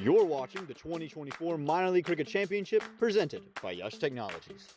You're watching the 2024 Minor League Cricket Championship presented by Yash Technologies.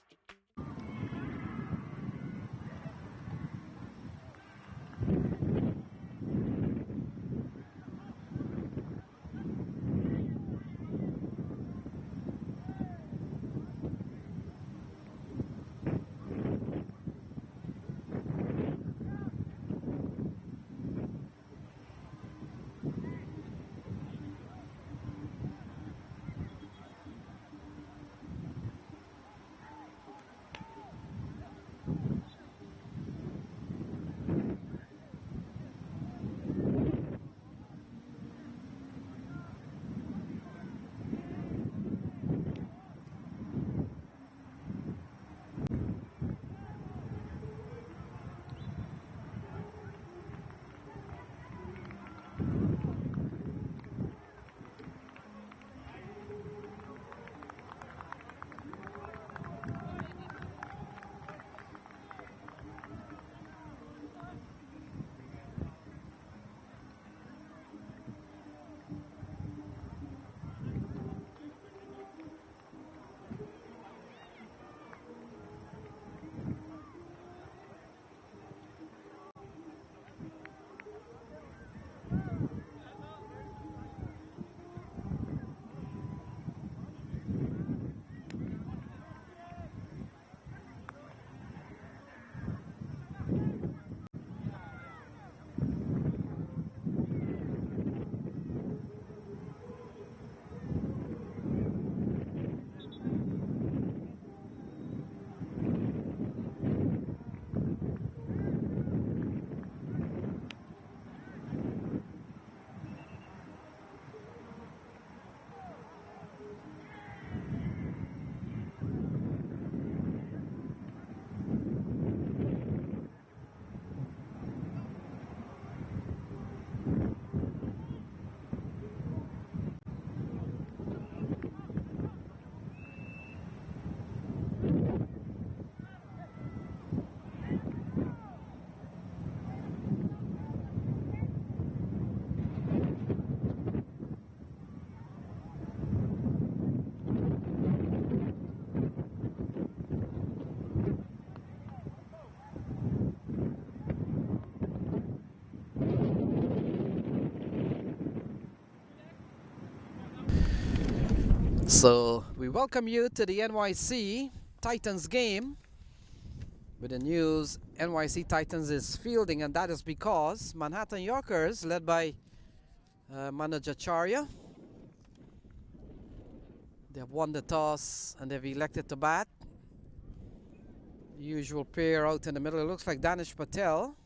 So we welcome you to the NYC Titans game. With the news, NYC Titans is fielding, and that is because Manhattan Yorkers, led by manager Acharya, they have won the toss and they've elected to bat. Usual pair out in the middle. It looks like Danish Patel,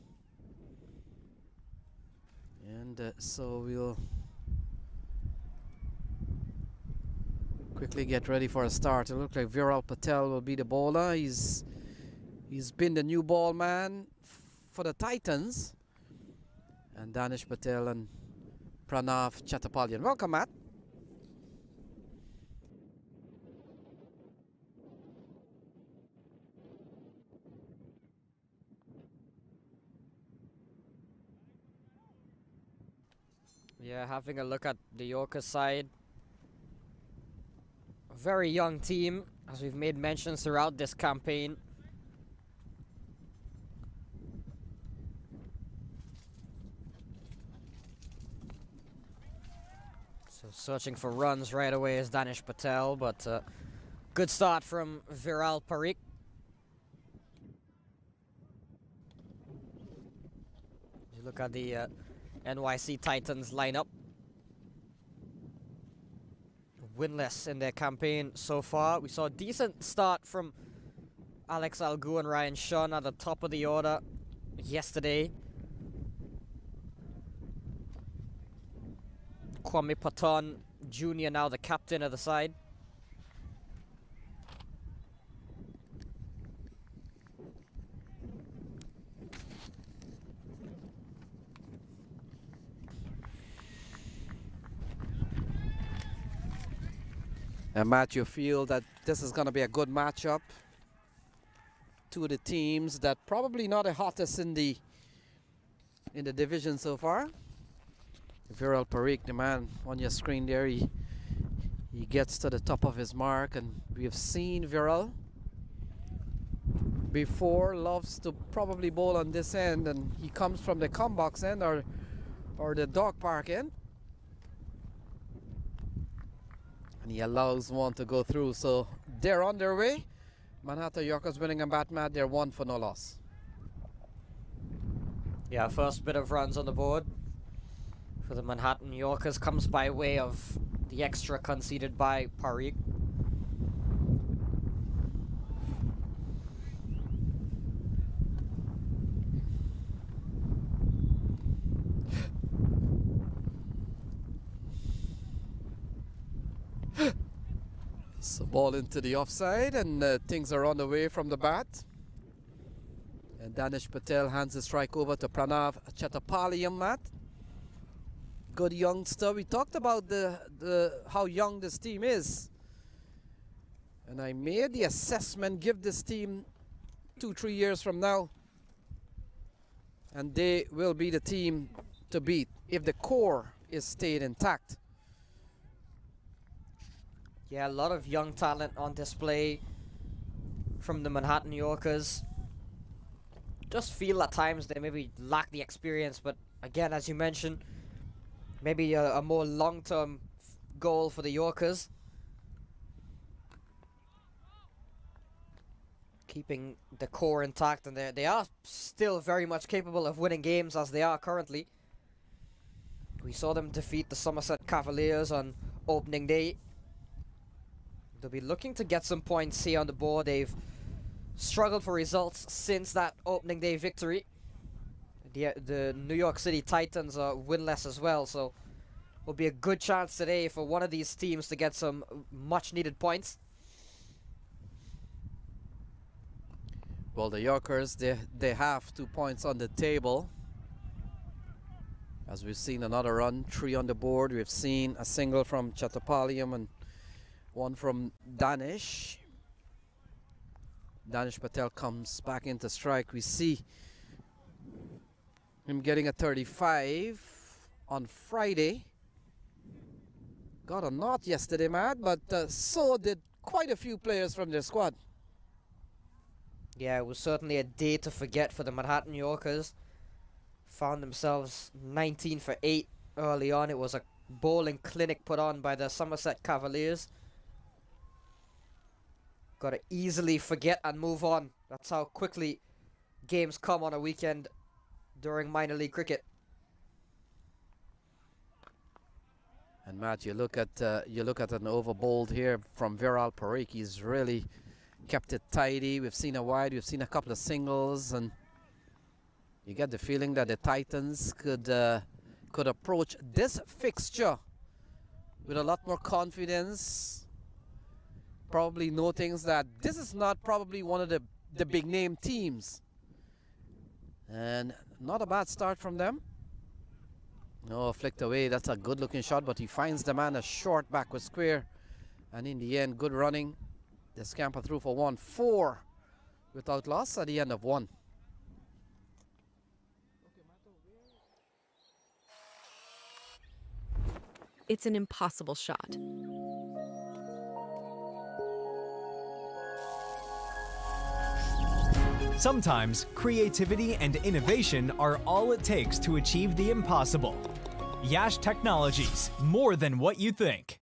and so we'll quickly get ready for a start. It looks like Viral Patel will be the bowler. He's been the new ball man for the Titans. And Danish Patel and Pranav Chattopadhyay. Welcome, Matt. Yeah, having a look at the Yorker side. A very young team, as we've made mentions throughout this campaign. So searching for runs right away is Danish Patel, but good start from Viral Parikh. You look at the NYC Titans lineup. Winless in their campaign so far. We saw a decent start from Alex Algu and Ryan Shun at the top of the order yesterday. Kwame Patton Jr. now the captain of the side. And Matt, you feel that this is going to be a good matchup? Two of the teams that probably not the hottest in the division so far. Viral Parikh, the man on your screen there, he He gets to the top of his mark, and we have seen Viral before, loves to probably bowl on this end, and he comes from the comebox end or the dog park end, and he allows one to go through. So they're on their way. Manhattan Yorkers winning a bat mat. They're 1 for no loss. Yeah, first bit of runs on the board for the Manhattan Yorkers comes by way of the extra conceded by Parikh. So ball into the offside, and things are on the way from the bat. And Danish Patel hands the strike over to Pranav Chattopadhyay, Matt. Good youngster. We talked about how young this team is. And I made the assessment, give this team 2-3 years from now, and they will be the team to beat if the core is stayed intact. Yeah, a lot of young talent on display from the Manhattan Yorkers. Just feel at times they maybe lack the experience, but again, as you mentioned, maybe a more long-term goal for the Yorkers. Keeping the core intact, and they are still very much capable of winning games as they are currently. We saw them defeat the Somerset Cavaliers on opening day. They'll be looking to get some points here on the board. They've struggled for results since that opening day victory. The New York City Titans are winless as well, so will be a good chance today for one of these teams to get some much needed points. Well, the Yorkers, they have 2 points on the table. As we've seen another run, 3 on the board. We've seen a single from Chattopadhyay and 1 from Danish. Danish Patel comes back into strike. We see him getting a 35 on Friday. Got a knot yesterday, Matt, but so did quite a few players from their squad. Yeah, it was certainly a day to forget for the Manhattan Yorkers. Found themselves 19 for 8 early on. It was a bowling clinic put on by the Somerset Cavaliers. Got to easily forget and move on. That's how quickly games come on a weekend during minor league cricket. And Matt, you look at an over bowled here from Viral Parikh. He's really kept it tidy. We've seen a wide, we've seen a couple of singles, and you get the feeling that the Titans could approach this fixture with a lot more confidence. Probably noting that this is not probably one of the big name teams. And not a bad start from them. No, flicked away. That's a good looking shot, but he finds the man a short backward square. And in the end, good running. The scamper through for 1-4 without loss at the end of 1. It's an impossible shot. Sometimes creativity and innovation are all it takes to achieve the impossible. Yash Technologies, more than what you think.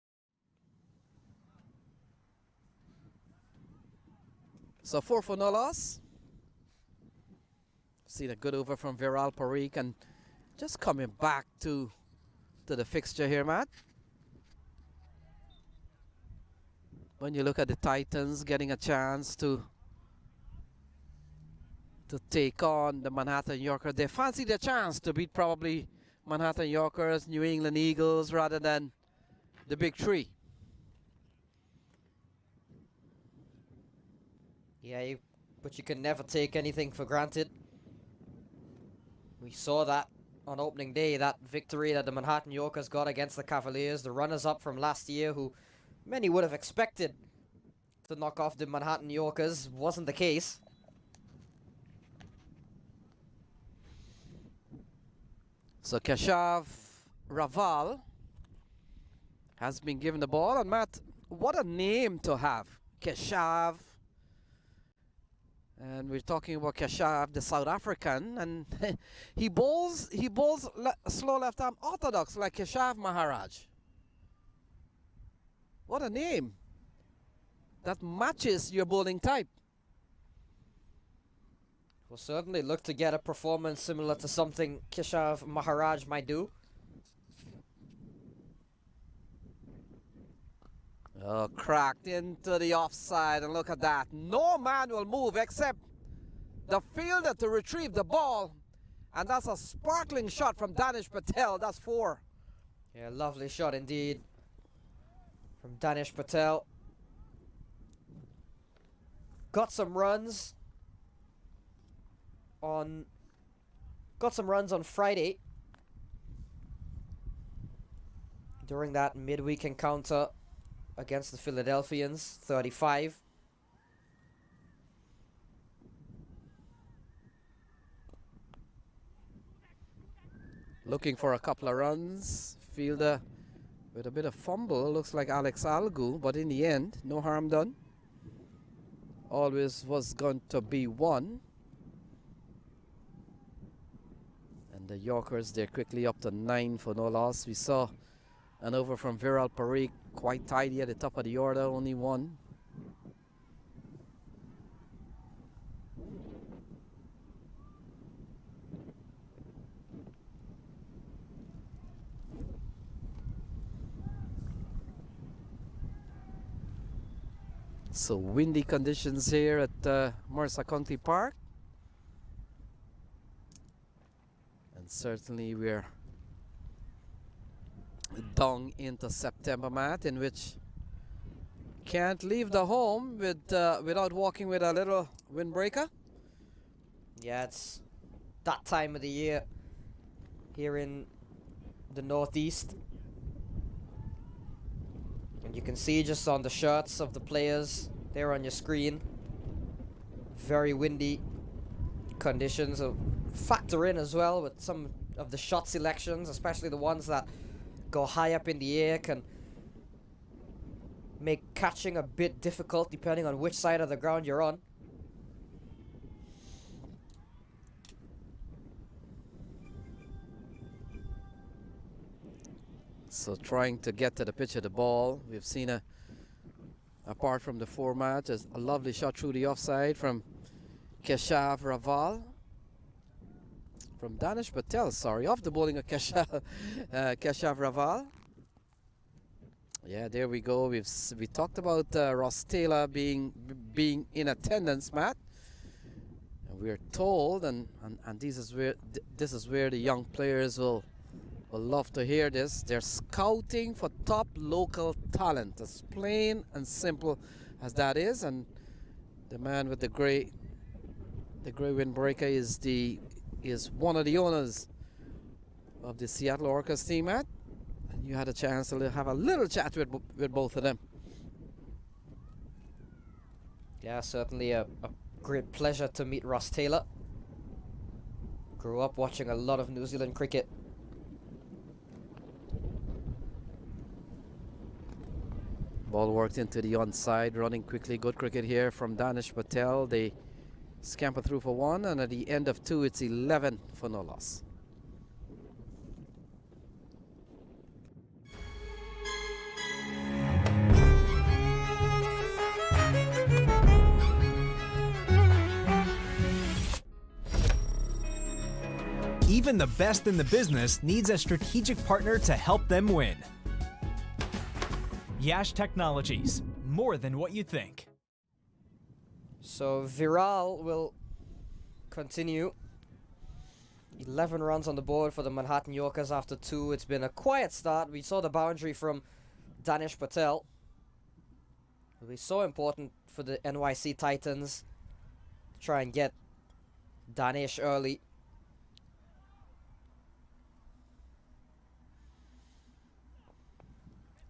So 4 for no loss. Seen a good over from Viral Parikh, and just coming back to the fixture here, Matt. When you look at the Titans getting a chance to take on the Manhattan Yorkers, they fancy their chance to beat probably Manhattan Yorkers, New England Eagles, rather than the big three. Yeah, but you can never take anything for granted. We saw that on opening day, that victory that the Manhattan Yorkers got against the Cavaliers, the runners-up from last year, who many would have expected to knock off the Manhattan Yorkers. Wasn't the case. So Keshav Raval has been given the ball. And Matt, what a name to have, Keshav. And we're talking about Keshav, the South African, and he bowls slow left arm orthodox like Keshav Maharaj. What a name. That matches your bowling type. Will certainly look to get a performance similar to something Keshav Maharaj might do. Oh, cracked into the offside, and look at that. No man will move except the fielder to retrieve the ball. And that's a sparkling shot from Danish Patel. That's 4. Yeah, lovely shot indeed from Danish Patel. Got some runs on Friday during that midweek encounter against the Philadelphians, 35. Looking for a couple of runs. Fielder with a bit of fumble. Looks like Alex Algu, but in the end, no harm done. Always was going to be 1. And the Yorkers, they're quickly up to 9 for no loss. We saw an over from Viral Parikh, quite tidy at the top of the order, only 1. So windy conditions here at Mercer County Park. And certainly we're down into September, Matt, in which can't leave the home with without walking with a little windbreaker. Yeah, it's that time of the year here in the Northeast. And you can see just on the shirts of the players there on your screen, very windy conditions. Factor in as well with some of the shot selections, especially the ones that go high up in the air, can make catching a bit difficult depending on which side of the ground you're on. So trying to get to the pitch of the ball. We've seen apart from the format, a lovely shot through the offside from Keshav Raval. From Danish Patel, sorry, off the bowling of Keshav Raval. Yeah, there we go. We talked about Ross Taylor being in attendance, Matt. And we're told, and this is where the young players will love to hear this. They're scouting for top local talent, as plain and simple as that is. And the man with the grey windbreaker is one of the owners of the Seattle Orcas team, Matt. And you had a chance to have a little chat with both of them. Yeah, certainly a great pleasure to meet Ross Taylor. Grew up watching a lot of New Zealand cricket. Ball worked into the onside, running quickly. Good cricket here from Danish Patel. They scamper through for 1, and at the end of 2, it's 11 for no loss. Even the best in the business needs a strategic partner to help them win. Yash Technologies, more than what you think. So Viral will continue. 11 runs on the board for the Manhattan Yorkers after 2. It's been a quiet start. We saw the boundary from Danish Patel. It'll be so important for the NYC Titans to try and get Danish early.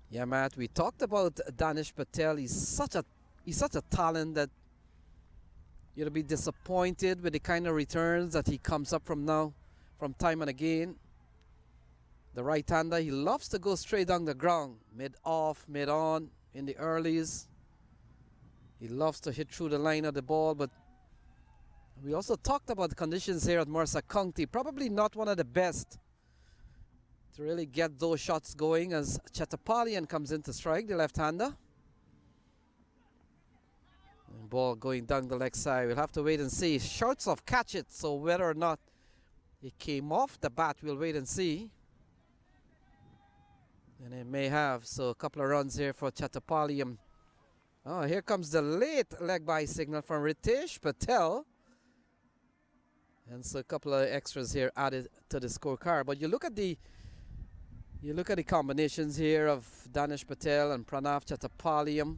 Yeah, Matt, we talked about Danish Patel. He's such a talent that you'll be disappointed with the kind of returns that he comes up from time and again. The right-hander, he loves to go straight down the ground, mid-off, mid-on in the earlies. He loves to hit through the line of the ball, but we also talked about the conditions here at Mercer County. Probably not one of the best to really get those shots going as Chattapalian comes in to strike, the left-hander. And ball going down the leg side. We'll have to wait and see. Shorts of catch it, so whether or not it came off the bat, we'll wait and see. And it may have, so a couple of runs here for Chattapalian. Oh, here comes the late leg by signal from Ritesh Patel. And so a couple of extras here added to the scorecard. But you look at the combinations here of Danish Patel and Pranav Chattapalian.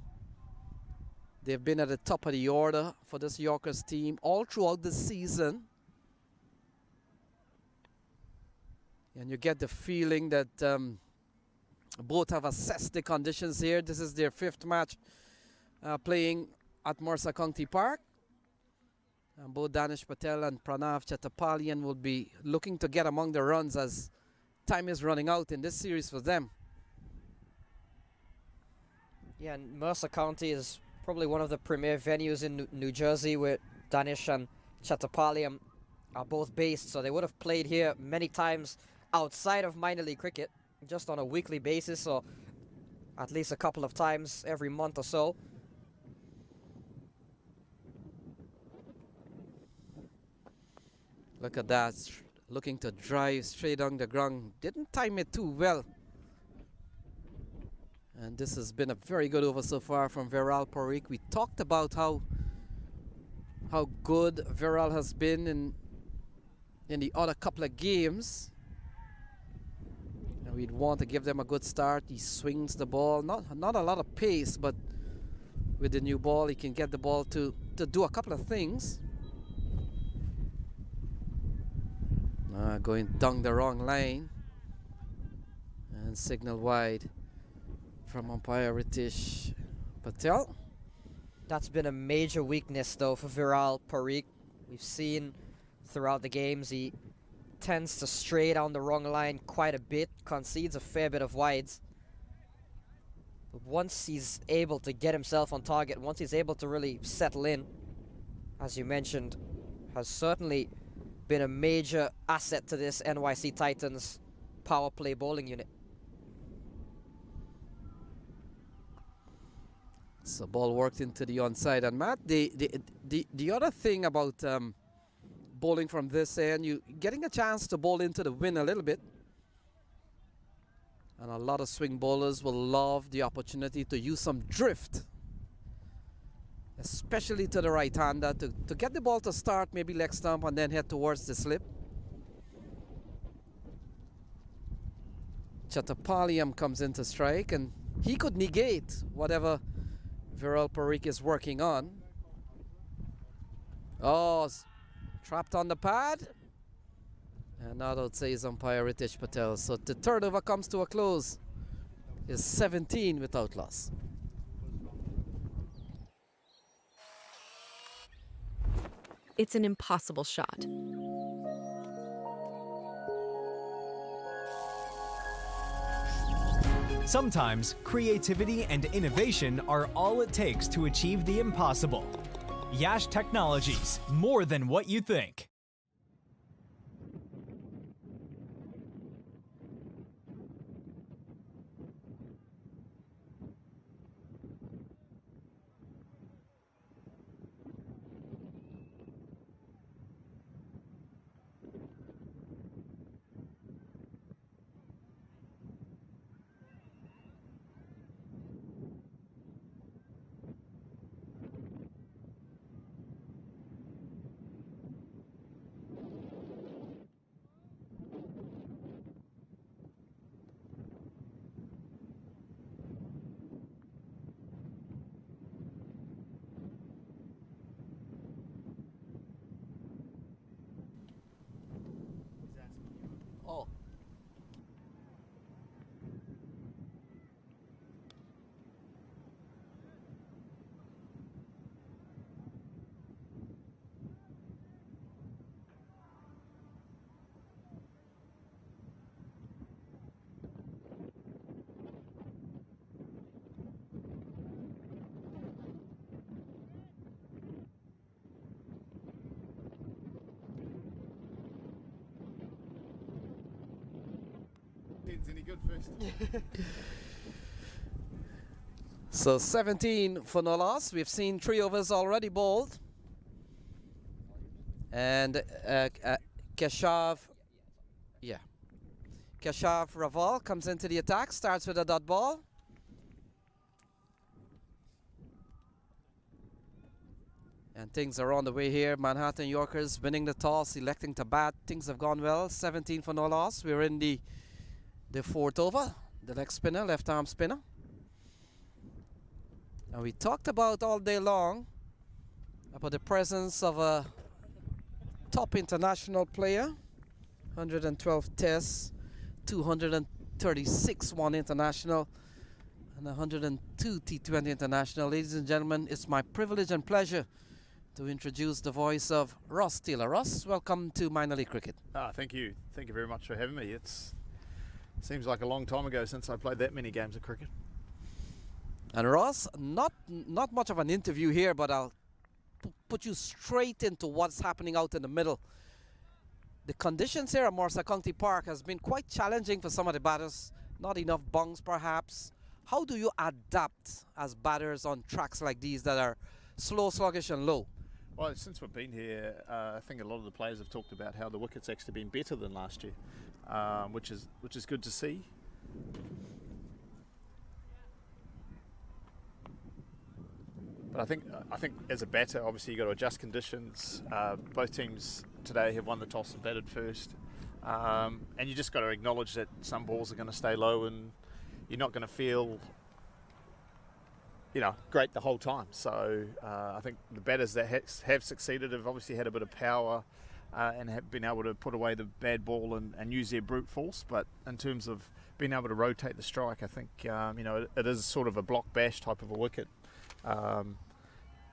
They've been at the top of the order for this Yorkers team all throughout the season. And you get the feeling that both have assessed the conditions here. This is their 5th match playing at Mercer County Park. And both Danish Patel and Pranav Chattapalian will be looking to get among the runs as time is running out in this series for them. Yeah, and Mercer County is probably one of the premier venues in New Jersey where Danish and Chattapalian are both based, so they would have played here many times outside of minor league cricket, just on a weekly basis or at least a couple of times every month or so. Look at that, looking to drive straight on the ground. Didn't time it too well. And this has been a very good over so far from Viral Parikh. We talked about how good Viral has been in the other couple of games. And we'd want to give them a good start. He swings the ball, not a lot of pace, but with the new ball, he can get the ball to do a couple of things. Going down the wrong line. And signal wide from umpire Ritesh Patel. That's been a major weakness, though, for Viral Parikh. We've seen throughout the games he tends to stray down the wrong line quite a bit, concedes a fair bit of wides. But once he's able to get himself on target, once he's able to really settle in, as you mentioned, has certainly been a major asset to this NYC Titans power play bowling unit. So ball worked into the onside. And Matt, the other thing about bowling from this end, you getting a chance to bowl into the wind a little bit. And a lot of swing bowlers will love the opportunity to use some drift, especially to the right-hander, to get the ball to start, maybe leg stump, and then head towards the slip. Chattapalian comes into strike, and he could negate whatever Viral Parikh is working on. Oh, trapped on the pad. And now that says umpire Ritesh Patel. So the third over comes to a close. Is 17 without loss. It's an impossible shot. Sometimes creativity and innovation are all it takes to achieve the impossible. Yash Technologies, more than what you think. Ian's any good first. So 17 for no loss. We've seen 3 overs already bowled. And Keshav Raval comes into the attack, starts with a dot ball. And things are on the way here. Manhattan Yorkers winning the toss, electing to bat. Things have gone well. 17 for no loss. We're in the 4th over. The leg spinner, left arm spinner. And we talked about all day long about the presence of a top international player. 112 tests, 236 one international, and 102 T20 international. Ladies and gentlemen, it's my privilege and pleasure to introduce the voice of Ross Taylor. Ross, welcome to Minor League Cricket. Thank you. Thank you very much for having me. It seems like a long time ago since I played that many games of cricket. And Ross, not much of an interview here, but I'll put you straight into what's happening out in the middle. The conditions here at Morsa County Park has been quite challenging for some of the batters. Not enough bungs, perhaps. How do you adapt as batters on tracks like these that are slow, sluggish, and low? Well, since we've been here, I think a lot of the players have talked about how the wicket's actually been better than last year, which is good to see. But I think as a batter, obviously you've got to adjust conditions. Both teams today have won the toss and batted first, and you just got to acknowledge that some balls are going to stay low, and you're not going to feel, great the whole time. So I think the batters that have succeeded have obviously had a bit of power and have been able to put away the bad ball and use their brute force. But in terms of being able to rotate the strike, I think it is sort of a block bash type of a wicket.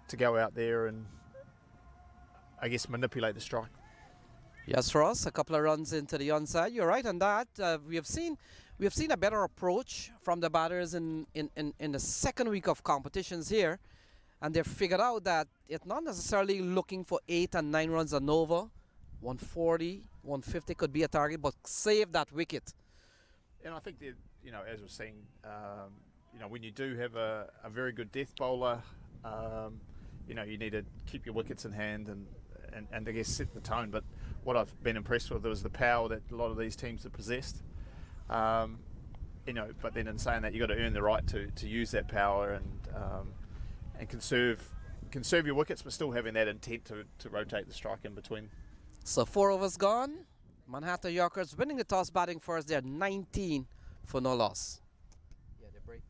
To go out there and, I guess, manipulate the strike. Yes, Ross, a couple of runs into the onside. You're right on that. We have seen a better approach from the batters in the second week of competitions here, and they've figured out that it's not necessarily looking for 8 and 9 runs and over. 140, 150 could be a target, but save that wicket. And I think that, as we're seeing, when you do have a very good death bowler, you need to keep your wickets in hand and I guess set the tone. But what I've been impressed with was the power that a lot of these teams have possessed. But then in saying that, you've got to earn the right to use that power and conserve your wickets, but still having that intent to rotate the strike in between. So 4 overs gone. Manhattan Yorkers winning the toss, batting first. They're 19 for no loss. Yeah, they break.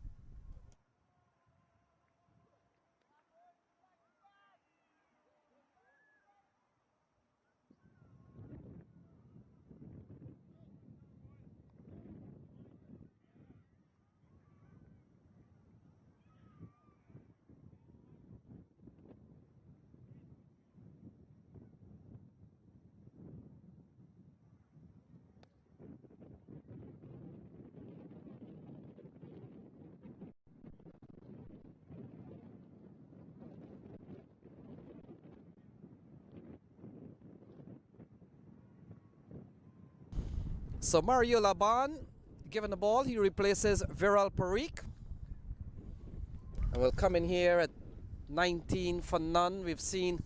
So Mario Laban, given the ball, he replaces Viral Parikh. And we'll come in here at 19 for none. We've seen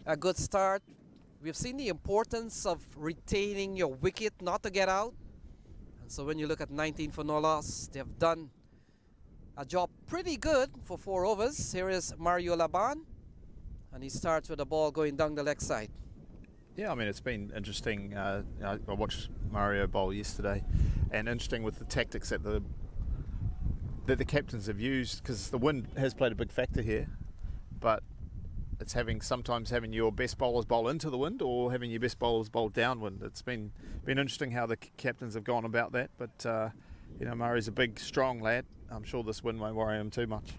a good start. We've seen the importance of retaining your wicket, not to get out. And so when you look at 19 for no loss, they've done a job pretty good for 4 overs. Here is Mario Laban, and he starts with the ball going down the leg side. Yeah, I mean, it's been interesting. I watched Mario bowl yesterday, and interesting with the tactics that the captains have used, because the wind has played a big factor here. But it's sometimes having your best bowlers bowl into the wind or having your best bowlers bowl downwind. It's been interesting how the captains have gone about that. But Mario's a big, strong lad. I'm sure this wind won't worry him too much.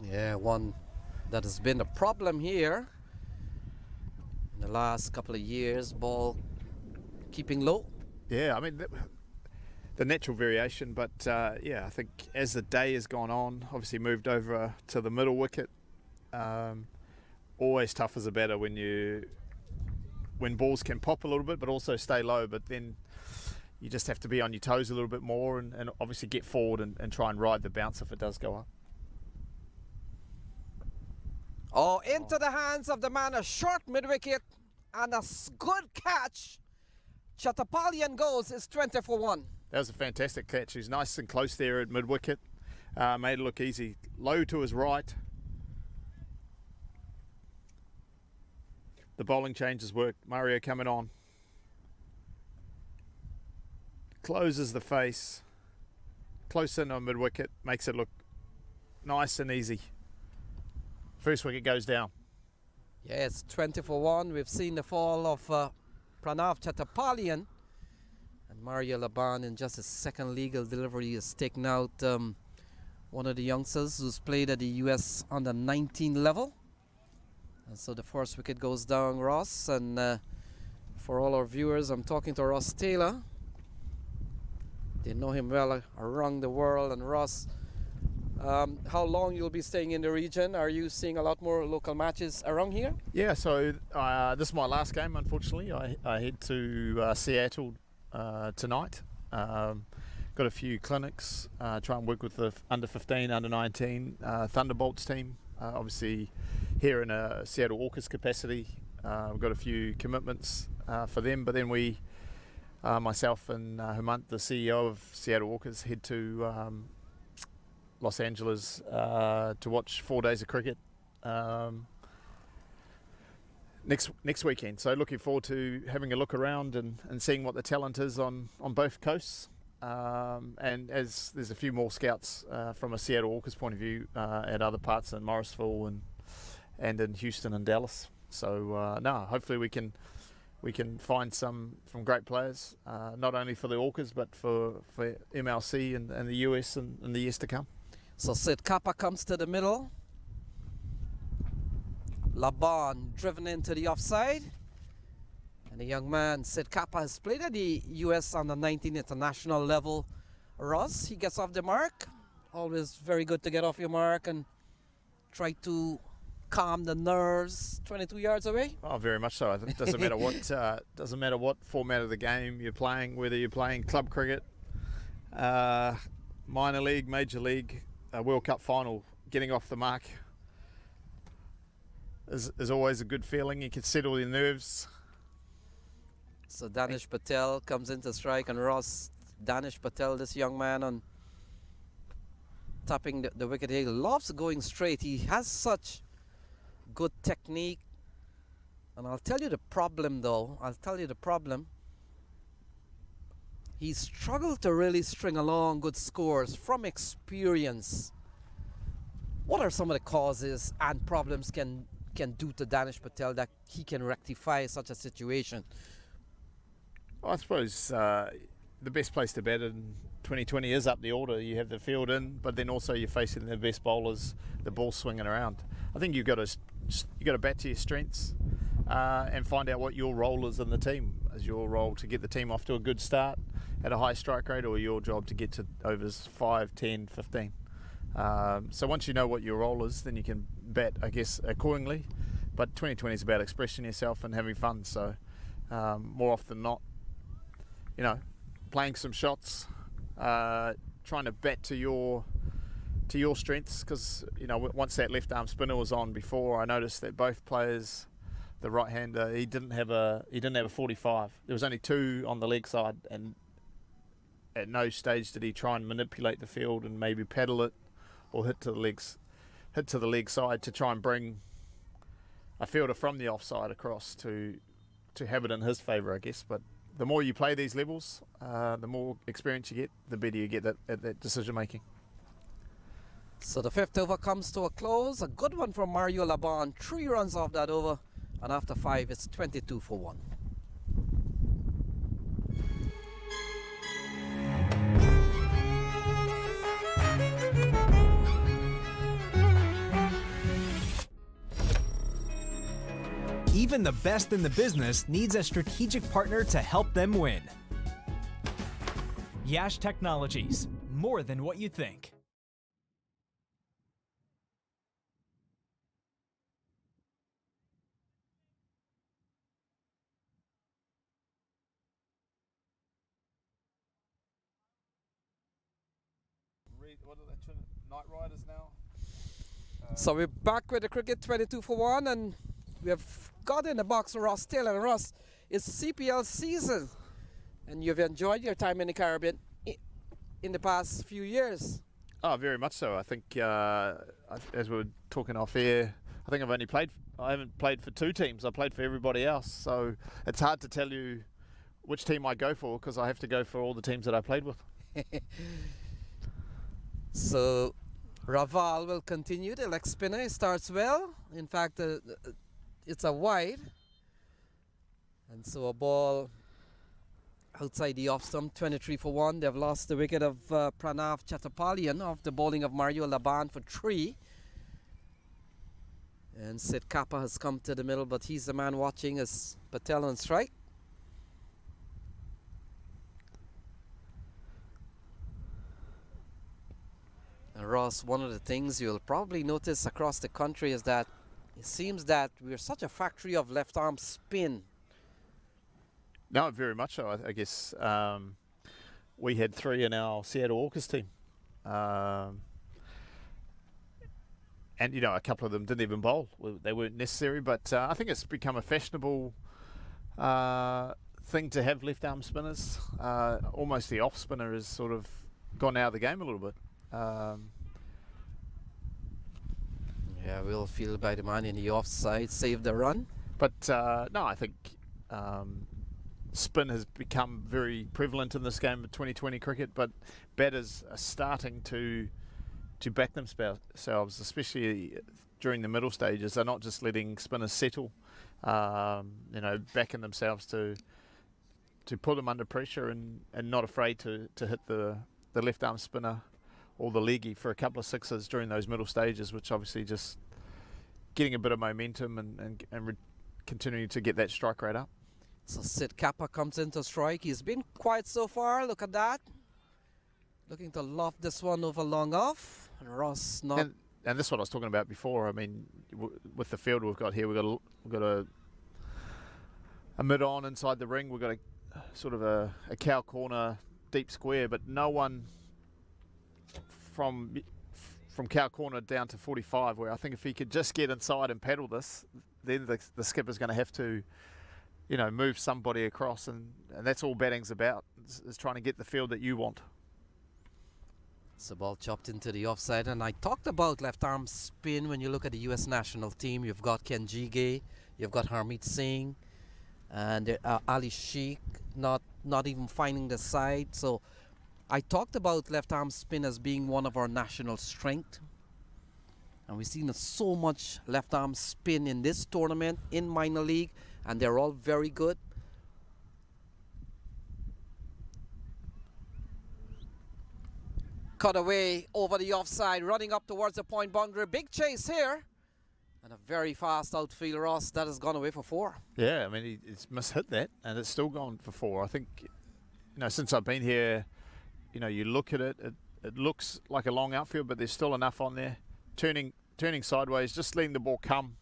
Yeah, one that has been a problem here in the last couple of years, ball keeping low. Yeah, I mean, the natural variation, but I think as the day has gone on, obviously moved over to the middle wicket. Always tough as a batter when you when balls can pop a little bit, but also stay low. But then you just have to be on your toes a little bit more, and obviously get forward and try and ride the bounce if it does go up. Oh, into the hands of the man, a short mid-wicket, and a good catch. Chattapalian goes, is 20 for 1. That was a fantastic catch. He's nice and close there at mid-wicket. Made it look easy. Low to his right. The bowling changes work. Mario coming on. Closes the face. Close in on mid-wicket. Makes it look nice and easy. First wicket goes down. Yeah, it's 20 for 1. We've seen the fall of Pranav Chattapalian. And Mario Laban, in just his second legal delivery, has taken out one of the youngsters who's played at the US under 19 level. And so the first wicket goes down, Ross. And for all our viewers, I'm talking to Ross Taylor. They know him well around the world. And Ross, how long you'll be staying in the region? Are you seeing a lot more local matches around here? Yeah, so this is my last game, unfortunately. I head to Seattle tonight. Got a few clinics, try and work with the under 15, under 19 Thunderbolts team. Obviously here in a Seattle Orcas capacity. We've got a few commitments for them, but then we, myself and Hemant, the CEO of Seattle Orcas, head to Los Angeles to watch 4 days of cricket next weekend. So looking forward to having a look around and seeing what the talent is on both coasts. And as there's a few more scouts from a Seattle Orcas point of view at other parts in Morrisville and in Houston and Dallas. So hopefully we can find some great players, not only for the Orcas but for MLC and the US in the years to come. So Sid Kappa comes to the middle. Laban driven into the offside. And the young man, Sid Kappa, has played at the US under 19 international level. Ross, he gets off the mark. Always very good to get off your mark and try to calm the nerves 22 yards away. Oh, very much so. I think it doesn't matter what format of the game you're playing, whether you're playing club cricket, minor league, major league, World Cup final, getting off the mark is always a good feeling. You can settle your nerves. So Danish Patel comes into strike, and Ross, Danish Patel, this young man on tapping the wicket, he loves going straight. He has such good technique. And I'll tell you the problem though, he struggled to really string along good scores from experience. What are some of the causes and problems can do to Danish Patel that he can rectify such a situation? I suppose the best place to bat in 2020 is up the order. You have the field in, but then also you're facing the best bowlers, the ball swinging around. I think you've got to bat to your strengths and find out what your role is in the team. Is your role to get the team off to a good start at a high strike rate, or your job to get to overs 5, 10, 15? So once you know what your role is, then you can bat, I guess, accordingly. But 2020 is about expressing yourself and having fun. So more often than not, playing some shots, trying to bat to your strengths, because once that left arm spinner was on before, I noticed that both players, the right hander, he didn't have a 45. There was only 2 on the leg side, and at no stage did he try and manipulate the field and maybe paddle it or hit to the leg side to try and bring a fielder from the offside across to have it in his favour, I guess. But the more you play these levels, the more experience you get, the better you get at that decision making. So the 5th over comes to a close. A good one from Mario Laban. 3 runs off that over, and after 5 it's 22 for 1. Even the best in the business needs a strategic partner to help them win. Yash Technologies, more than what you think. what are they? Night Riders now. So we're back with the cricket 22 for 1, and we have got in the box for Ross Taylor. And Ross, it's CPL season, and you've enjoyed your time in the Caribbean in the past few years. Oh, very much so. I think, as we were talking off air, I think I haven't played for 2 teams. I played for everybody else. So it's hard to tell you which team I go for because I have to go for all the teams that I played with. So Raval will continue. The leg spinner starts well. In fact, it's a wide. And so a ball outside the off stump, 23 for 1. They've lost the wicket of Pranav Chattopadhyay off the bowling of Mario Laban for 3. And Sid Kappa has come to the middle, but he's the man watching as Patel on strike. And Ross, one of the things you'll probably notice across the country is that it seems that we're such a factory of left arm spin. No, very much so. I guess we had 3 in our Seattle Orcas team. And, you know, a couple of them didn't even bowl. They weren't necessary, but I think it's become a fashionable thing to have left arm spinners. Almost the off spinner has sort of gone out of the game a little bit. Yeah, we'll feel by the man in the offside, save the run. But no, I think spin has become very prevalent in this game of 2020 cricket, but batters are starting to back themselves, especially during the middle stages. They're not just letting spinners settle, you know, backing themselves to put them under pressure and not afraid to hit the left arm spinner or the leggy for a couple of sixes during those middle stages, which obviously just getting a bit of momentum and continuing to get that strike rate up. So Sid Kappa comes into strike. He's been quiet so far. Look at that. Looking to loft this one over long off. And Ross not. And this is what I was talking about before. I mean, with the field we've got here, we've got a mid-on inside the ring. We've got a sort of a cow corner deep square, but no one from cow corner down to 45, where I think if he could just get inside and paddle this, then the skipper's going to have to, you know, move somebody across, and that's all batting's about, is trying to get the field that you want. So ball chopped into the offside, and I talked about left arm spin. When you look at the US national team, you've got Ken Jige, you've got Harmeet Singh, and Ali Sheikh not even finding the side. So I talked about left arm spin as being one of our national strength, and we've seen so much left arm spin in this tournament in minor league, and they're all very good. Cut away over the offside, running up towards the point boundary. Big chase here. And a very fast outfield, Ross. That has gone away for 4. Yeah, I mean, it's mishit that, and it's still gone for 4. I think, you know, since I've been here, you know, you look at it, it looks like a long outfield, but there's still enough on there. Turning sideways, just letting the ball come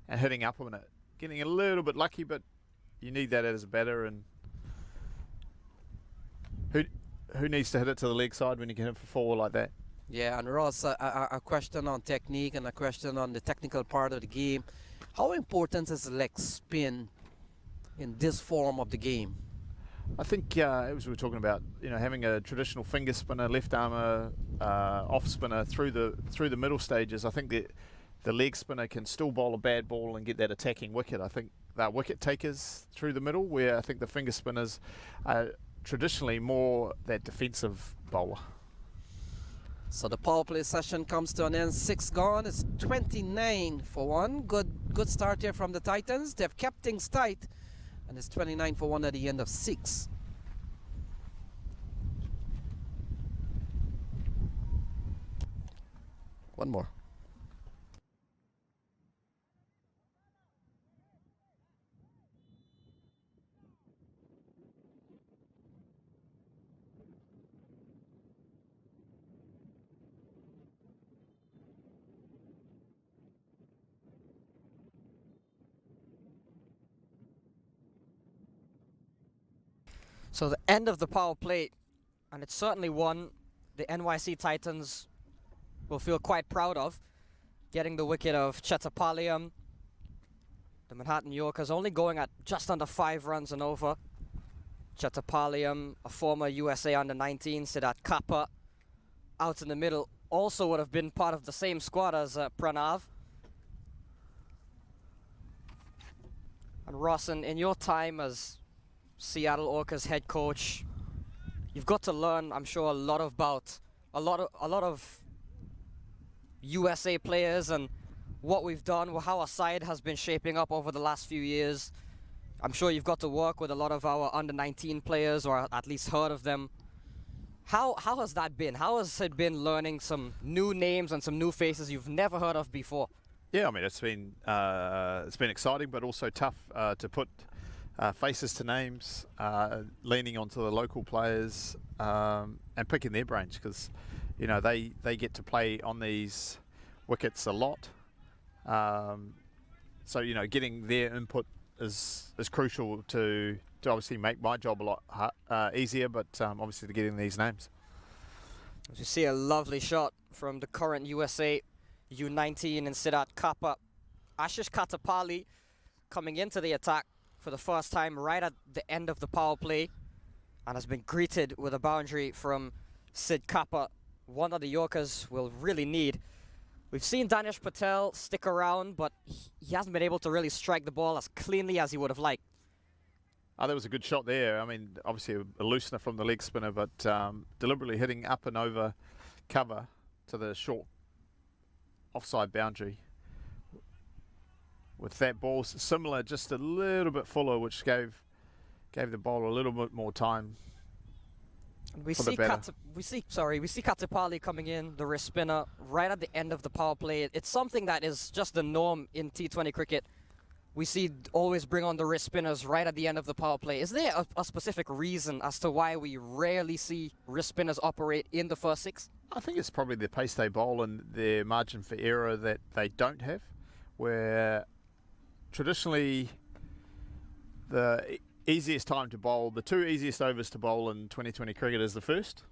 and hitting up on it. Getting a little bit lucky, but you need that as a batter. And who needs to hit it to the leg side when you can hit for 4 like that? Yeah, and Ross, a question on technique and a question on the technical part of the game. How important is leg spin in this form of the game? I think, as we were talking about, you know, having a traditional finger spinner, left armer, off spinner through the middle stages. I think that the leg spinner can still bowl a bad ball and get that attacking wicket. I think they're wicket takers through the middle, where I think the finger spinners are traditionally more that defensive bowler. So the power play session comes to an end. 6 gone. It's 29 for 1. Good start here from the Titans. They've kept things tight, and it's 29 for 1 at the end of 6. One more. So the end of the power play, and it's certainly one the NYC Titans will feel quite proud of, getting the wicket of Chetapaliam. The Manhattan Yorkers only going at just under 5 runs and over. Chetapaliam, a former USA under-19, Siddharth Kappa, out in the middle, also would have been part of the same squad as Pranav. And Rawson, in your time as Seattle Orcas head coach, you've got to learn, I'm sure, a lot of USA players and what we've done, how our side has been shaping up over the last few years. I'm sure you've got to work with a lot of our under-19 players, or at least heard of them. How has that been? How has it been learning some new names and some new faces you've never heard of before? Yeah, I mean, it's been exciting, but also tough to put faces to names, leaning onto the local players and picking their brains, because they get to play on these wickets a lot. So getting their input is crucial to obviously make my job a lot easier, but obviously to getting these names. As you see, a lovely shot from the current USA U19 and Siddharth Kappa. Ashish Katapali coming into the attack for the first time right at the end of the power play, and has been greeted with a boundary from Sid Kappa, one of the Yorkers will really need. We've seen Danish Patel stick around, but he hasn't been able to really strike the ball as cleanly as he would have liked. Oh, that was a good shot there. I mean, obviously a loosener from the leg spinner, but deliberately hitting up and over cover to the short offside boundary. With that ball similar, just a little bit fuller, which gave the bowler a little bit more time. We see Katapali coming in, the wrist spinner, right at the end of the power play. It's something that is just the norm in T20 cricket. We see always bring on the wrist spinners right at the end of the power play. Is there a specific reason as to why we rarely see wrist spinners operate in the first 6? I think it's probably the pace they bowl and their margin for error that they don't have, where traditionally the easiest time to bowl, the 2 easiest overs to bowl in 2020 cricket is the first,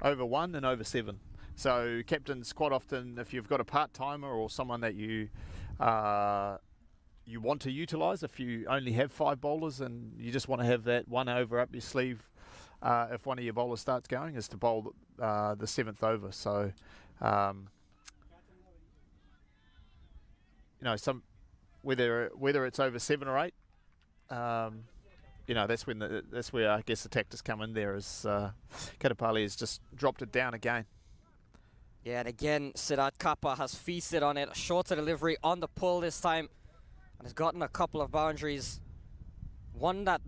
over 1 and over 7. So captains quite often, if you've got a part-timer or someone that you want to utilise, if you only have 5 bowlers and you just want to have that 1 over up your sleeve, if one of your bowlers starts going, is to bowl the 7th over. So whether it's over 7 or 8, that's where I guess the tactics come in there, as Katapali has just dropped it down again. Yeah, and again, Siddharth Kappa has feasted on it. A shorter delivery on the pull this time, and has gotten a couple of boundaries. One that,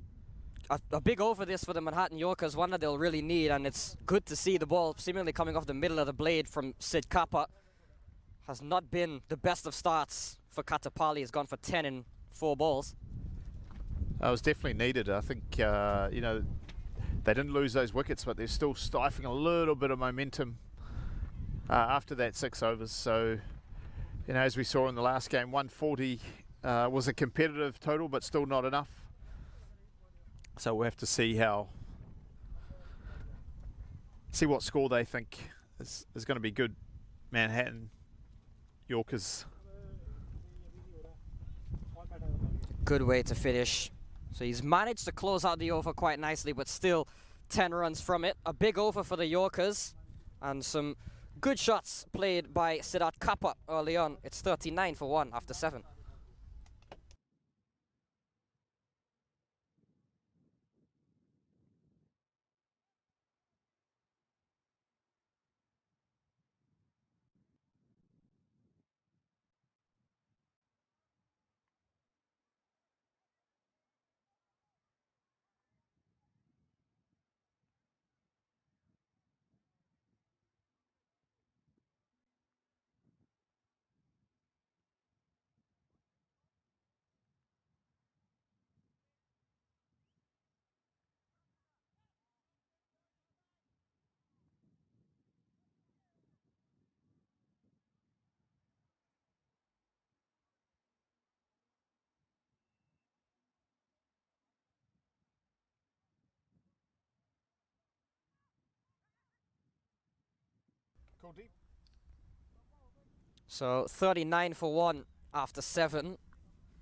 a big over this for the Manhattan Yorkers, one that they'll really need, and it's good to see the ball seemingly coming off the middle of the blade from Sid Kappa. Has not been the best of starts for Katapali. He's gone for 10 in 4 balls. It was definitely needed. I think, they didn't lose those wickets, but they're still stifling a little bit of momentum after that 6 overs. So, as we saw in the last game, 140 was a competitive total, but still not enough. So we'll have to see what score they think is going to be good. Manhattan Yorkers. Good way to finish. So he's managed to close out the over quite nicely, but still 10 runs from it. A big over for the Yorkers, and some good shots played by Siddharth Kappa early on. It's 39 for 1 after 7. Kuldeep. So 39 for 1 after 7.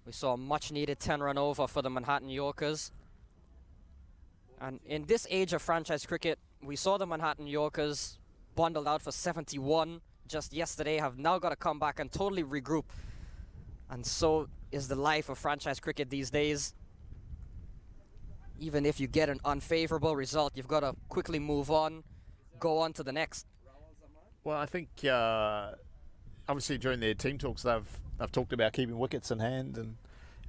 We saw a much needed 10-run over for the Manhattan Yorkers. And in this age of franchise cricket, we saw the Manhattan Yorkers bundled out for 71 just yesterday, have now got to come back and totally regroup. And so is the life of franchise cricket these days. Even if you get an unfavorable result, you've got to quickly move on, go on to the next. Well, I think obviously during their team talks, they've talked about keeping wickets in hand,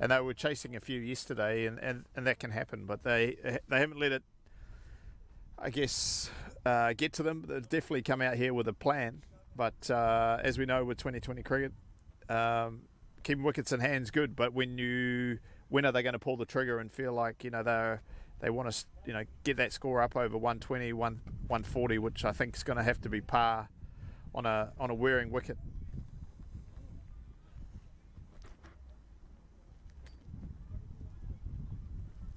and they were chasing a few yesterday, and that can happen, but they haven't let it, I guess, get to them. They've definitely come out here with a plan, but as we know with 2020 cricket, keeping wickets in hand's good, but when are they going to pull the trigger and feel like they want to get that score up over 120, 140, which I think is going to have to be par on a wearing wicket.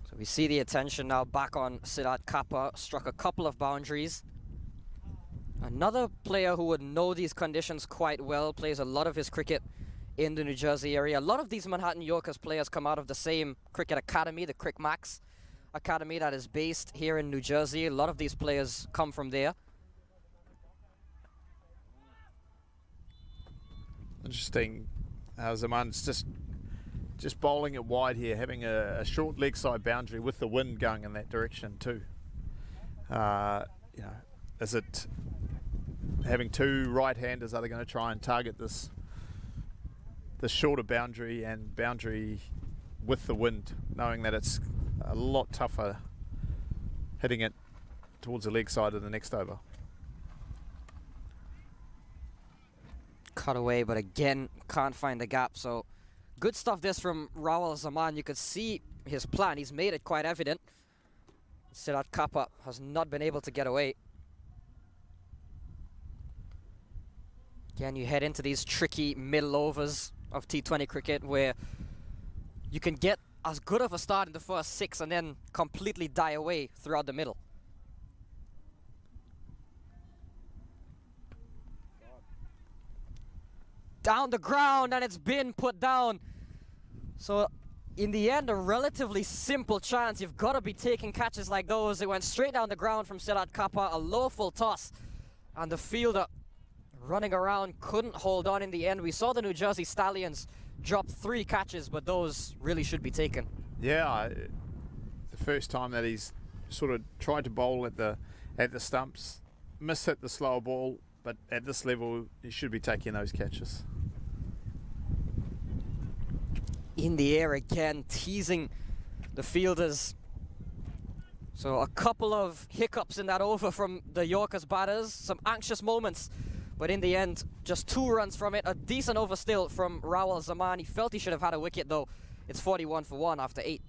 So we see the attention now back on Siddharth Kappa, struck a couple of boundaries. Another player who would know these conditions quite well, plays a lot of his cricket in the New Jersey area. A lot of these Manhattan Yorkers players come out of the same cricket academy, the Crick Max Academy that is based here in New Jersey. A lot of these players come from there. Interesting. Zaman's just bowling it wide here, having a short leg side boundary with the wind going in that direction too. Is it having two right-handers? Are they going to try and target this shorter boundary and boundary with the wind, knowing that it's a lot tougher hitting it towards the leg side of the next over? Cut away, but again, can't find the gap. So good stuff this from Rawal Zaman. You could see his plan. He's made it quite evident. Siddharth Kappa has not been able to get away. Again, you head into these tricky middle overs of T20 cricket where you can get as good of a start in the first 6 and then completely die away throughout the middle. Down the ground, and it's been put down. So in the end, a relatively simple chance. You've got to be taking catches like those. It went straight down the ground from Siddharth Kappa, a low full toss, and the fielder running around couldn't hold on in the end. We saw the New Jersey Stallions drop 3 catches, but those really should be taken. Yeah, the first time that he's sort of tried to bowl at the stumps, mishit the slower ball, but at this level, he should be taking those catches. In the air again, teasing the fielders. So a couple of hiccups in that over from the Yorkers batters, some anxious moments, but in the end, just 2 runs from it. A decent over still from Rawal Zaman. He felt he should have had a wicket though. It's 41 for 1 after 8.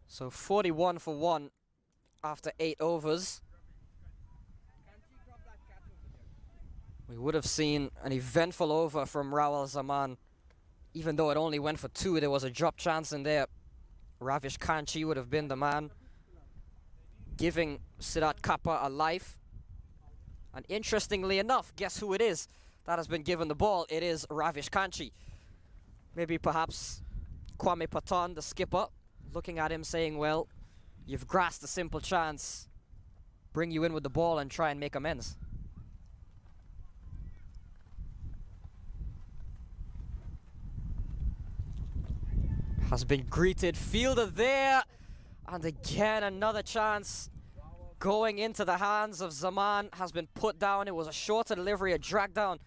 So 41 for 1 after 8 overs. We would have seen an eventful over from Rawal Zaman. Even though it only went for 2, there was a drop chance in there. Ravish Kanchi would have been the man, giving Siddharth Kappa a life. And interestingly enough, guess who it is that has been given the ball? It is Ravish Kanchi. Maybe perhaps Kwame Patan, the skipper, looking at him saying, well, you've grasped a simple chance. Bring you in with the ball and try and make amends. Has been greeted, fielder there, and again another chance going into the hands of Zaman has been put down. It was a shorter delivery, a drag down,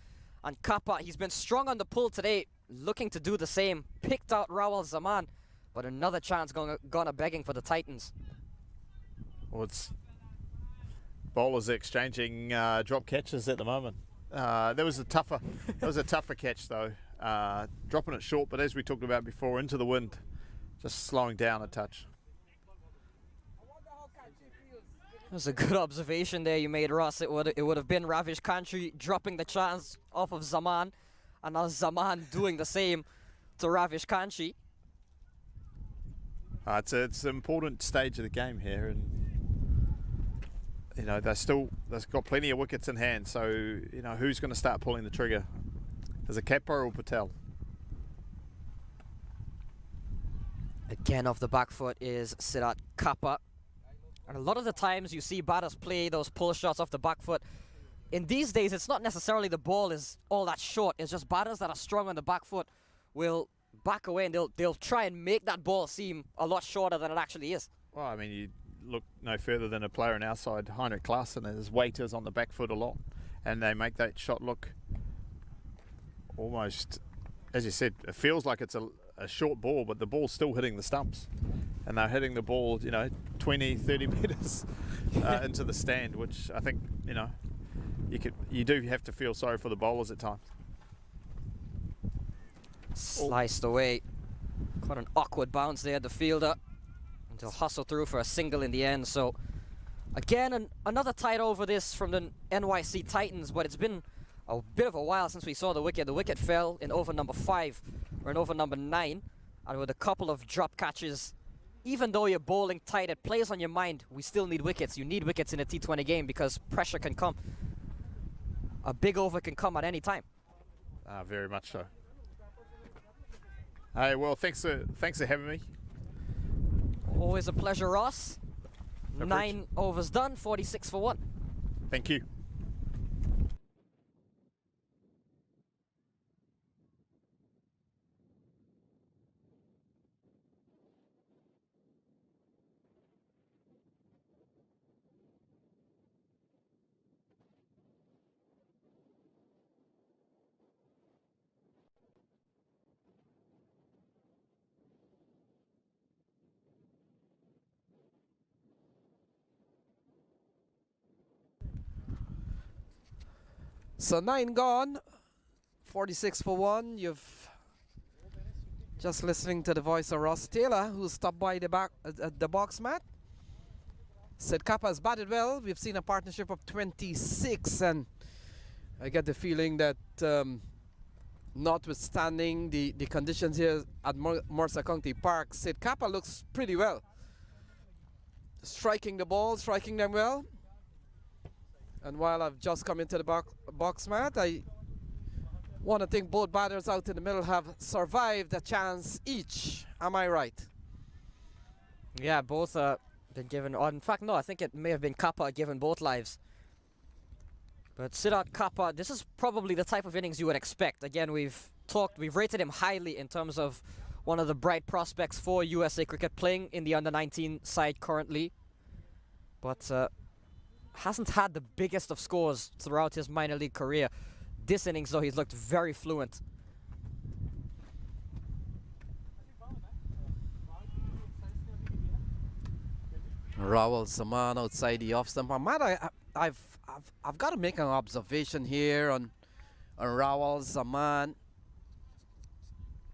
and Kappa, he's been strong on the pull today, looking to do the same. Picked out Rawal Zaman, but another chance gonna begging for the Titans. Well, it's bowlers exchanging drop catches at the moment. That was a tougher catch though. Dropping it short, but as we talked about before, into the wind, just slowing down a touch. That was a good observation there you made, Ross. It would have been Ravish Kantri dropping the chance off of Zaman, and now Zaman doing the same to Ravish Kantri. It's an important stage of the game here, and you know they've got plenty of wickets in hand. So you know who's going to start pulling the trigger? Is it Kappa or Patel? Again, off the back foot is Siddharth Kappa. And a lot of the times you see batters play those pull shots off the back foot. In these days, it's not necessarily the ball is all that short. It's just batters that are strong on the back foot will back away and they'll try and make that ball seem a lot shorter than it actually is. Well, I mean, you look no further than a player on our side, Heinrich Klaassen. His weight is on the back foot a lot, and they make that shot look almost, as you said, it feels like it's a short ball, but the ball's still hitting the stumps. And they're hitting the ball, you know, 20, 30 metres into the stand, which I think, you know, you do have to feel sorry for the bowlers at times. Sliced away. Quite an awkward bounce there, the fielder. And he'll hustle through for a single in the end. So, again, another tight over this from the NYC Titans, but it's been a bit of a while since we saw the wicket. The wicket fell in over number 5, or in over number 9, and with a couple of drop catches. Even though you're bowling tight, it plays on your mind. We still need wickets. You need wickets in a T20 game because pressure can come. A big over can come at any time. Very much so. Hey, well, thanks for having me. Always a pleasure, Ross. 9 overs done, 46 for 1. Thank you. So 9 gone, 46 for 1. You've just listening to the voice of Ross Taylor, who stopped by the box mat. Said Kappa has batted well. We've seen a partnership of 26, and I get the feeling that notwithstanding the conditions here at Mercer County Park, Sid Kappa looks pretty well. Striking the ball, striking them well. And while I've just come into the box mat, I want to think both batters out in the middle have survived a chance each. Am I right? Yeah, both been given. In fact, no, I think it may have been Kappa given both lives. But Siddharth Kappa, this is probably the type of innings you would expect. Again, we've rated him highly in terms of one of the bright prospects for USA Cricket playing in the under-19 side currently. But hasn't had the biggest of scores throughout his minor league career. This innings, though, he's looked very fluent. Rawal Zaman outside the off stump. I've got to make an observation here on Rawal Zaman.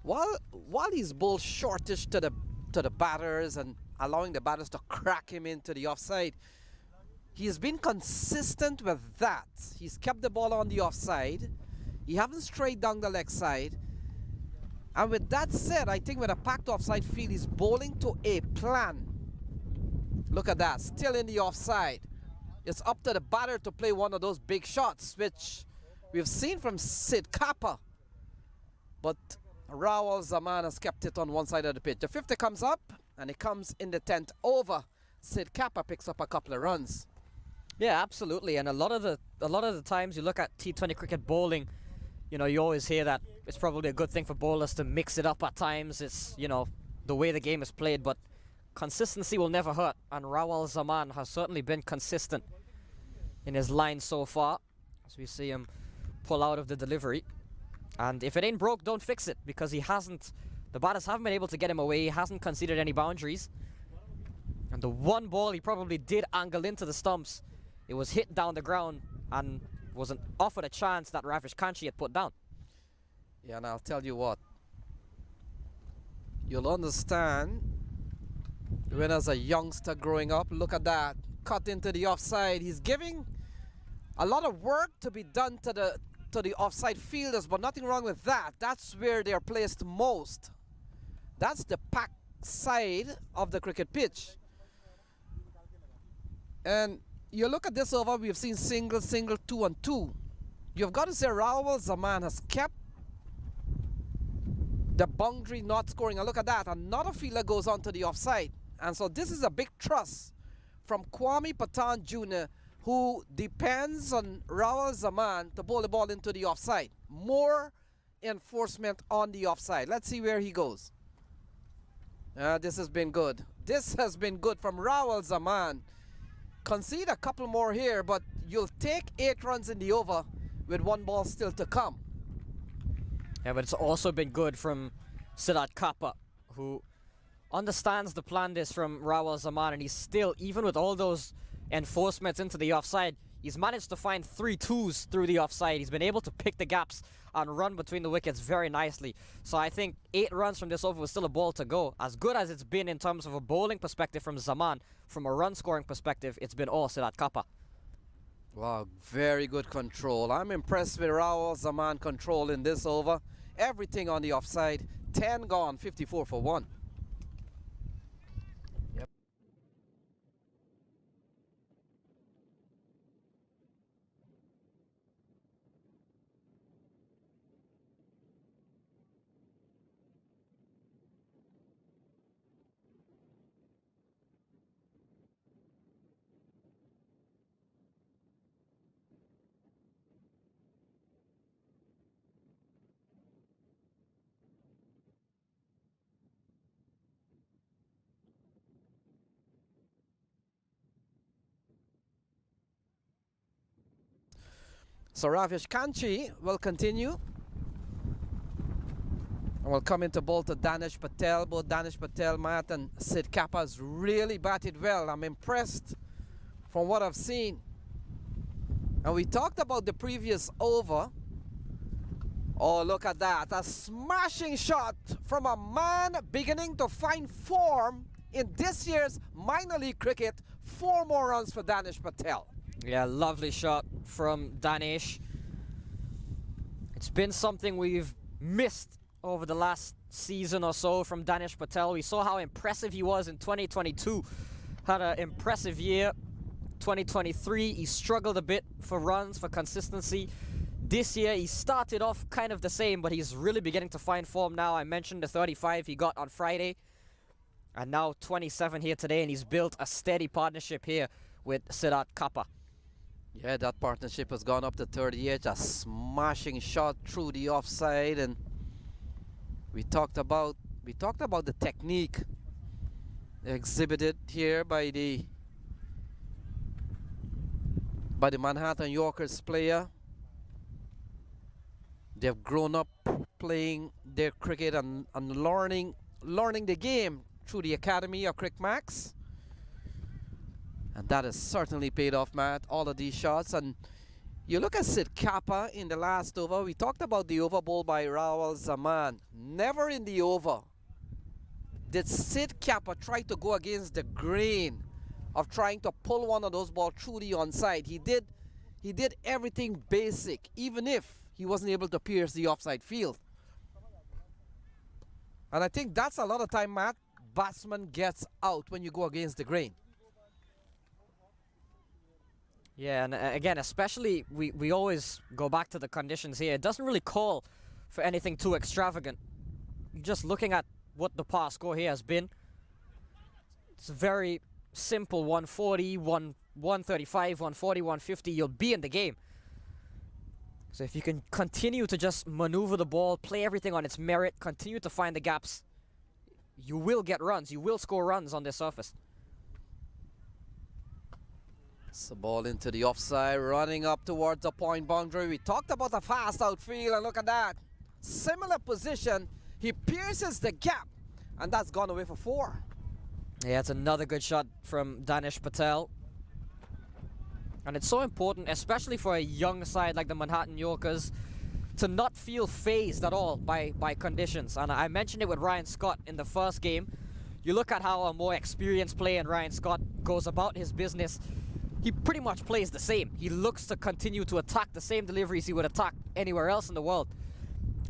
While he's bowled shortish to the batters and allowing the batters to crack him into the offside, he's been consistent with that. He's kept the ball on the offside. He haven't strayed down the leg side. And with that said, I think with a packed offside field, he's bowling to a plan. Look at that, still in the offside. It's up to the batter to play one of those big shots, which we've seen from Sid Kappa. But Rawal Zaman has kept it on one side of the pitch. The 50 comes up, and it comes in the 10th over. Sid Kappa picks up a couple of runs. Yeah, absolutely. And a lot of the times you look at T20 cricket bowling, you know, you always hear that it's probably a good thing for bowlers to mix it up at times. It's, you know, the way the game is played, but consistency will never hurt. And Rawal Zaman has certainly been consistent in his line so far, as we see him pull out of the delivery. And if it ain't broke, don't fix it, because the batters haven't been able to get him away. He hasn't conceded any boundaries. And the one ball he probably did angle into the stumps It was hit down the ground and wasn't offered a chance that Ravish Kanchi had put down. Yeah, and I'll tell you what. You'll understand when as a youngster growing up, look at that. Cut into the offside. He's giving a lot of work to be done to the offside fielders, but nothing wrong with that. That's where they're placed most. That's the pack side of the cricket pitch. And you look at this over, we've seen single, 2 and 2. You've got to say Rawal Zaman has kept the boundary not scoring. And look at that, another fielder goes on to the offside. And so this is a big trust from Kwame Patan Jr., who depends on Rawal Zaman to bowl the ball into the offside. More enforcement on the offside. Let's see where he goes. This has been good. This has been good from Rawal Zaman. Concede a couple more here, but you'll take 8 runs in the over with 1 ball still to come. Yeah, but it's also been good from Siddharth Kappa, who understands the plan is from Rawal Zaman, and he's still, even with all those enforcements into the offside, he's managed to find 3 twos through the offside. He's been able to pick the gaps and run between the wickets very nicely. So I think 8 runs from this over was still a ball to go. As good as it's been in terms of a bowling perspective from Zaman, from a run scoring perspective, it's been all Siddharth Kappa. Wow, very good control. I'm impressed with Rawal Zaman control in this over. Everything on the offside. 10 gone, 54 for 1. So Ravish Kanchi will continue. And will come into bowl to Danish Patel. Both Danish Patel, Matt, and Sid Kappa's really batted well. I'm impressed from what I've seen. And we talked about the previous over. Oh, look at that. A smashing shot from a man beginning to find form in this year's minor league cricket. 4 more runs for Danish Patel. Yeah, lovely shot from Danish. It's been something we've missed over the last season or so from Danish Patel. We saw how impressive he was in 2022. Had an impressive year. 2023, he struggled a bit for runs, for consistency. This year, he started off kind of the same, but he's really beginning to find form now. I mentioned the 35 he got on Friday. And now 27 here today, and he's built a steady partnership here with Siddharth Kappa. Yeah, that partnership has gone up to 38. A smashing shot through the offside, and we talked about the technique exhibited here by the Manhattan Yorkers player. They've grown up playing their cricket and learning the game through the academy of Crickmax. And that has certainly paid off, Matt, all of these shots. And you look at Sid Kappa in the last over. We talked about the over bowl by Rawal Zaman. Never in the over did Sid Kappa try to go against the grain of trying to pull one of those balls through the onside. He did everything basic, even if he wasn't able to pierce the offside field. And I think that's a lot of time, Matt, batsman gets out when you go against the grain. Yeah, and again, especially, we always go back to the conditions here. It doesn't really call for anything too extravagant. Just looking at what the past score here has been, it's a very simple 140, 135, 140, 150. You'll be in the game. So if you can continue to just maneuver the ball, play everything on its merit, continue to find the gaps, you will get runs. You will score runs on this surface. It's a ball into the offside, running up towards the point boundary. We talked about the fast outfield, and look at that. Similar position. He pierces the gap, and that's gone away for 4. Yeah, it's another good shot from Danish Patel. And it's so important, especially for a young side like the Manhattan Yorkers, to not feel phased at all by conditions. And I mentioned it with Ryan Scott in the first game. You look at how a more experienced player in Ryan Scott goes about his business. He pretty much plays the same. He looks to continue to attack the same deliveries he would attack anywhere else in the world.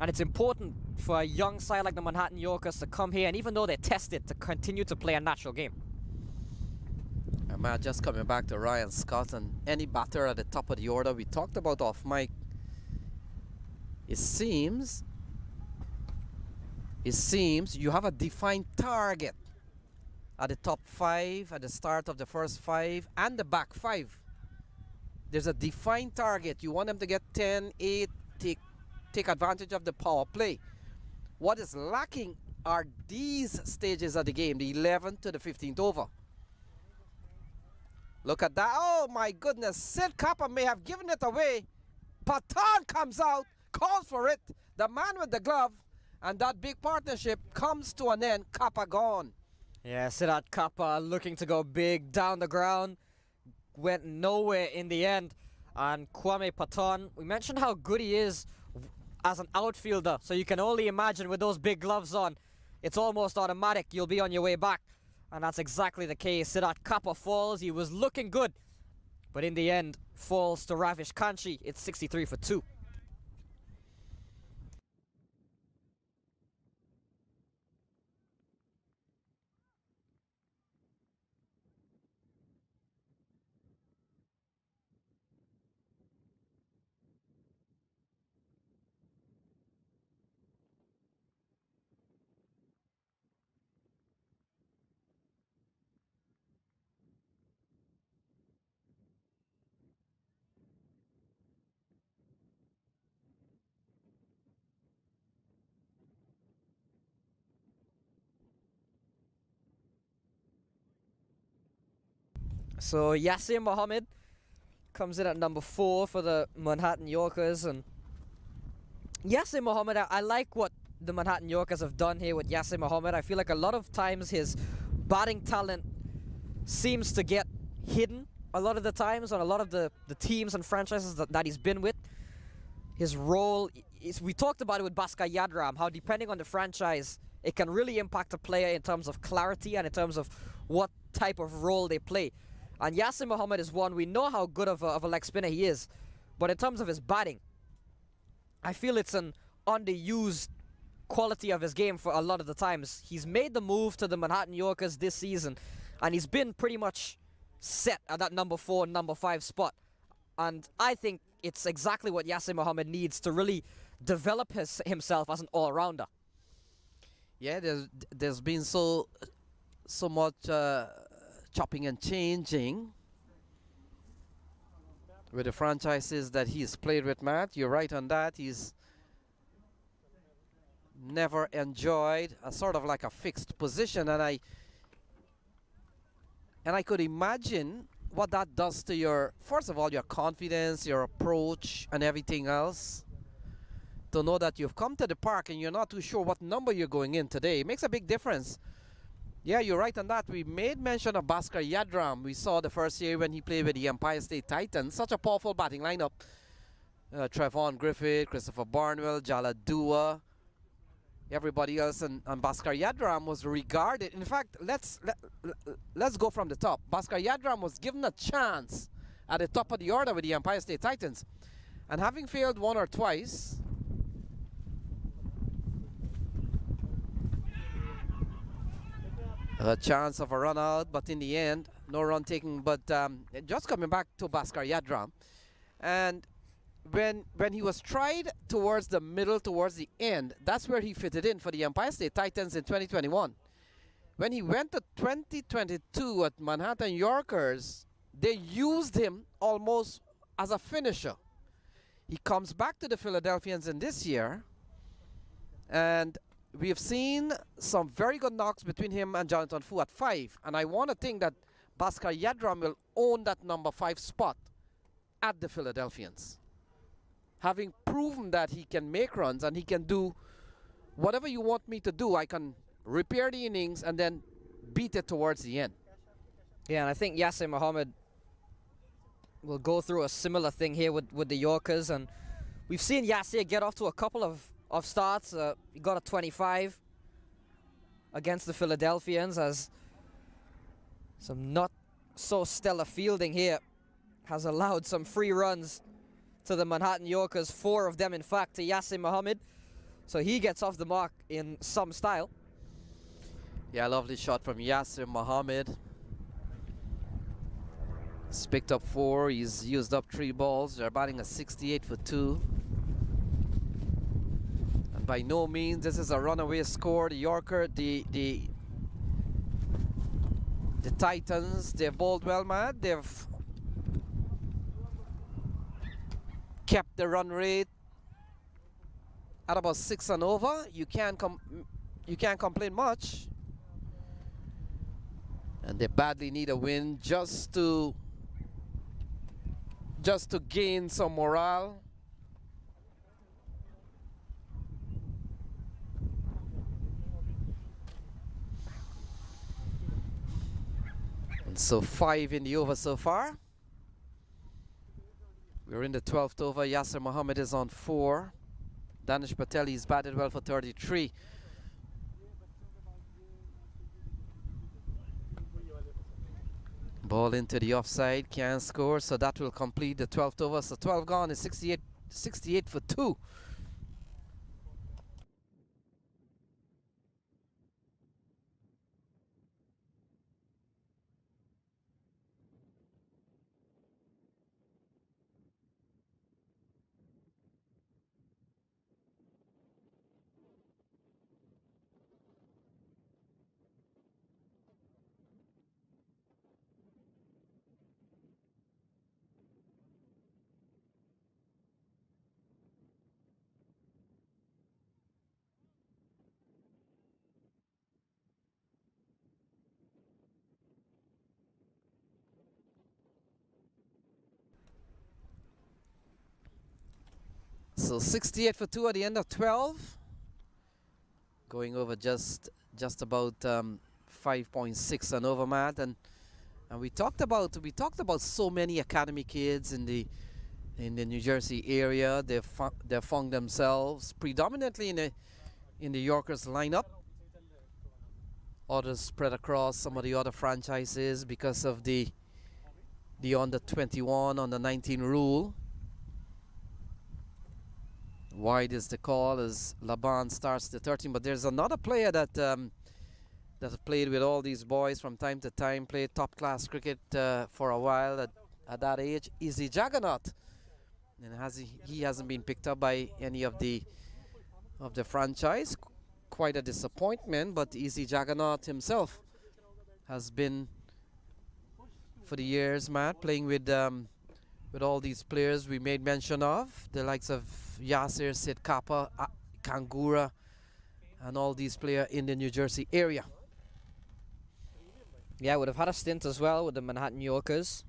And it's important for a young side like the Manhattan Yorkers to come here, and even though they're tested, to continue to play a natural game. Matt, just coming back to Ryan Scott and any batter at the top of the order we talked about off mic. It seems you have a defined target at the top 5, at the start of the first 5, and the back 5. There's a defined target. You want them to get 10, 8, take advantage of the power play. What is lacking are these stages of the game, the 11th to the 15th over. Look at that. Oh my goodness. Sid Kappa may have given it away. Patan comes out, calls for it. The man with the glove, and that big partnership comes to an end. Kappa gone. Yeah, Siddharth Kappa looking to go big down the ground. Went nowhere in the end. And Kwame Patan, we mentioned how good he is as an outfielder. So you can only imagine with those big gloves on, it's almost automatic. You'll be on your way back. And that's exactly the case. Siddharth Kappa falls. He was looking good. But in the end, falls to Ravish Kanchi. It's 63 for 2. So Yasir Mohammed comes in at number 4 for the Manhattan Yorkers. And Yasir Mohammed, I like what the Manhattan Yorkers have done here with Yasir Mohammed. I feel like a lot of times his batting talent seems to get hidden a lot of the times on a lot of the teams and franchises that he's been with. His role, we talked about it with Bhaskar Yadram, how depending on the franchise, it can really impact a player in terms of clarity and in terms of what type of role they play. And Yasir Mohammed is one, we know how good of a leg spinner he is, but in terms of his batting, I feel it's an underused quality of his game for a lot of the times. He's made the move to the Manhattan Yorkers this season, and he's been pretty much set at that number 4, number 5 spot. And I think it's exactly what Yasir Mohammed needs to really develop himself as an all-rounder. Yeah, there's been so much chopping and changing with the franchises that he's played with, Matt. You're right on that. He's never enjoyed a sort of like a fixed position, and I could imagine what that does to your, first of all, your confidence, your approach, and everything else. To know that you've come to the park and you're not too sure what number you're going in today, it makes a big difference. Yeah, you're right on that. We made mention of Bhaskar Yadram. We saw the first year when he played with the Empire State Titans. Such a powerful batting lineup. Trevon Griffith, Christopher Barnwell, Jala Dua, everybody else, and Bhaskar Yadram was regarded. In fact, let's go from the top. Bhaskar Yadram was given a chance at the top of the order with the Empire State Titans. And having failed one or twice, a chance of a run out, but in the end, no run taken. But just coming back to Bhaskar Yadram, and when he was tried towards the middle, towards the end, that's where he fitted in for the Empire State Titans in 2021. When he went to 2022 at Manhattan Yorkers, they used him almost as a finisher. He comes back to the Philadelphians in this year, and we have seen some very good knocks between him and Jonathan Fu at 5. And I want to think that Bhaskar Yadram will own that number 5 spot at the Philadelphians. Having proven that he can make runs and he can do whatever you want me to do, I can repair the innings and then beat it towards the end. Yeah, and I think Yasir Mohammed will go through a similar thing here with the Yorkers, and we've seen Yasir get off to a couple of starts. He got a 25 against the Philadelphians, as some not so stellar fielding here has allowed some free runs to the Manhattan Yorkers, 4 of them in fact to Yasir Mohammed. So he gets off the mark in some style. Yeah, lovely shot from Yasir Mohammed. He's picked up 4. He's used up 3 balls. They're batting a 68 for 2. And by no means this is a runaway score. The Yorker, the Titans, they've bowled well, man. They've kept the run rate at about 6 and over. You can't complain much. And they badly need a win just to gain some morale. And so 5 in the over so far. We're in the 12th over. Yasir Mohammed is on 4. Danish Patel, he's batted well for 33. Ball into the offside, can't score, so that will complete the 12th over. So 12 gone is 68 for 2. So 68 for 2 at the end of 12. Going over just about 5.6 and over, Matt. And we talked about so many academy kids in the New Jersey area. They've found themselves predominantly in the Yorkers lineup. Others spread across some of the other franchises because of the under 21, under 19 rule. Wide is the call as Laban starts the 13, but there's another player that that played with all these boys from time to time, played top class cricket for a while at that age. Izzy Jaggernaut, and he hasn't been picked up by any of the franchise. Quite a disappointment, but Izzy Jaggernaut himself has been for the years, Matt, playing with all these players we made mention of, the likes of Yasir, Sid Kappa, Kangura, and all these players in the New Jersey area. Yeah, would have had a stint as well with the Manhattan Yorkers.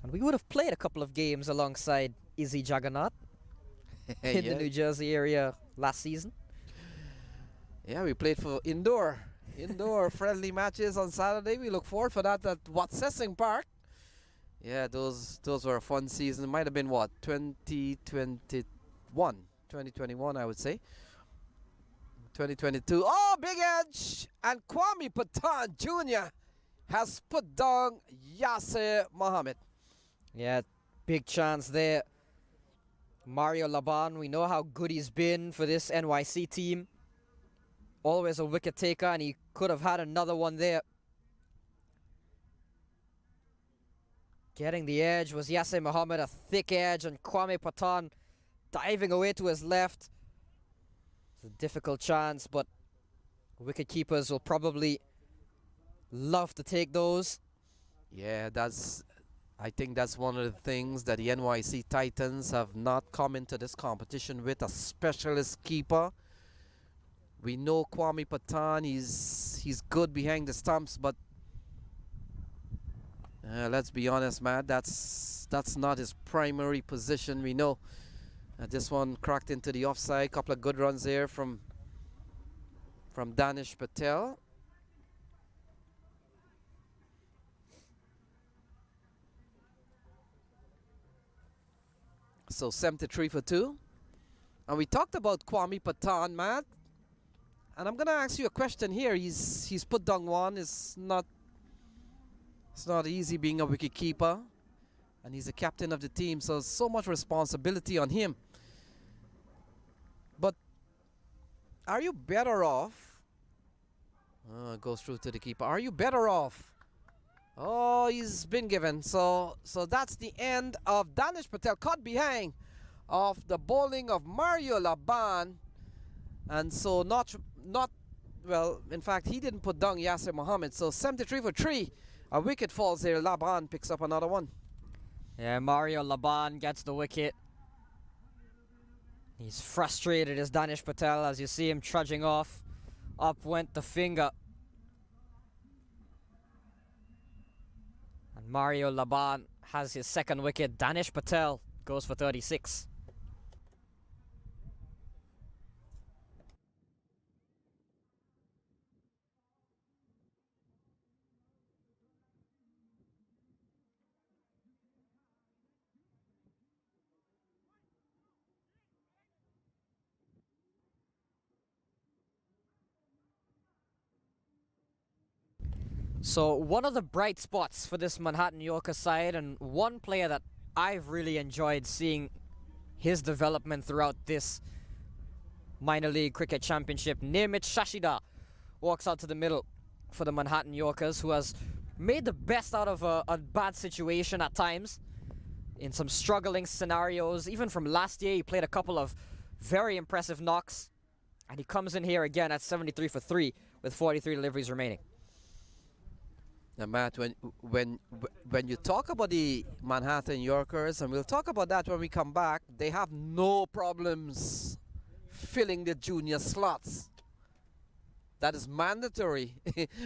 And we would have played a couple of games alongside Izzy Jaggernaut in the New Jersey area last season. Yeah, we played for indoor friendly matches on Saturday. We look forward for that at Watsessing Park. Yeah, those were a fun season. It might have been what, 2021 I would say. 2022. Oh, big edge, and Kwame Patan Jr. has put down Yasir Mohammed. Yeah, big chance there. Mario Laban, we know how good he's been for this NYC team. Always a wicket taker, and he could have had another one there. Getting the edge was Yasir Mohammed, a thick edge, and Kwame Patan diving away to his left. It's a difficult chance, but wicket keepers will probably love to take those. Yeah, I think that's one of the things that the NYC Titans have not come into this competition with, a specialist keeper. We know Kwame Patan, he's good behind the stumps, but let's be honest, Matt, that's not his primary position. We know this one cracked into the offside. Couple of good runs there from Danish Patel. So 73 for 2. And we talked about Kwame Patan, Matt. And I'm gonna ask you a question here. He's put down one. It's not easy being a wicket keeper. And he's the captain of the team, so much responsibility on him. But are you better off? Goes through to the keeper. Are you better off? Oh, he's been given. So that's the end of Danish Patel caught behind of the bowling of Mario Laban. And so not well, in fact, he didn't put down Yasser Mohammed. So 73 for 3. A wicket falls there. Laban picks up another one. Yeah, Mario Laban gets the wicket. He's frustrated as Danish Patel as you see him trudging off. Up went the finger. And Mario Laban has his second wicket. Danish Patel goes for 36. So one of the bright spots for this Manhattan Yorker side, and one player that I've really enjoyed seeing his development throughout this minor league cricket championship, Nirmit Shashida walks out to the middle for the Manhattan Yorkers, who has made the best out of a bad situation at times in some struggling scenarios. Even from last year, he played a couple of very impressive knocks, and he comes in here again at 73 for 3 with 43 deliveries remaining. Now, Matt, when you talk about the Manhattan Yorkers, and we'll talk about that when we come back, they have no problems filling the junior slots. That is mandatory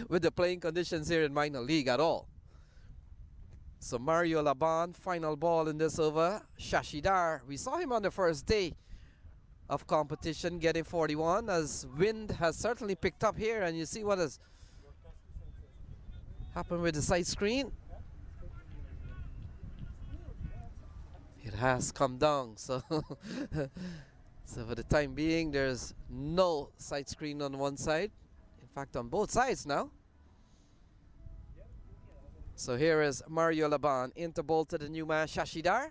with the playing conditions here in minor league at all. So Mario Laban, final ball in this over. Shashidar, we saw him on the first day of competition getting 41, as wind has certainly picked up here, and you see what has happened with the side screen. It has come down, so so for the time being there's no side screen on one side, in fact on both sides now. So here is Mario Laban into ball to the new man Shashidar.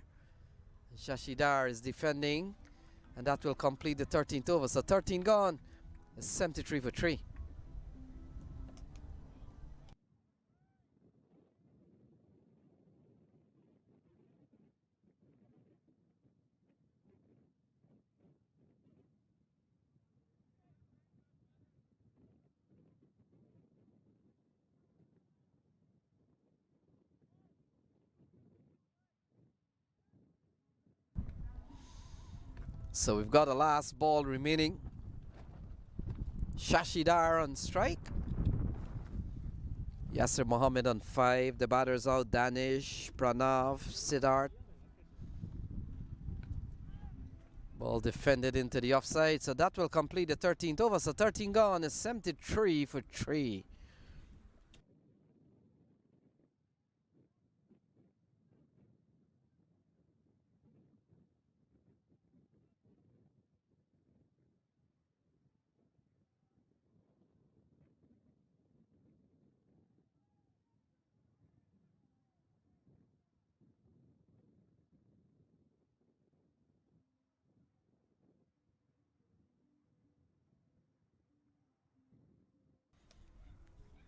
Shashidar is defending, and that will complete the 13th over. So 13 gone. It's 73 for 3. So we've got a last ball remaining. Shashidar on strike. Yasser Mohammed on 5. The batters out. Danish, Pranav, Siddharth. Ball defended into the offside. So that will complete the 13th over. So 13 gone is 73 for 3.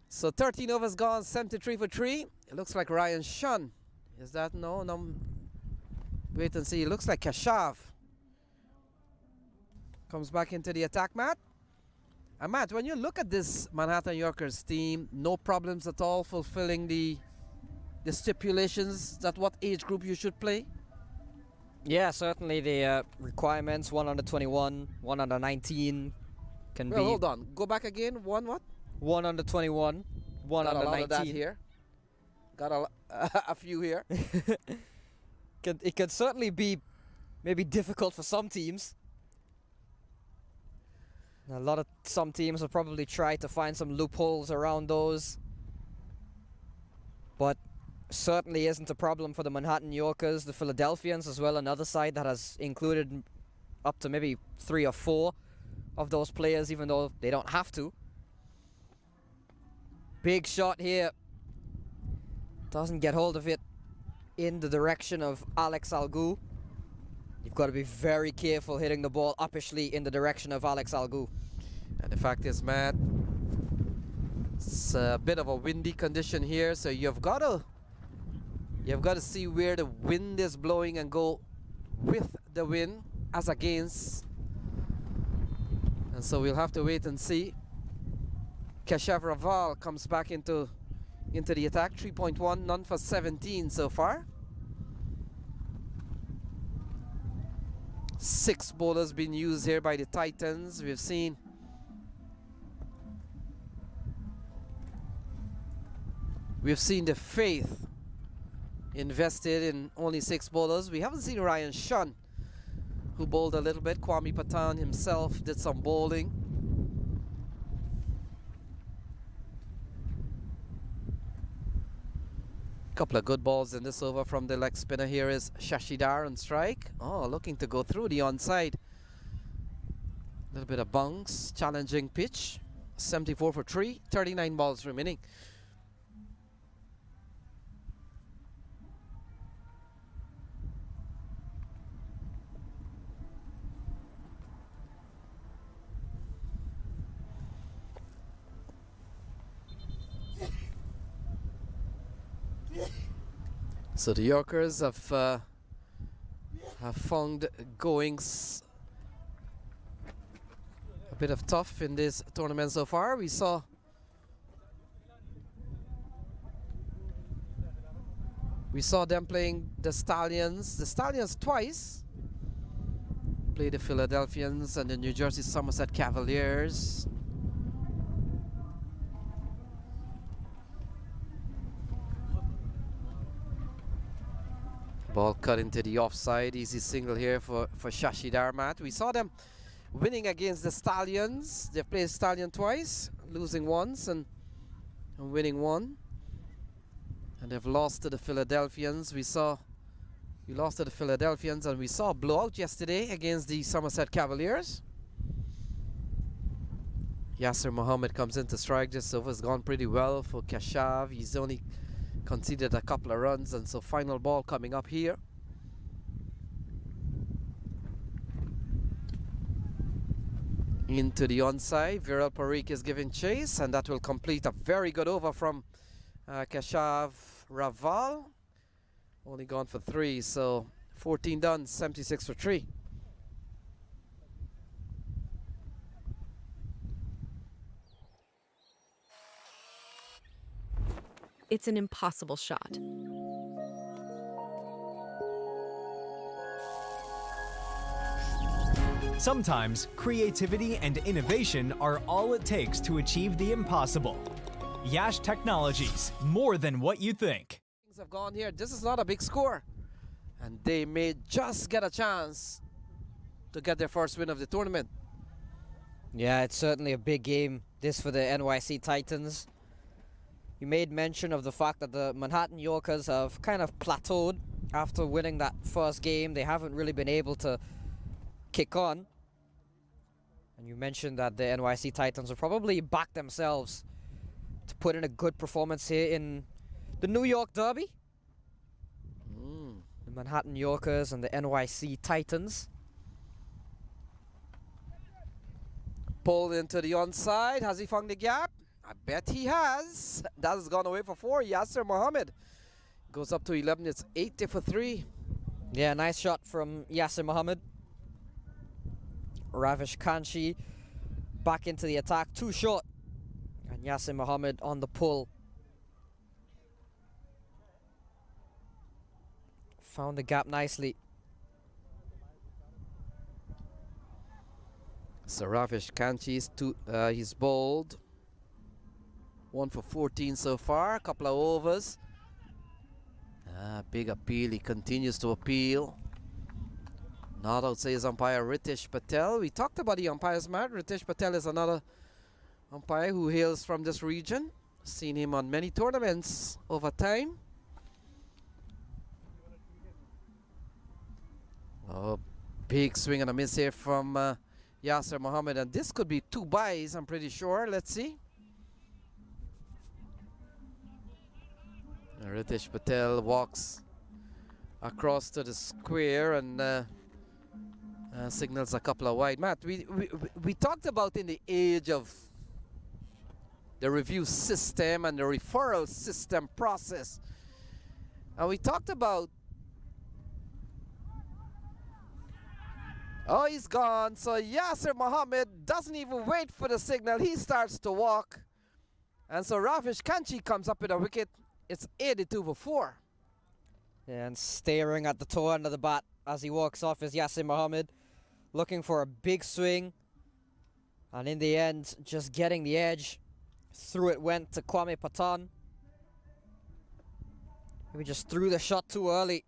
So 13 overs gone, 73 for 3. It looks like Ryan Shun. Is that no? Wait and see. It looks like Kashav comes back into the attack, Matt. And Matt, when you look at this Manhattan Yorkers team, no problems at all fulfilling the stipulations that what age group you should play? Yeah, certainly the requirements, 1 under 21, 1 under 19 can be... Well, hold on. Go back again. One what? 1 under 21, 1 Got under a lot 19. of that here. Got a few here. It could certainly be maybe difficult for some teams. Some teams will probably try to find some loopholes around those. But certainly isn't a problem for the Manhattan Yorkers. The Philadelphians as well, another side that has included up to maybe 3 or 4 of those players, even though they don't have to. Big shot here. Doesn't get hold of it in the direction of Alex Algu. You've got to be very careful hitting the ball uppishly in the direction of Alex Algu. And the fact is, Matt, it's a bit of a windy condition here, so you've got to see where the wind is blowing and go with the wind as against. And so we'll have to wait and see. Keshav Raval comes back into the attack. 3.1, none for 17 so far. 6 bowlers being used here by the Titans. We've seen the faith invested in only 6 bowlers. We haven't seen Ryan Shun, who bowled a little bit. Kwame Patan himself did some bowling. Couple of good balls in this over from the leg spinner. Here is Shashidar on strike. Oh, looking to go through the onside. A little bit of bounce, challenging pitch. 74 for 3, 39 balls remaining. So the Yorkers have found goings a bit of tough in this tournament so far. We saw them playing the Stallions twice. Played the Philadelphians and the New Jersey Somerset Cavaliers. Ball cut into the offside. Easy single here for Shashidar, Matt. We saw them winning against the Stallions. They've played Stallion twice, losing once and winning one. And they've lost to the Philadelphians. We lost to the Philadelphians, and we saw a blowout yesterday against the Somerset Cavaliers. Yasser Mohammed comes in to strike. This over has gone pretty well for Keshav. He's only conceded a couple of runs, and so final ball coming up here. Into the onside. Viral Parikh is giving chase, and that will complete a very good over from Keshav Raval. Only gone for 3, so 14 done, 76 for 3. It's an impossible shot. Sometimes creativity and innovation are all it takes to achieve the impossible. Yash Technologies, more than what you think. Things have gone here. This is not a big score, and they may just get a chance to get their first win of the tournament. Yeah, it's certainly a big game, this for the NYC Titans. You made mention of the fact that the Manhattan Yorkers have kind of plateaued after winning that first game. They haven't really been able to kick on. And you mentioned that the NYC Titans will probably back themselves to put in a good performance here in the New York Derby. The Manhattan Yorkers and the NYC Titans. Pulled into the onside. Has he found the gap? I bet he has. That has gone away for 4. Yasser Mohammed goes up to 11. It's 80 for 3. Yeah, nice shot from Yasser Mohammed. Ravish Kanchi back into the attack. Too short. And Yasser Mohammed on the pull. Found the gap nicely. So Ravish Kanchi he's bowled 1 for 14 so far. A couple of overs. Big appeal. He continues to appeal. Not out, says umpire Ritesh Patel. We talked about the umpires, Matt. Ritesh Patel is another umpire who hails from this region. Seen him on many tournaments over time. Big swing and a miss here from Yasser Mohammed, and this could be 2 byes, I'm pretty sure. Let's see. Ritesh Patel walks across to the square and signals a couple of wide. Matt, we talked about in the age of the review system and the referral system process, and we talked about, oh, he's gone. So Yasser Mohammed doesn't even wait for the signal. He starts to walk. And so Ravish Kanchi comes up with a wicket. It's 82 for 4. And staring at the toe end of the bat as he walks off is Yasser Mohammed, looking for a big swing. And in the end, just getting the edge. Through it went to Kwame Patan. He just threw the shot too early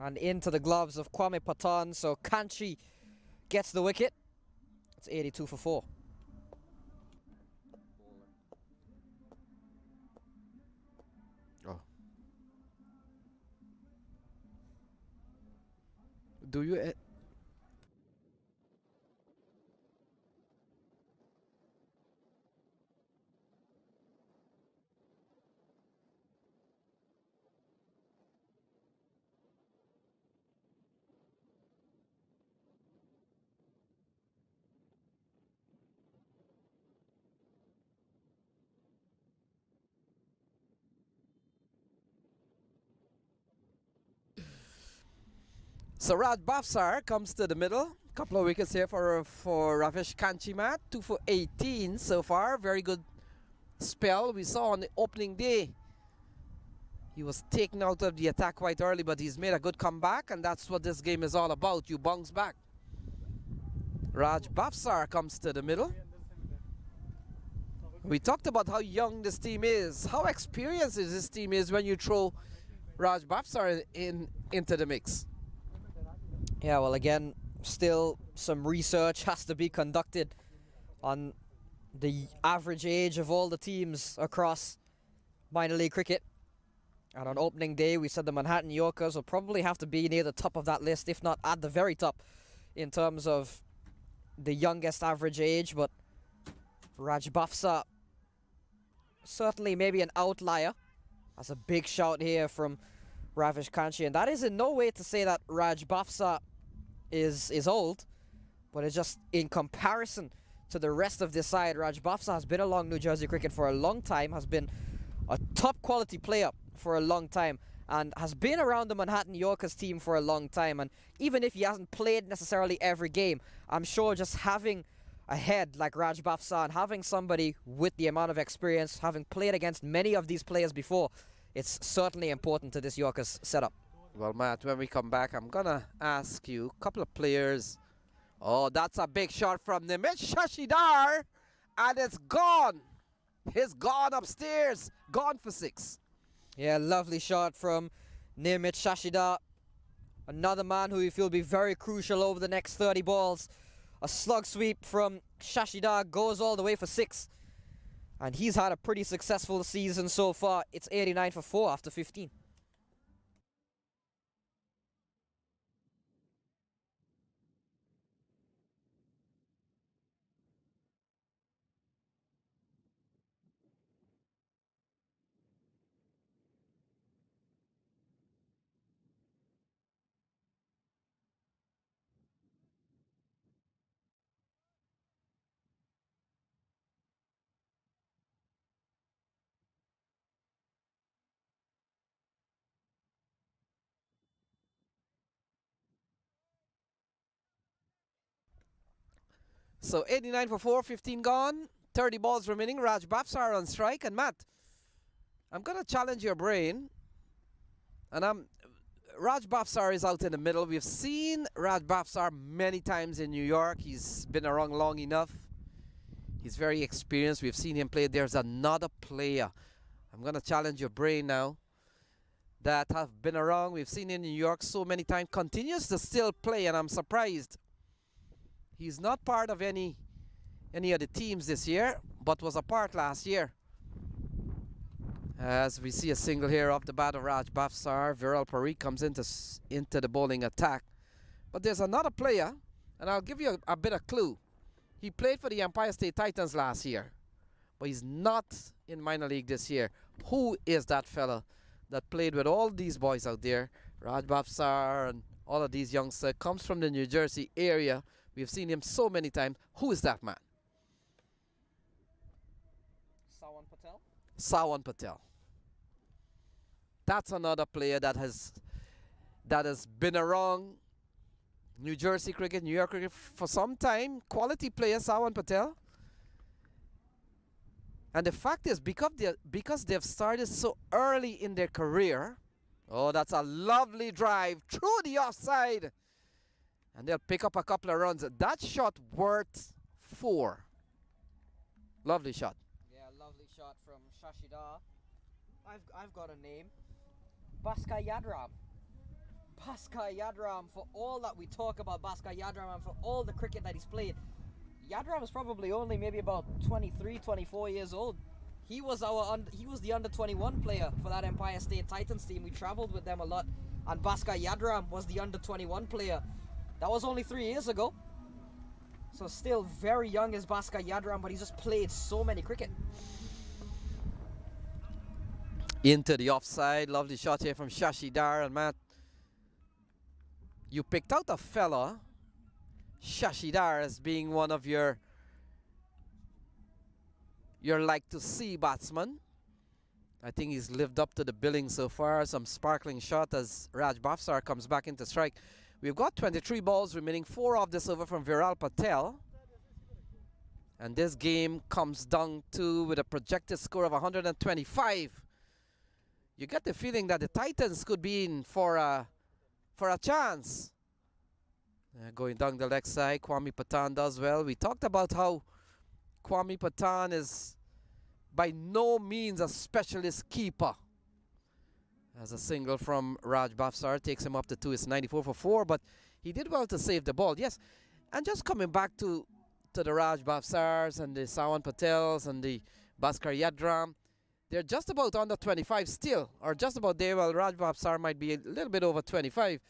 and into the gloves of Kwame Patan, so Kanchi gets the wicket. It's 82 for 4. Oh. Do you... So Raj Bafsar comes to the middle. Couple of wickets here for Ravish Kanchi, Matt. 2 for 18 so far. Very good spell. We saw on the opening day he was taken out of the attack quite early, but he's made a good comeback, and that's what this game is all about. You bounce back. Raj Bafsar comes to the middle. We talked about how young this team is, how experienced this team is when you throw Raj Bafsar into the mix. Yeah, well, again, still some research has to be conducted on the average age of all the teams across minor league cricket. And on opening day, we said the Manhattan Yorkers will probably have to be near the top of that list, if not at the very top, in terms of the youngest average age. But Raj Bafsar, certainly maybe an outlier. That's a big shout here from Ravish Kanchi, and that is in no way to say that Raj Bafsar is old, but it's just in comparison to the rest of this side. Raj Bafsar has been along New Jersey cricket for a long time, has been a top quality player for a long time, and has been around the Manhattan Yorkers team for a long time. And even if he hasn't played necessarily every game, I'm sure just having a head like Raj Bafsar and having somebody with the amount of experience, having played against many of these players before, it's certainly important to this Yorkers setup. Well, Matt, when we come back, I'm going to ask you a couple of players. Oh, that's a big shot from Nimit Shashidhar, and it's gone. It's gone upstairs, gone for 6. Yeah, lovely shot from Nimit Shashidhar. Another man who you feel will be very crucial over the next 30 balls. A slug sweep from Shashidhar goes all the way for 6. And he's had a pretty successful season so far. It's 89 for 4 after 15. So 89 for 4, 15 gone, 30 balls remaining. Raj Bafsar on strike. And Matt, I'm going to challenge your brain. And Raj Bafsar is out in the middle. We've seen Raj Bafsar many times in New York. He's been around long enough. He's very experienced. We've seen him play. There's another player. I'm going to challenge your brain now that have been around. We've seen in New York so many times. Continues to still play, and I'm surprised. He's not part of any of the teams this year, but was a part last year. As we see a single here off the bat of Raj Bafsar, Viral Parikh comes into the bowling attack. But there's another player, and I'll give you a bit of clue. He played for the Empire State Titans last year, but he's not in minor league this year. Who is that fella that played with all these boys out there? Raj Bafsar and all of these youngsters, comes from the New Jersey area. We've seen him so many times. Who is that man? Sawan Patel. Sawan Patel. That's another player that has been around New Jersey cricket, New York cricket for some time. Quality player, Sawan Patel. And the fact is, because they've started so early in their career, oh, that's a lovely drive through the offside. And they'll pick up a couple of runs. That shot worth 4. Lovely shot. Yeah, lovely shot from Shashidar. I've got a name. Bhaskar Yadram. Bhaskar Yadram, for all that we talk about Bhaskar Yadram and for all the cricket that he's played, Yadram is probably only maybe about 23, 24 years old. He was the under 21 player for that Empire State Titans team. We traveled with them a lot, and Bhaskar Yadram was the under 21 player. That was only 3 years ago. So still very young is Bhaskar Yadram, but he's just played so many cricket. Into the offside. Lovely shot here from Shashidar. And Matt, you picked out a fella, Shashidar, as being one of your like to see batsman. I think he's lived up to the billing so far. Some sparkling shot as Raj Bafsar comes back into strike. We've got 23 balls remaining, 4 off this over from Viral Patel. And this game comes down to with a projected score of 125. You get the feeling that the Titans could be in for a chance. Going down the leg side, Kwame Patan does well. We talked about how Kwame Patan is by no means a specialist keeper. As a single from Raj Bafsar takes him up to 2. It's 94 for 4, but he did well to save the ball. Yes, and just coming back to the Raj Bafsars and the Sawan Patels and the Bhaskar Yadram, they're just about under 25 still, or just about there. Well, Raj Bafsar might be a little bit over 25.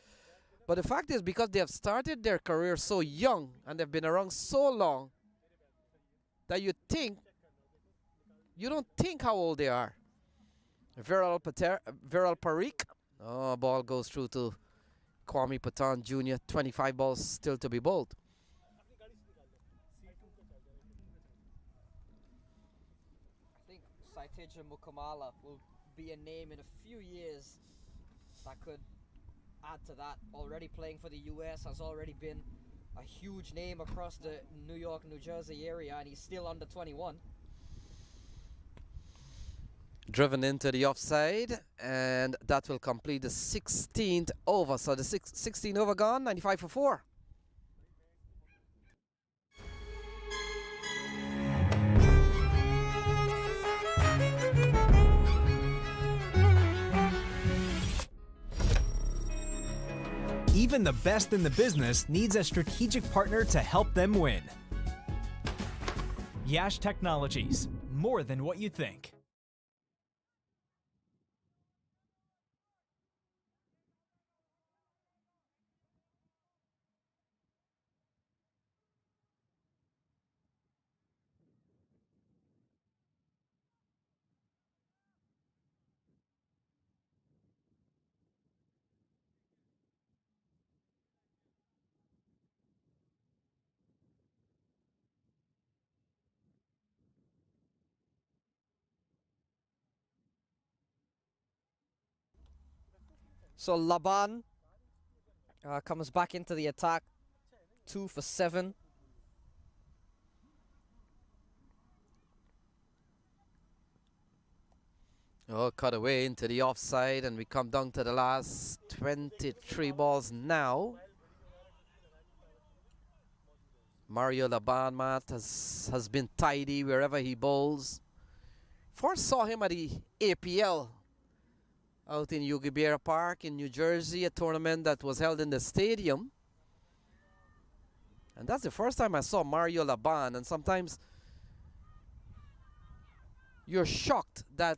But the fact is, because they have started their career so young and they've been around so long, that you don't think how old they are. Viral Parikh. Oh, ball goes through to Kwame Patan Jr. 25 balls still to be bowled. I think Saiteja Mukamala will be a name in a few years that could add to that. Already playing for the US, has already been a huge name across the New York, New Jersey area, and he's still under 21. Driven into the offside, and that will complete the 16th over. So the 16th over gone, 95 for 4. Even the best in the business needs a strategic partner to help them win. Yash Technologies, more than what you think. So Laban comes back into the attack, 2 for 7. Oh, cut away into the offside, and we come down to the last 23 balls now. Mario Laban, Matt, has been tidy wherever he bowls. First saw him at the APL out in Yogi Berra Park in New Jersey, a tournament that was held in the stadium. And that's the first time I saw Mario Laban, and sometimes you're shocked that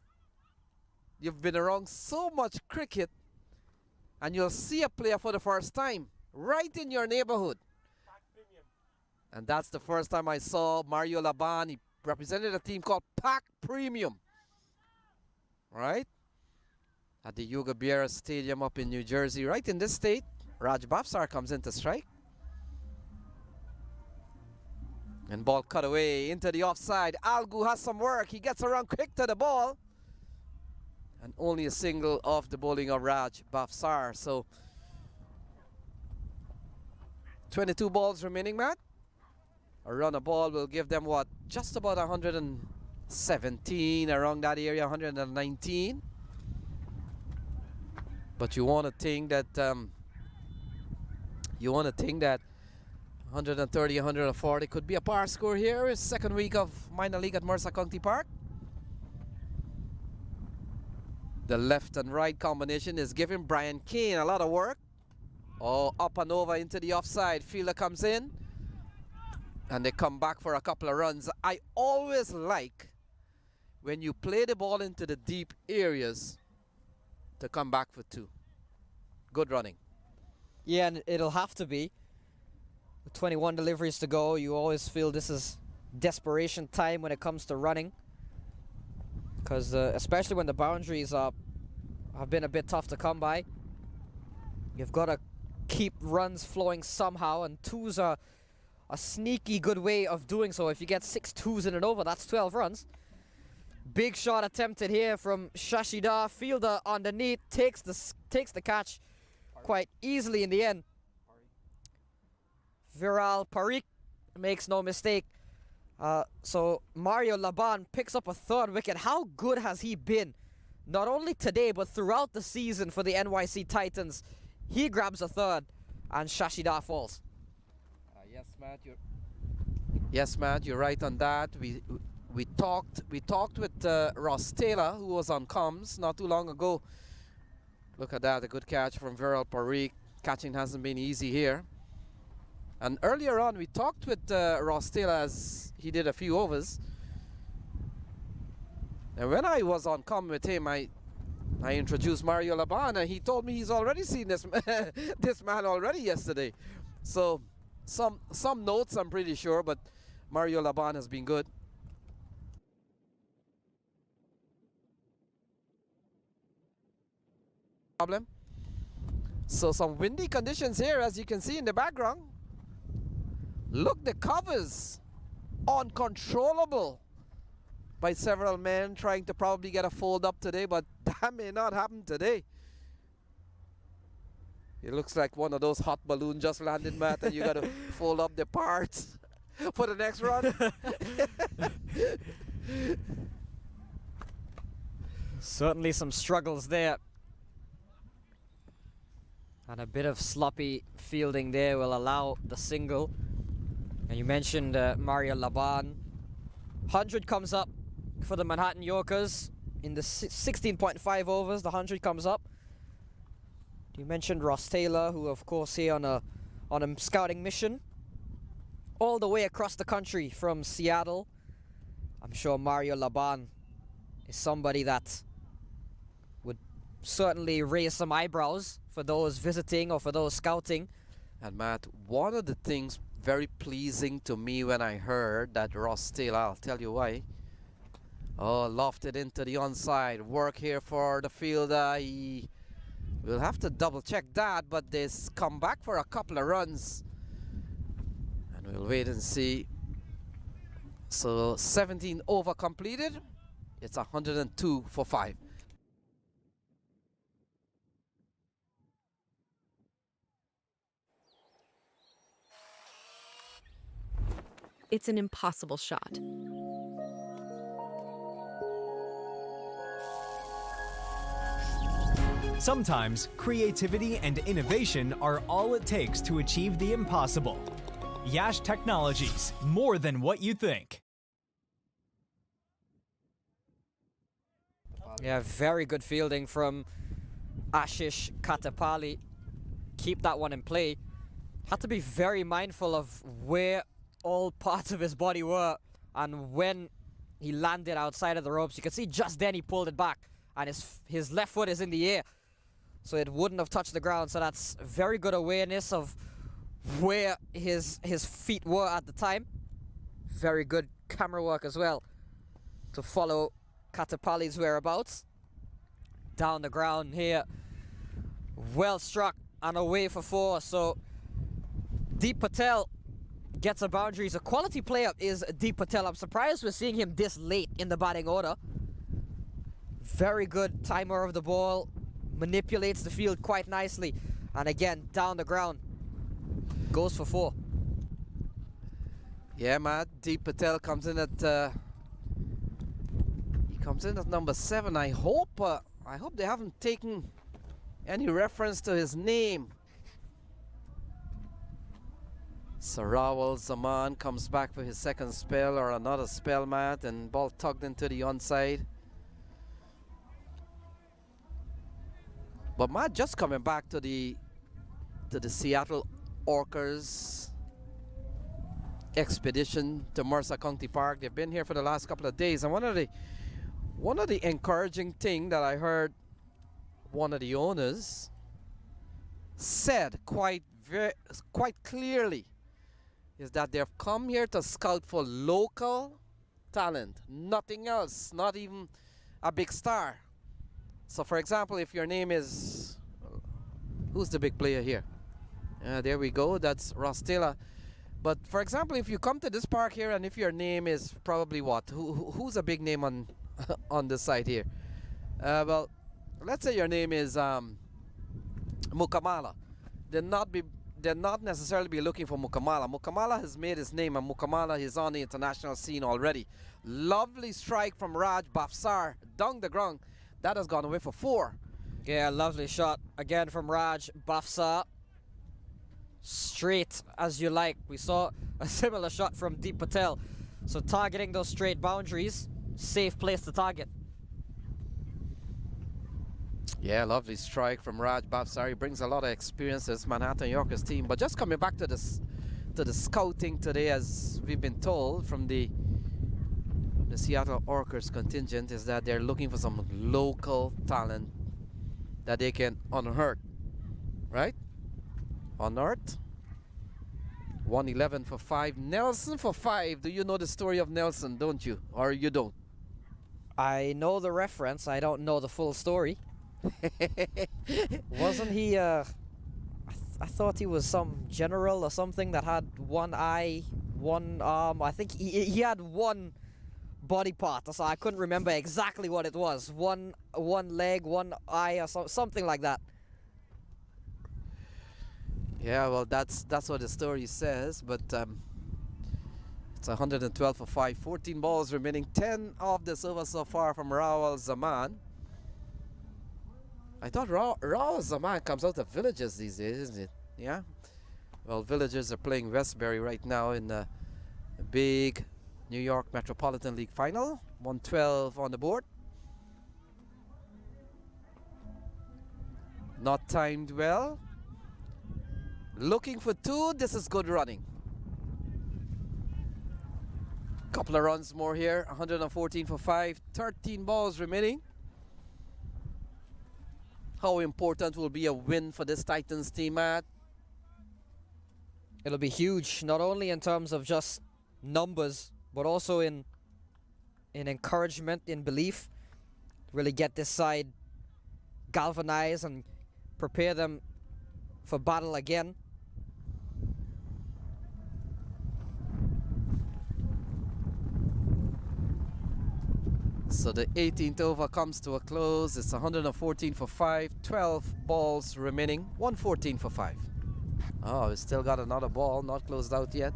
you've been around so much cricket and you'll see a player for the first time right in your neighborhood. And that's the first time I saw Mario Laban. He represented a team called Pack Premium. Right? At the Yuga Beer Stadium up in New Jersey, right in this state. Raj Bafsar comes in to strike. And ball cut away into the offside. Algu has some work. He gets around quick to the ball. And only a single off the bowling of Raj Bafsar. So 22 balls remaining, Matt. A run a ball will give them what? Just about 117, around that area, 119. But you want to think that 130, 140 could be a par score here. Second week of minor league at Mercer County Park. The left and right combination is giving Brian Kane a lot of work. Oh, up and over into the offside. Fielder comes in. And they come back for a couple of runs. I always like when you play the ball into the deep areas to come back for two. Good running. Yeah, and it'll have to be. With 21 deliveries to go, you always feel this is desperation time when it comes to running. Because especially when the boundaries have been a bit tough to come by, you've got to keep runs flowing somehow, and twos are a sneaky good way of doing so. If you get 6 twos in and over, that's 12 runs. Big shot attempted here from Shashidar. Fielder underneath takes the catch quite easily in the end. Viral Parikh makes no mistake. So Mario Laban picks up a third wicket. How good has he been? Not only today, but throughout the season for the NYC Titans. He grabs a third, and Shashidar falls. Yes, Matt, you're right on that. We talked with Ross Taylor, who was on comms not too long ago. Look at that, a good catch from Viral Parikh. Catching hasn't been easy here. And earlier on, we talked with Ross Taylor as he did a few overs. And when I was on comm with him, I introduced Mario Laban, and he told me he's already seen this this man already yesterday. So some notes, I'm pretty sure, but Mario Laban has been good. Problem. So some windy conditions here, as you can see in the background. Look, the covers uncontrollable by several men trying to probably get a fold up today, but that may not happen today. It looks like one of those hot balloons just landed, Matt, and you got to fold up the parts for the next run. Certainly some struggles there. And a bit of sloppy fielding there will allow the single. And you mentioned Mario Laban. 100 comes up for the Manhattan Yorkers in the 16.5 overs. The 100 comes up. You mentioned Ross Taylor, who of course here on a scouting mission all the way across the country from Seattle. I'm sure Mario Laban is somebody that would certainly raise some eyebrows for those visiting or for those scouting. And Matt, one of the things very pleasing to me when I heard that Ross Taylor, I'll tell you why. Oh, lofted into the onside. Work here for the fielder. We'll have to double check that, but this come back for a couple of runs. And we'll wait and see. So 17 over completed. It's 102 for 5. It's an impossible shot. Sometimes creativity and innovation are all it takes to achieve the impossible. Yash Technologies, more than what you think. Yeah, very good fielding from Ashish Katapali. Keep that one in play. Had to be very mindful of where all parts of his body were, and when he landed outside of the ropes, you can see just then he pulled it back, and his left foot is in the air, so it wouldn't have touched the ground. So that's very good awareness of where his feet were at the time. Very good camera work as well to follow Katapali's whereabouts. Down the ground here. Well struck and away for 4. So Deep Patel gets a boundary. He's a quality player is Deep Patel. I'm surprised we're seeing him this late in the batting order. Very good timer of the ball. Manipulates the field quite nicely. And again, down the ground. Goes for 4. Yeah, Matt. Deep Patel comes in at he comes in at number 7. I hope they haven't taken any reference to his name. Sarawal Zaman comes back for his second spell or another spell, Matt, and ball tugged into the onside. But Matt, just coming back to the Seattle Orcas expedition to Mercer County Park. They've been here for the last couple of days, and one of the encouraging thing that I heard one of the owners said quite clearly is that they've come here to scout for local talent, nothing else, not even a big star. So for example, if your name is, who's the big player here? There we go, that's Ross Taylor. But for example, if you come to this park here and if your name is probably what? Who's a big name on on the site here? Well, let's say your name is Mukamala. They're not necessarily be looking for Mukamala. Mukamala has made his name, and Mukamala is on the international scene already. Lovely strike from Raj Bafsar down the ground. That has gone away for 4. Yeah, lovely shot again from Raj Bafsar. Straight as you like. We saw a similar shot from Deep Patel. So targeting those straight boundaries, safe place to target. Yeah, lovely strike from Raj Bafsar. He brings a lot of experience to this Manhattan Yorkers team. But just coming back to the scouting today, as we've been told from the Seattle Orcas contingent, is that they're looking for some local talent that they can unearth, right? Unearth. 111 for 5. Nelson for 5. Do you know the story of Nelson, don't you? Or you don't? I know the reference. I don't know the full story. Wasn't he I thought he was some general or something that had one eye, one arm. I think he had one body part, so I couldn't remember exactly what it was. One leg, one eye, or something like that. Yeah, well, that's what the story says, but it's 112 for 5, 14 balls remaining, 10 of this over so far from Rawal Zaman. I thought Rawal Zaman comes out of Villages these days, isn't it? Yeah? Well, Villages are playing Westbury right now in the big New York Metropolitan League final. 112 on the board. Not timed well. Looking for 2. This is good running. Couple of runs more here. 114 for 5. 13 balls remaining. How important will be a win for this Titans team, Matt? It'll be huge, not only in terms of just numbers, but also in encouragement, in belief. Really get this side galvanized and prepare them for battle again. So the 18th over comes to a close. It's 114 for 5, 12 balls remaining, 114 for 5. Oh, we still got another ball, not closed out yet.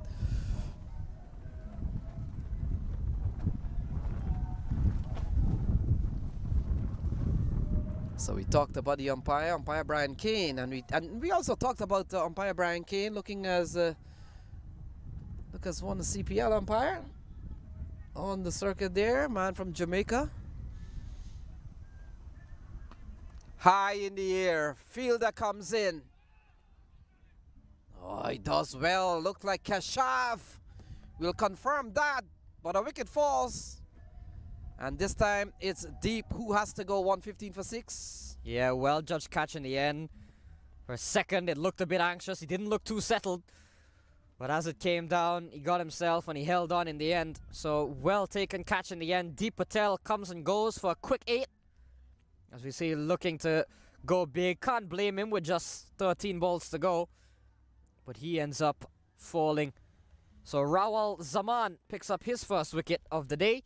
So we talked about the umpire Brian Kane, and we also talked about umpire Brian Kane looking as one CPL umpire on the circuit there, man from Jamaica. High in the air, fielder comes in. Oh, he does well. Looked like Kashav will confirm that, but a wicket falls. And this time it's Deep who has to go 115 for 6. Yeah, well judged catch in the end. For a second, it looked a bit anxious. He didn't look too settled. But as it came down, he got himself and he held on in the end. So, well taken catch in the end. Deep Patel comes and goes for a quick 8. As we see, looking to go big. Can't blame him with just 13 balls to go. But he ends up falling. So, Rawal Zaman picks up his first wicket of the day.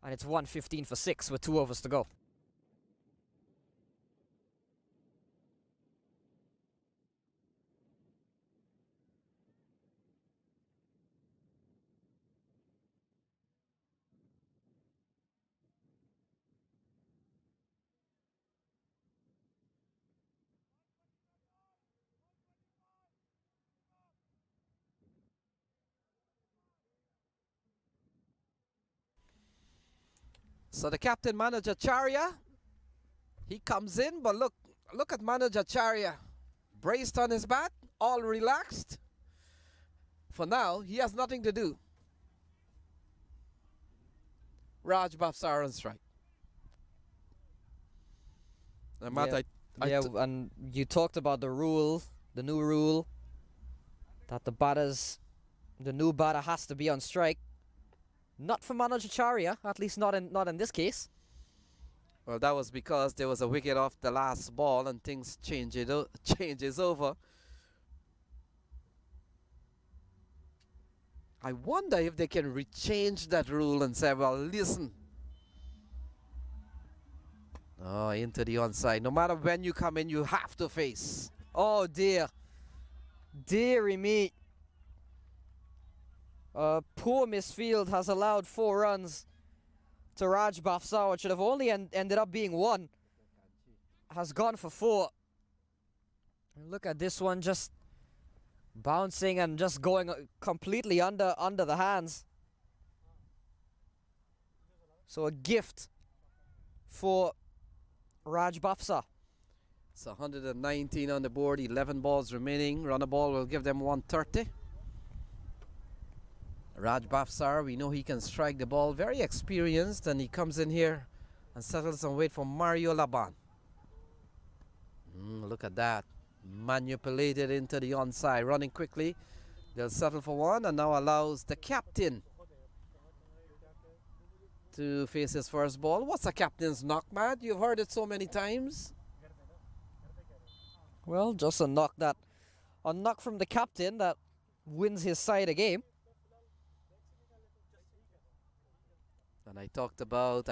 And it's 115 for 6 with 2 overs to go. So the captain, manager Charya, he comes in, but look at manager Charya, braced on his bat, all relaxed. For now, he has nothing to do. Raj Bafsar on strike. And Matt, and you talked about the rule, the new rule, that the new batter has to be on strike. Not for manager Charya, at least not in this case. Well, that was because there was a wicket off the last ball and things changes over. I wonder if they can rechange that rule and say, well, listen. Oh, into the onside. No matter when you come in, you have to face. Oh dear. Deary me. Poor misfield has allowed 4 runs to Raj Bafsar, which should have only ended up being 1. Has gone for 4. And look at this one, just bouncing and just going completely under the hands. So a gift for Raj Bafsar. So 119 on the board, 11 balls remaining. Runner ball will give them 130. Raj Bafsar, we know he can strike the ball, very experienced, and he comes in here and settles and wait for Mario Laban. Look at that. Manipulated into the onside, running quickly. They'll settle for 1 and now allows the captain to face his first ball. What's a captain's knock, Matt? You've heard it so many times. Well, just a knock from the captain that wins his side a game. And I talked about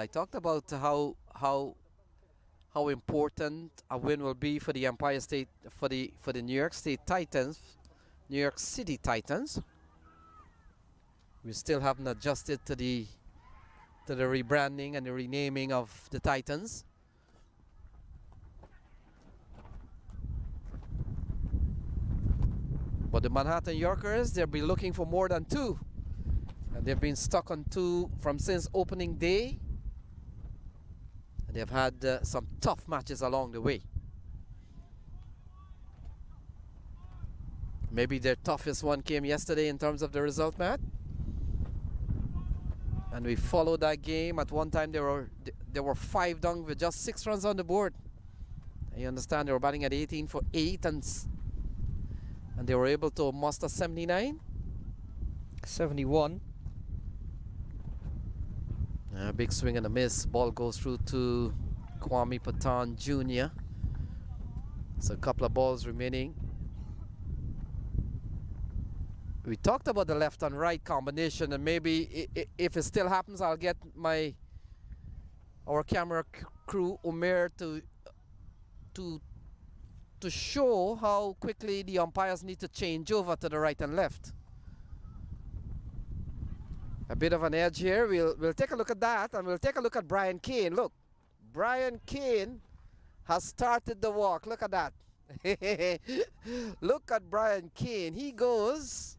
how important a win will be for the Empire State, for the New York State Titans, New York City Titans. We still haven't adjusted to the rebranding and the renaming of the Titans. But the Manhattan Yorkers, they'll be looking for more than 2. And they've been stuck on 2 since opening day. And they've had some tough matches along the way. Maybe their toughest one came yesterday in terms of the result, Matt. And we followed that game. At one time, they were 5 down with just 6 runs on the board. You understand, they were batting at 18 for 8, and they were able to muster 79. 71. Big swing and a miss. Ball goes through to Kwame Patan Jr. So a couple of balls remaining. We talked about the left and right combination, and maybe if it still happens, I'll get our camera crew Umair to show how quickly the umpires need to change over to the right and left. A bit of an edge here. We'll take a look at that, and we'll take a look at Brian Kane. Look, Brian Kane has started the walk. Look at that. Look at Brian Kane. He goes,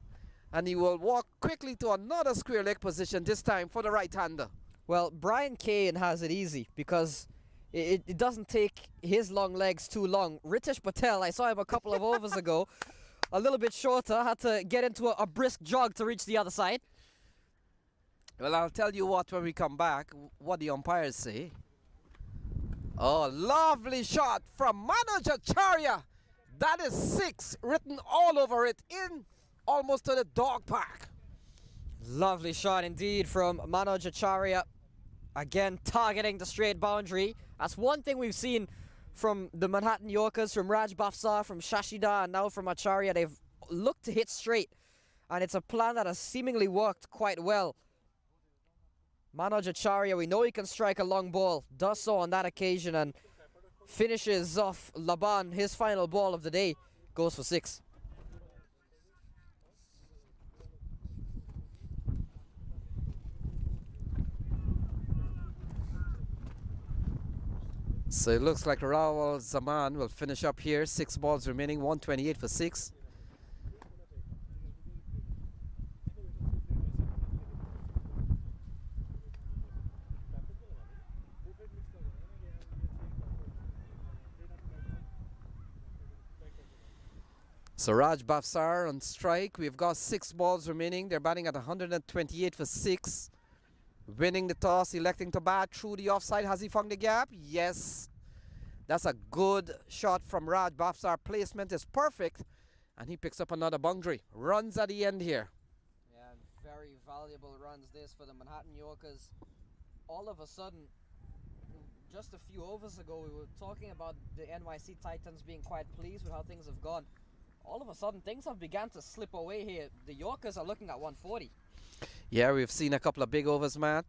and he will walk quickly to another square leg position, this time for the right-hander. Well, Brian Kane has it easy because it doesn't take his long legs too long. Ritesh Patel, I saw him a couple of overs ago, a little bit shorter, had to get into a brisk jog to reach the other side. Well, I'll tell you what when we come back, what the umpires say. Oh, lovely shot from manager Charya. That is 6 written all over it, in almost to the dog park. Lovely shot indeed from Manoj Acharya. Again, targeting the straight boundary. That's one thing we've seen from the Manhattan Yorkers, from Raj Bafsar, from Shashida, and now from Acharya. They've looked to hit straight, and it's a plan that has seemingly worked quite well. Manoj Acharya, we know he can strike a long ball, does so on that occasion, and finishes off Laban. His final ball of the day goes for 6. So it looks like Rawal Zaman will finish up here. 6 balls remaining, 128 for 6. So Raj Bafsar on strike. We've got 6 balls remaining. They're batting at 128 for 6. Winning the toss, electing to bat through the offside. Has he found the gap? Yes. That's a good shot from Raj Bafsar. Placement is perfect. And he picks up another boundary. Runs at the end here. Yeah, very valuable runs this for the Manhattan Yorkers. All of a sudden, just a few overs ago, we were talking about the NYC Titans being quite pleased with how things have gone. All of a sudden, things have begun to slip away here. The Yorkers are looking at 140. Yeah, we've seen a couple of big overs, Matt.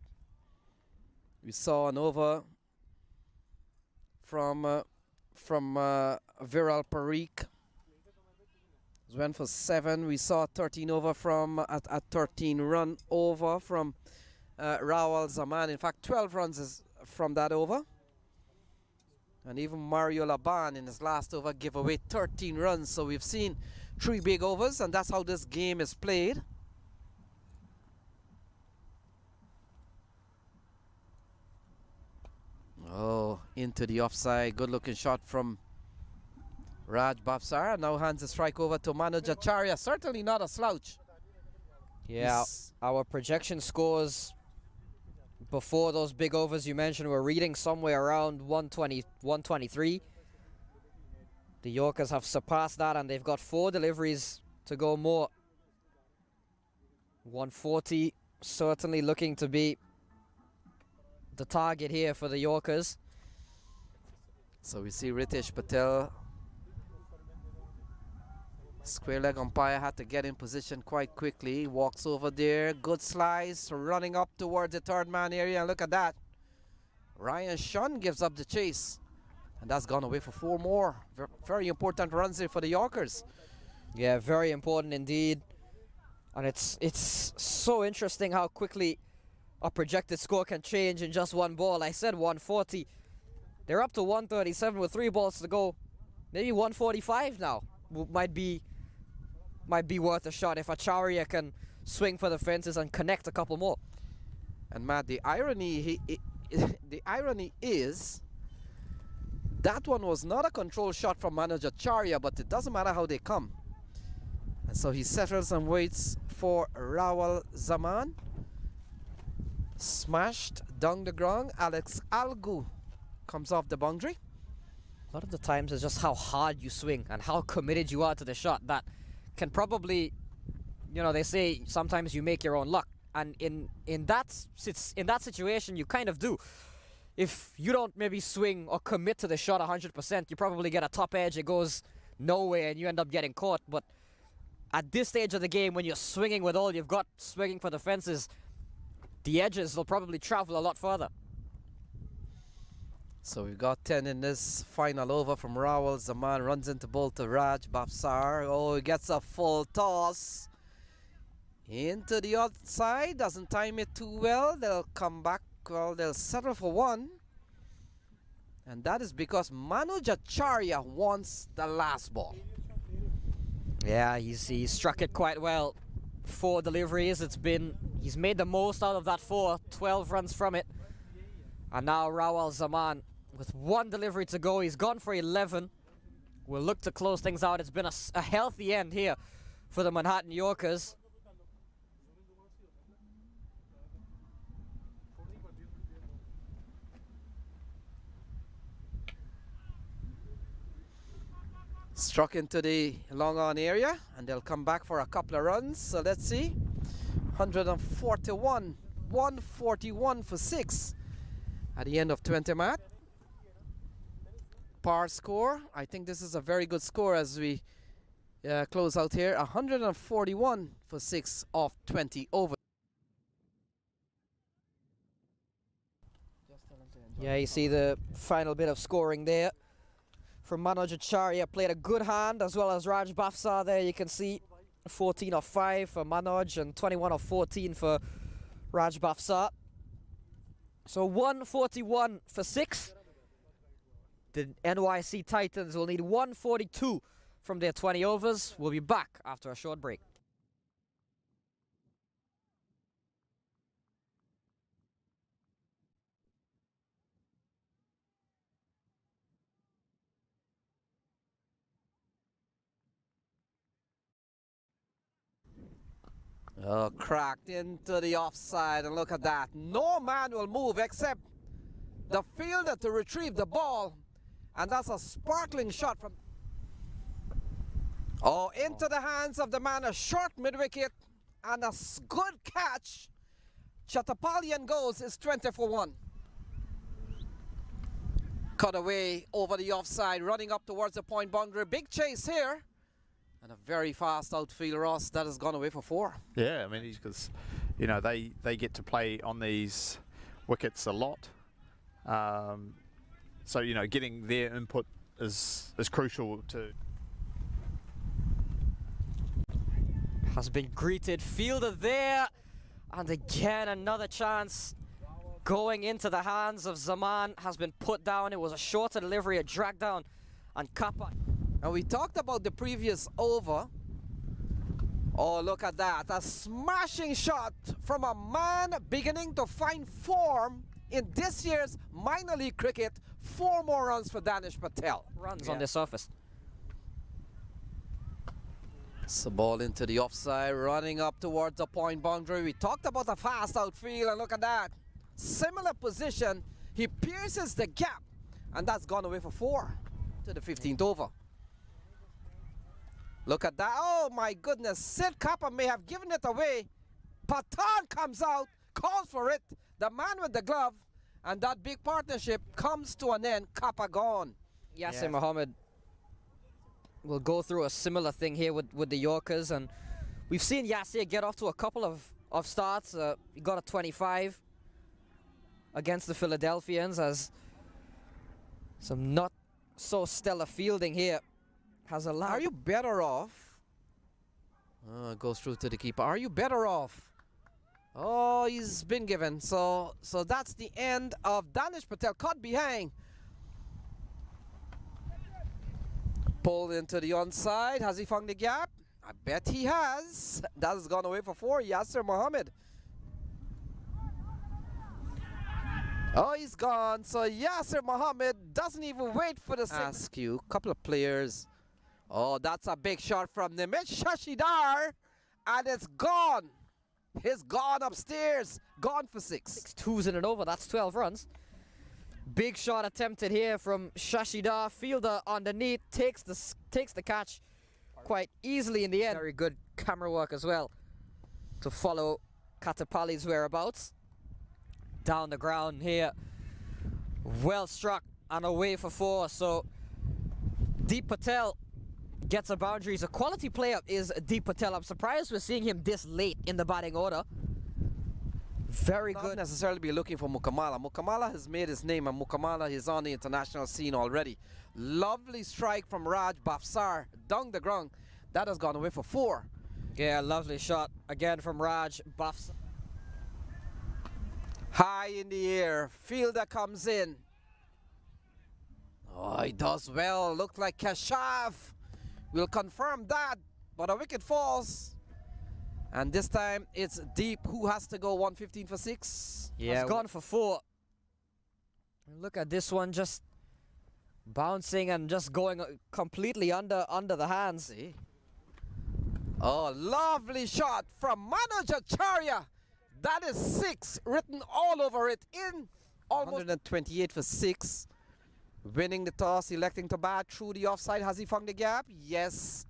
We saw an over from Viral Parikh. Went for 7. We saw 13 over from a 13 run over from Rawal Zaman. In fact, 12 runs is from that over. And even Mario Laban in his last over gave away 13 runs. So we've seen 3 big overs, and that's how this game is played. Oh, into the offside. Good looking shot from Raj Bafsar. Now hands the strike over to Manoj Acharya. Certainly not a slouch. Yeah, our projection scores before those big overs you mentioned were reading somewhere around 120, 123. The Yorkers have surpassed that, and they've got 4 deliveries to go more. 140 certainly looking to be the target here for the Yorkers. So we see Ritesh Patel. Square leg umpire had to get in position quite quickly. Walks over there. Good slice. Running up towards the third man area. And look at that. Ryan Shun gives up the chase. And that's gone away for 4 more. Very important runs here for the Yorkers. Yeah, very important indeed. And it's so interesting how quickly a projected score can change in just 1 ball. I said 140. They're up to 137 with 3 balls to go. Maybe 145 now. Might be worth a shot if Acharya can swing for the fences and connect a couple more. And Matt, the irony is that one was not a control shot from Manoj Acharya, but it doesn't matter how they come. And so he settles and waits for Rawal Zaman. Smashed down the ground. Alex Algu comes off the boundary. A lot of the times it's just how hard you swing and how committed you are to the shot that can probably, you know, they say sometimes you make your own luck. And in that situation, you kind of do. If you don't maybe swing or commit to the shot 100%, you probably get a top edge. It goes nowhere and you end up getting caught. But at this stage of the game, when you're swinging with all you've got, swinging for the fences, the edges will probably travel a lot further. So we've got 10 in this final over from Rawal Zaman. Runs into ball to Raj Bafsar. Oh, he gets a full toss. Into the outside. Doesn't time it too well. They'll come back. Well, they'll settle for 1. And that is because Manoj Acharya wants the last ball. Yeah, he struck it quite well. 4 deliveries. He's made the most out of that 4. 12 runs from it. And now Rawal Zaman with 1 delivery to go. He's gone for 11. We'll look to close things out. It's been a healthy end here for the Manhattan Yorkers. Struck into the long on area, and they'll come back for a couple of runs. So let's see. 141, 141 for 6 at the end of 20, Matt. Par score. I think this is a very good score as we close out here. 141 for 6 off 20 over. Yeah, you see the final bit of scoring there from Manoj Acharya. Played a good hand, as well as Raj Bafsar there. You can see 14 of 5 for Manoj and 21 of 14 for Raj Bafsar. So 141 for 6. The NYC Titans will need 142 from their 20 overs. We'll be back after a short break. Oh, cracked into the offside, and look at that. No man will move except the fielder to retrieve the ball, and that's a sparkling shot from... Oh, into the hands of the man, a short mid-wicket, and a good catch. Chattapalian goes is 20 for 1. Cut away over the offside, running up towards the point boundary. Big chase here. And a very fast outfield, Ross, that has gone away for 4. Yeah, I mean, because, you know, they get to play on these wickets a lot. So, you know, getting their input is crucial to... Has been greeted, fielder there, and again another chance going into the hands of Zaman has been put down. It was a shorter delivery, a drag down, and Kappa. And we talked about the previous over. Oh, look at that. A smashing shot from a man beginning to find form in this year's minor league cricket. 4 more runs for Danish Patel. Runs on the surface. It's a ball into the offside, running up towards the point boundary. We talked about the fast outfield, and look at that. Similar position. He pierces the gap, and that's gone away for 4 to the 15th over. Look at that. Oh my goodness. Sid Kappa may have given it away. Patan comes out, calls for it. The man with the glove, and that big partnership comes to an end. Kappa gone. Yasir Mohammed will go through a similar thing here with the Yorkers, and we've seen Yasir get off to a couple of starts. He got a 25 against the Philadelphians, as some not so stellar fielding here has allowed. Are you better off? Goes through to the keeper. Are you better off? Oh, he's been given. So that's the end of Danish Patel. Caught behind. Pulled into the onside. Has he found the gap? I bet he has. That has gone away for 4. Yasir Mohammed. Oh, he's gone. So Yasir Mohammed doesn't even wait for the ask you. Couple of players. Oh, that's a big shot from Nimit Shashidar, and it's gone. He's gone upstairs. Gone for 6. 6 twos in and over. That's 12 runs. Big shot attempted here from Shashidar. Fielder underneath takes the catch quite easily in the end. Very good camera work as well to follow Katapali's whereabouts. Down the ground here. Well struck and away for 4. So Deep Patel gets a boundary. He's a quality player, is Deep Patel. I'm surprised we're seeing him this late in the batting order. Very good. Not necessarily be looking for Mukamala. Mukamala has made his name, and Mukamala is on the international scene already. Lovely strike from Raj Bafsar down the ground. That has gone away for 4. Yeah, lovely shot again from Raj Bafsar. High in the air. Fielder comes in. Oh, he does well. Looked like Kashav. We'll confirm that, but a wicket falls. And this time it's Deep who has to go 115 for 6. Yeah, it's gone for 4. Look at this one, just bouncing and just going completely under the hands. See? Oh, lovely shot from Manoj Acharya. That is 6 written all over it in almost 128 for 6. winning the toss, electing to bat through the offside. Has he found the gap? Yes.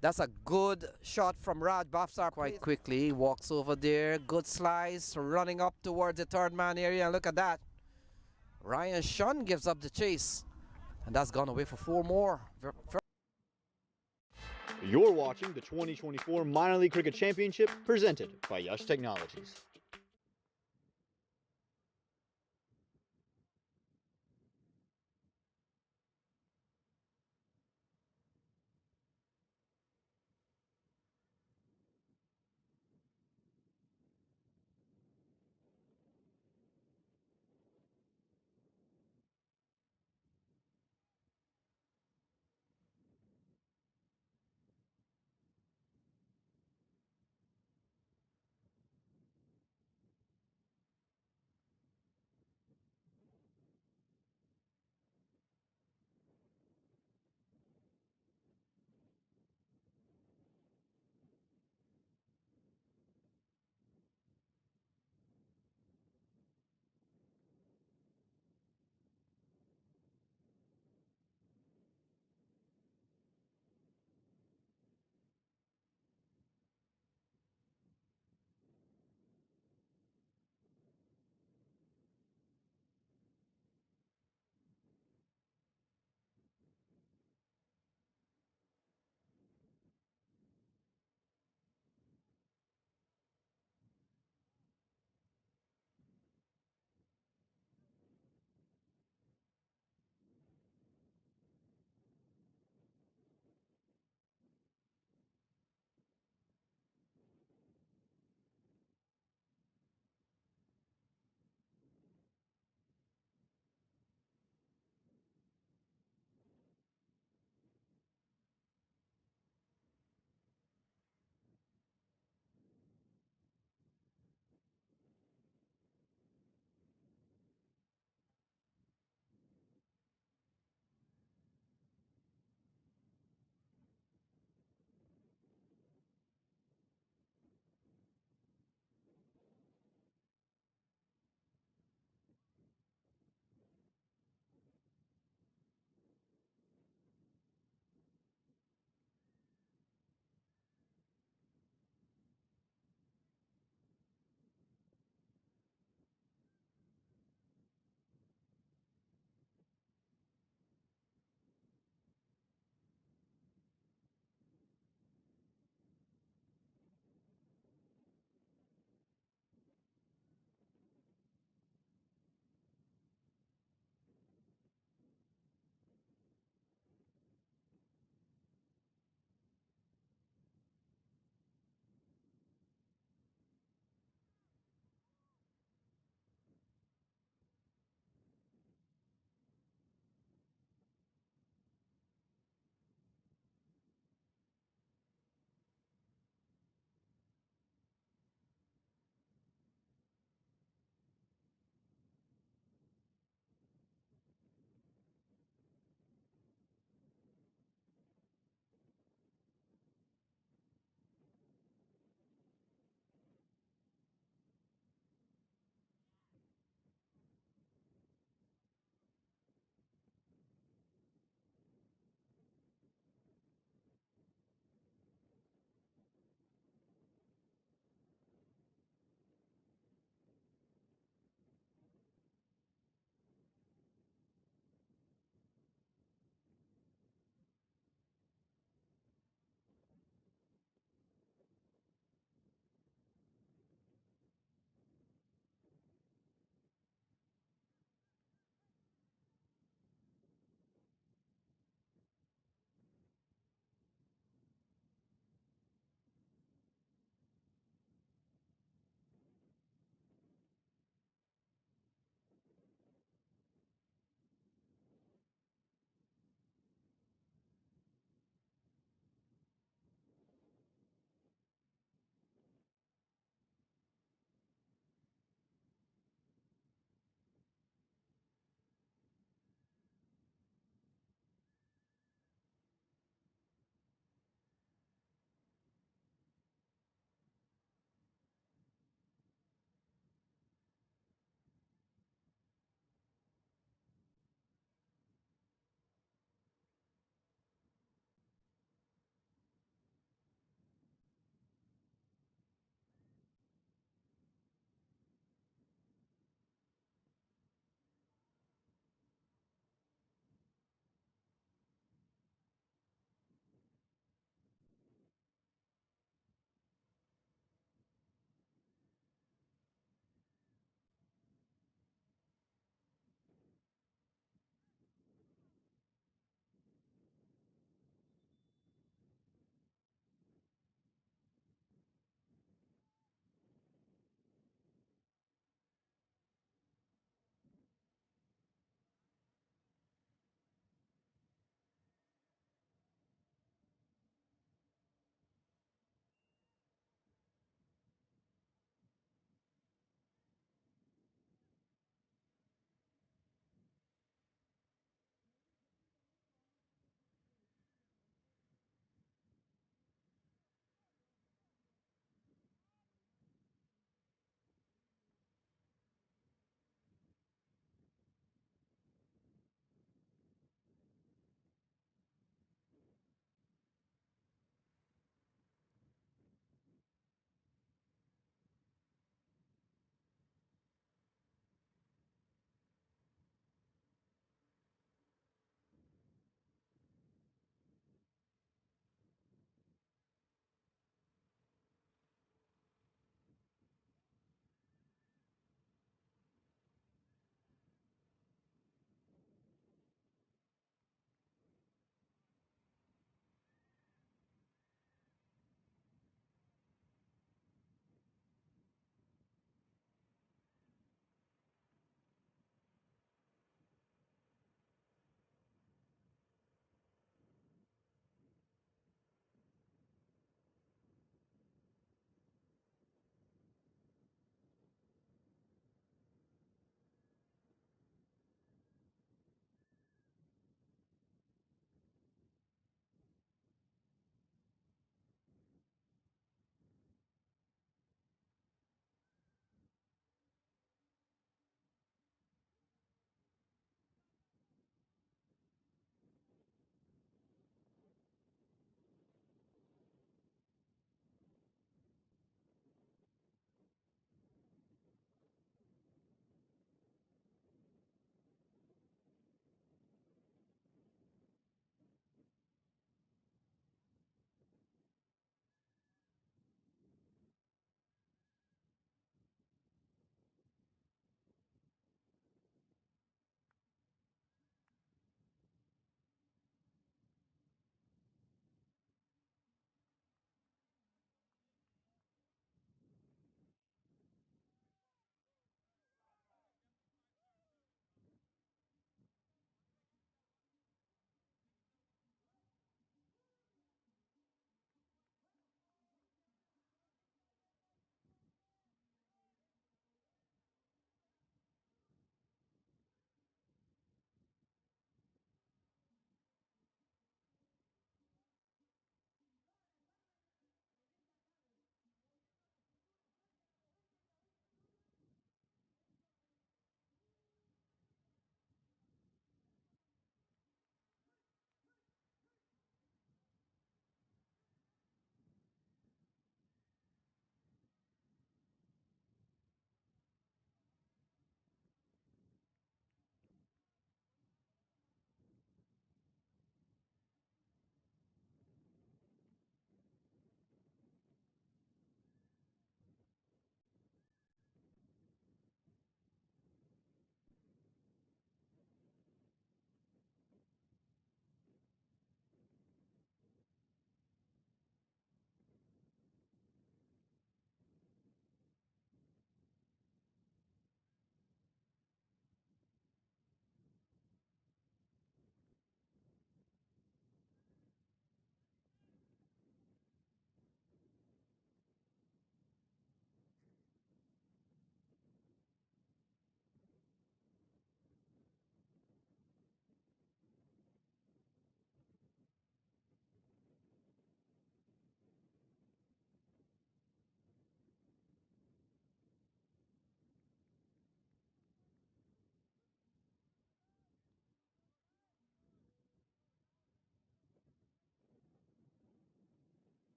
That's a good shot from Raj Bafsar quite quickly. He walks over there. Good slice. Running up towards the third man area. And look at that. Ryan Shun gives up the chase. And that's gone away for 4 more. You're watching the 2024 Minor League Cricket Championship presented by Yash Technologies.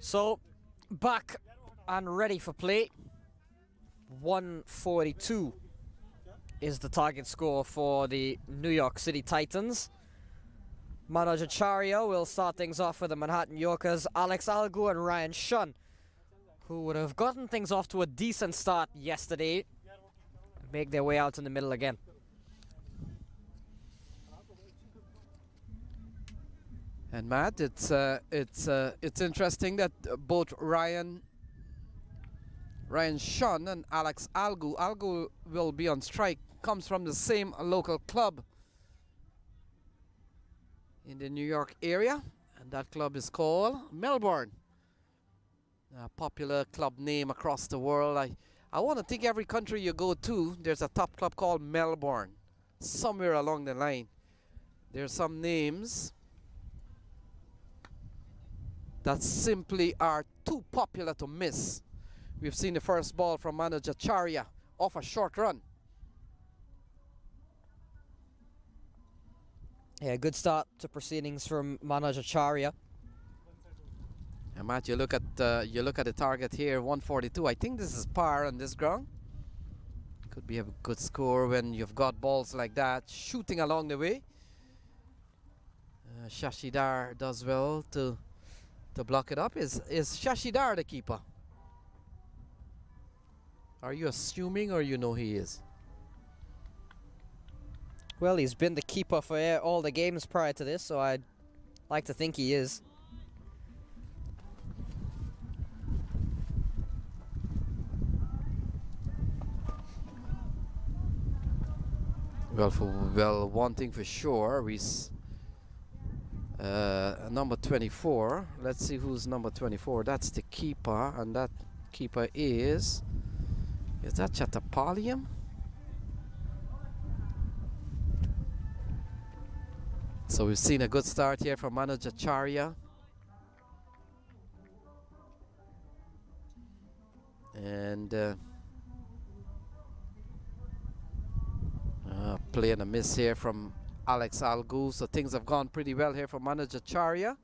So, back and ready for play. 142 is the target score for the New York City Titans. Manoj Acharya will start things off for the Manhattan Yorkers. Alex Algu and Ryan Shunn, who would have gotten things off to a decent start yesterday, make their way out in the middle again. And Matt, it's interesting that both Ryan Shunn and Alex Algu will be on strike. Comes from the same local club in the New York area, and that club is called Melbourne. A popular club name across the world. I want to think every country you go to, there's a top club called Melbourne. Somewhere along the line, there's some names that simply are too popular to miss. We've seen the first ball from Manoj Acharya off a short run. Yeah, good start to proceedings from Manoj Acharya. And Matt, you look at the target here, 142. I think this is par on this ground. Could be a good score when you've got balls like that shooting along the way. Shashidar does well to block it up. Is Shashidar the keeper? Are you assuming, or you know he is? Well, he's been the keeper for all the games prior to this, so I'd like to think he is. Well, one thing for sure is number 24. Let's see who's number 24. That's the keeper, and that keeper is that Chattapalliam? So we've seen a good start here from Manoj Acharya. And play and a miss here from Alex Algu. So things have gone pretty well here for Manoj Acharya.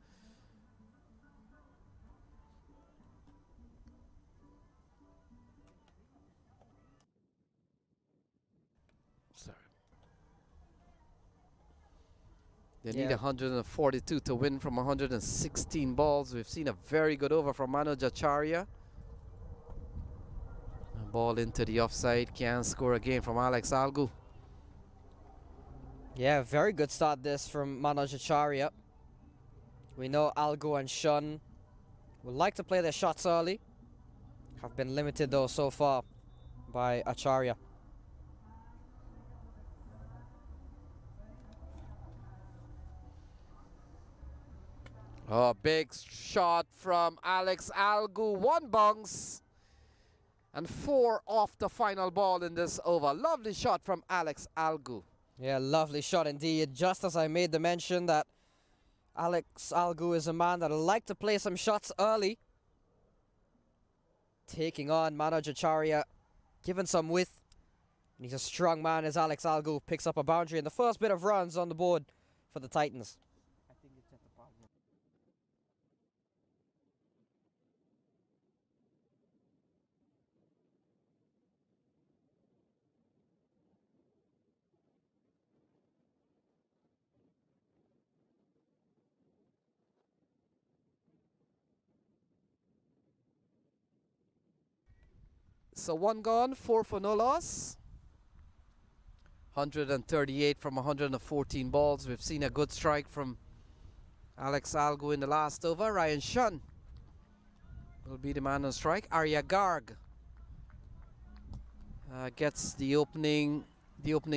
Sorry. They need 142 to win from 116 balls. We've seen a very good over from Manoj Acharya. A ball into the offside. Can't score again from Alex Algu. Yeah, very good start this from Manoj Acharya. We know Algu and Shunn would like to play their shots early. Have been limited though so far by Acharya. Oh, big shot from Alex Algu. One bounce and 4 off the final ball in this over. Lovely shot from Alex Algu. Yeah, lovely shot indeed. Just as I made the mention that Alex Algu is a man that would like to play some shots early. Taking on Manoj Acharya, given some width. And he's a strong man as Alex Algu picks up a boundary in the first bit of runs on the board for the Titans. So 1 gone, 4 for no loss. 138 from 114 balls. We've seen a good strike from Alex Algu in the last over. Ryan Shunn will be the man on strike. Arya Garg gets the opening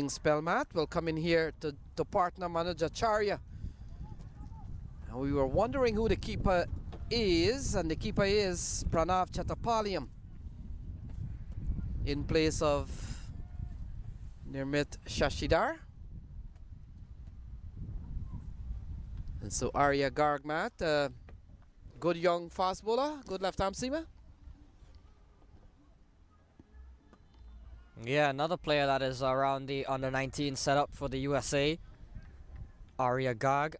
spell. Matt will come in here to partner Manoj Acharya. And we were wondering who the keeper is, and the keeper is Pranav Chattapalliam in place of Nirmit Shashidar. And so Arya Garg, Matt, good young fast bowler, good left-arm seamer. Yeah, another player that is around the under-19 setup for the USA, Arya Garg.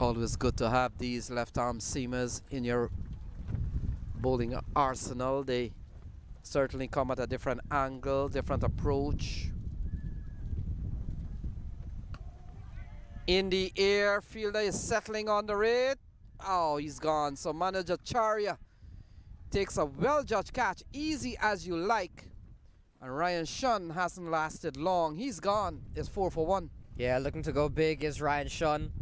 Always good to have these left-arm seamers in your bowling arsenal. They certainly come at a different angle, different approach. In the air, fielder is settling on the red. Oh, he's gone. So manager Charya takes a well-judged catch, easy as you like. And Ryan Shun hasn't lasted long. He's gone. It's 4 for 1. Yeah, looking to go big is Ryan Shun.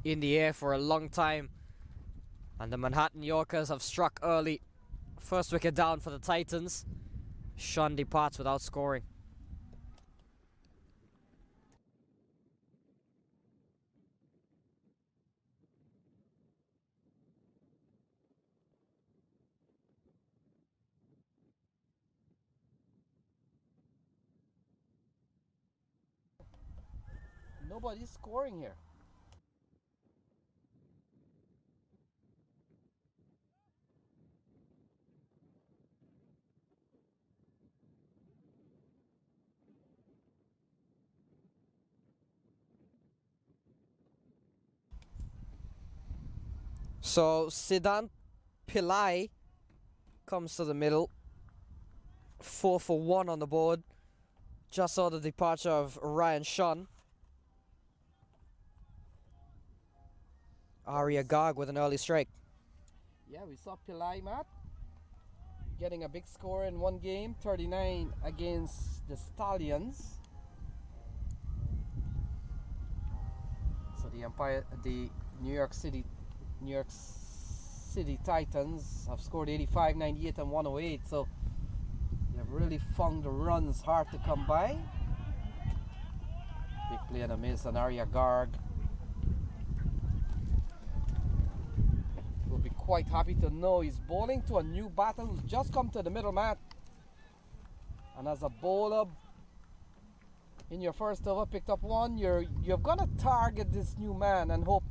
In the air for a long time. And the Manhattan Yorkers have struck early. First wicket down for the Titans. Shun departs without scoring. Nobody's scoring here. So Siddhant Pillai comes to the middle. 4 for 1 on the board. Just saw the departure of Ryan Shun. Arya Garg with an early strike. Yeah, we saw Pillai, Matt, getting a big score in one game, 39 against the Stallions. So the New York City Titans have scored 85, 98 and 108. So they've really found the runs hard to come by. Big play and a miss on Arya Garg. Will be quite happy to know he's bowling to a new batter who's just come to the middle, mat. And as a bowler in your first over picked up one, you're gonna target this new man and hope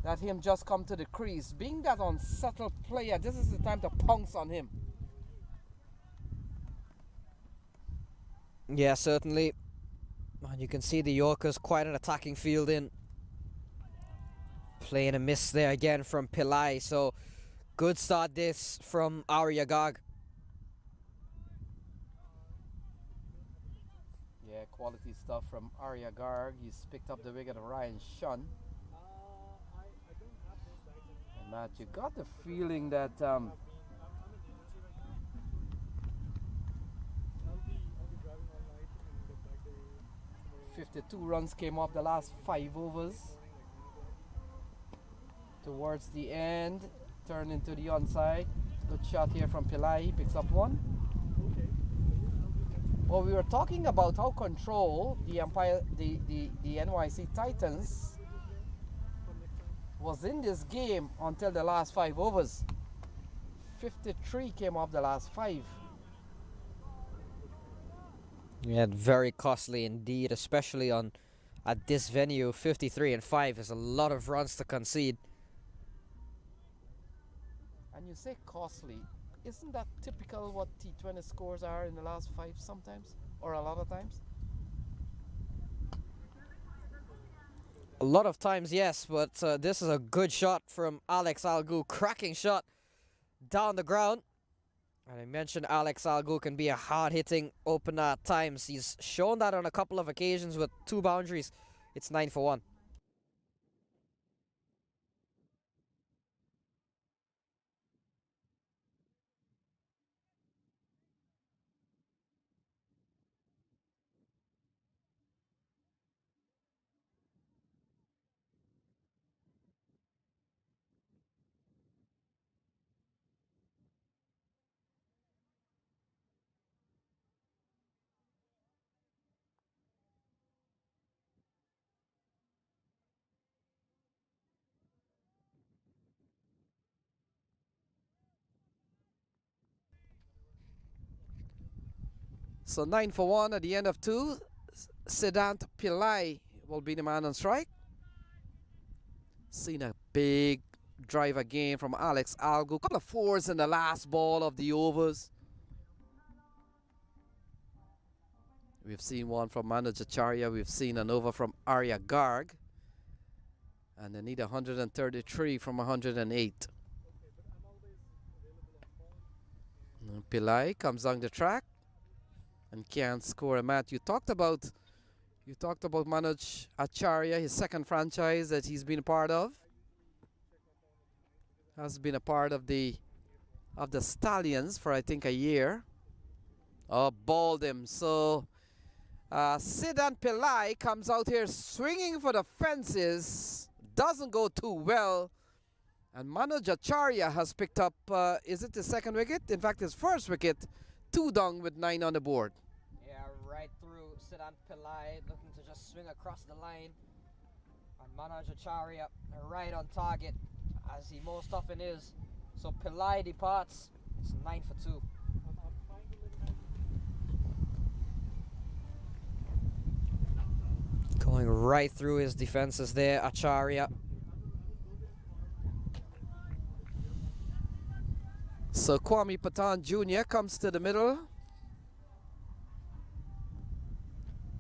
that him just come to the crease. Being that unsettled player, this is the time to pounce on him. Yeah, certainly. And you can see the Yorkers quite an attacking field in. Playing a miss there again from Pillai. So good start this from Arya Garg. Yeah, quality stuff from Arya Garg. He's picked up the wicket of Ryan Shun. And Matt, you got the feeling that 52 runs came off the last 5 overs. Towards the end, turn into the onside. Good shot here from Pillai. He picks up one. Well, we were talking about how control the NYC Titans was in this game until the last 5 overs. 53 came off the last 5. Yeah, very costly indeed, especially at this venue. 53 and 5 is a lot of runs to concede. And you say costly, isn't that typical what T20 scores are in the last 5 sometimes, or a lot of times? A lot of times, yes, but this is a good shot from Alex Algu. Cracking shot down the ground. And I mentioned Alex Algu can be a hard-hitting opener at times. He's shown that on a couple of occasions with 2 boundaries. It's 9 for 1. So 9 for 1 at the end of 2. Siddhant Pillai will be the man on strike. Seen a big drive again from Alex Algu. Couple of 4s in the last ball of the overs. We've seen one from manager Charya. We've seen an over from Arya Garg. And they need 133 from 108. And Pillai comes down the track and can't score. Matt, you talked about Manoj Acharya, his second franchise that he's been a part of. Has been a part of the Stallions for I think a year. Oh, balled him. So Siddhan Pillai comes out here swinging for the fences. Doesn't go too well. And Manoj Acharya has picked up, is it his second wicket? In fact, his first wicket. 2 down with 9 on the board. Yeah, right through Siddhan Pillai, looking to just swing across the line. And Manoj Acharya right on target, as he most often is. So Pillai departs. It's 9 for 2. Going right through his defenses there, Acharya. So Kwame Patan Jr. comes to the middle.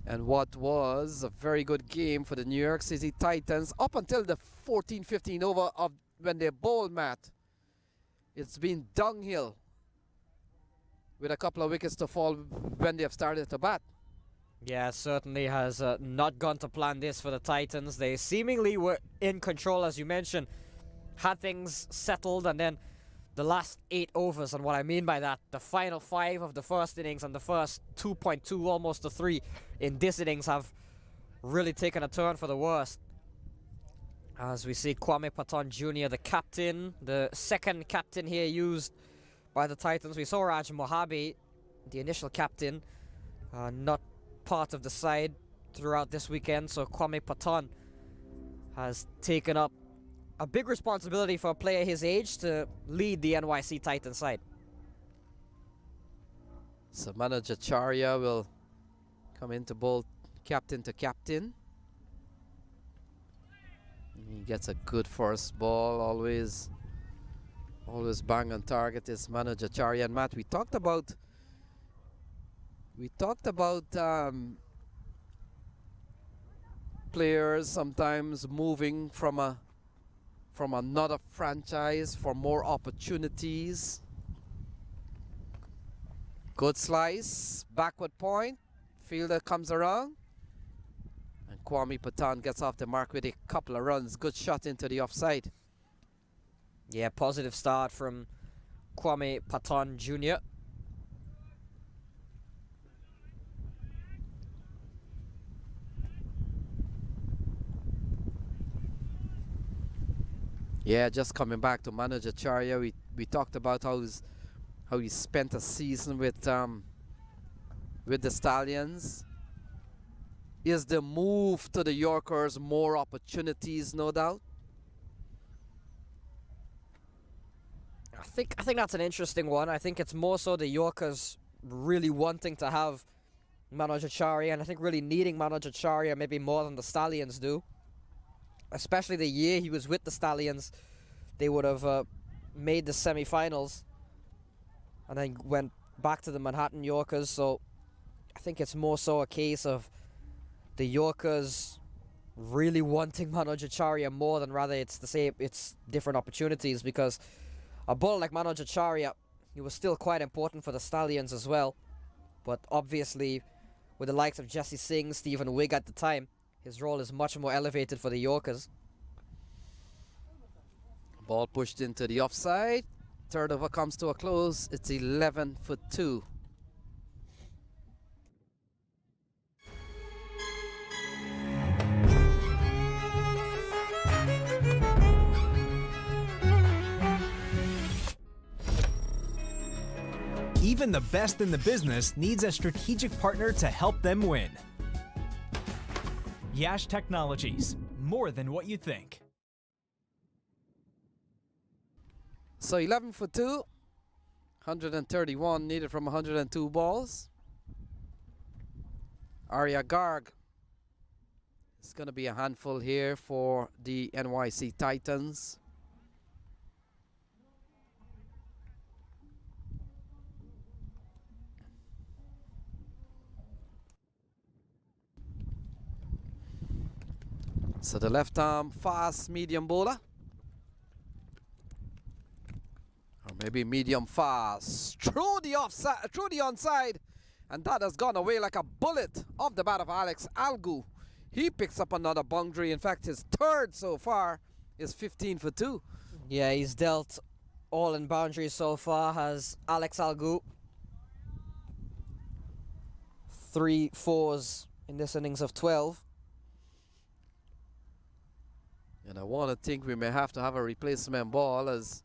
And what was a very good game for the New York City Titans up until the 14-15 over of when they bowled, Matt. It's been dunghill with a couple of wickets to fall when they have started to bat. Yeah, certainly has not gone to plan this for the Titans. They seemingly were in control, as you mentioned, had things settled, and then the last 8 overs, and what I mean by that, the final 5 of the first innings and the first 2.2, almost to 3 in this innings have really taken a turn for the worst. As we see Kwame Patan Jr., the captain, the second captain here used by the Titans. We saw Raj Mohabi, the initial captain, not part of the side throughout this weekend, so Kwame Patan has taken up a big responsibility for a player his age to lead the NYC Titans side. So Manoj Acharya will come into bowl captain to captain. He gets a good first ball, always bang on target is Manoj Acharya. And Matt, we talked about players sometimes moving from another franchise for more opportunities. Good slice, backward point, fielder comes around, and Kwame Patan gets off the mark with a couple of runs. Good shot into the offside. Yeah, positive start from Kwame Patan Jr. Yeah, just coming back to Manoj Acharya, we talked about how he spent a season with the Stallions. Is the move to the Yorkers more opportunities, no doubt? I think that's an interesting one. I think it's more so the Yorkers really wanting to have Manoj Acharya, and I think really needing Manoj Acharya maybe more than the Stallions do. Especially the year he was with the Stallions, they would have made the semi-finals and then went back to the Manhattan Yorkers. So I think it's more so a case of the Yorkers really wanting Manoj Acharya more than rather it's different opportunities, because a bowler like Manoj Acharya, he was still quite important for the Stallions as well. But obviously, with the likes of Jesse Singh, Stephen Wigg at the time, his role is much more elevated for the Yorkers. Ball pushed into the offside. Third over comes to a close. It's 11 for 2. Even the best in the business needs a strategic partner to help them win. Yash Technologies, more than what you think. So 11 for 2. 131 needed from 102 balls. Arya Garg is going to be a handful here for the NYC Titans. So the left arm fast medium bowler. Or maybe medium fast. Through the offside, through the onside. And that has gone away like a bullet off the bat of Alex Algu. He picks up another boundary. In fact, his third so far is 15 for 2. Yeah, he's dealt all in boundaries so far, has Alex Algu. 3 fours in this innings of 12. And I want to think we may have to have a replacement ball, as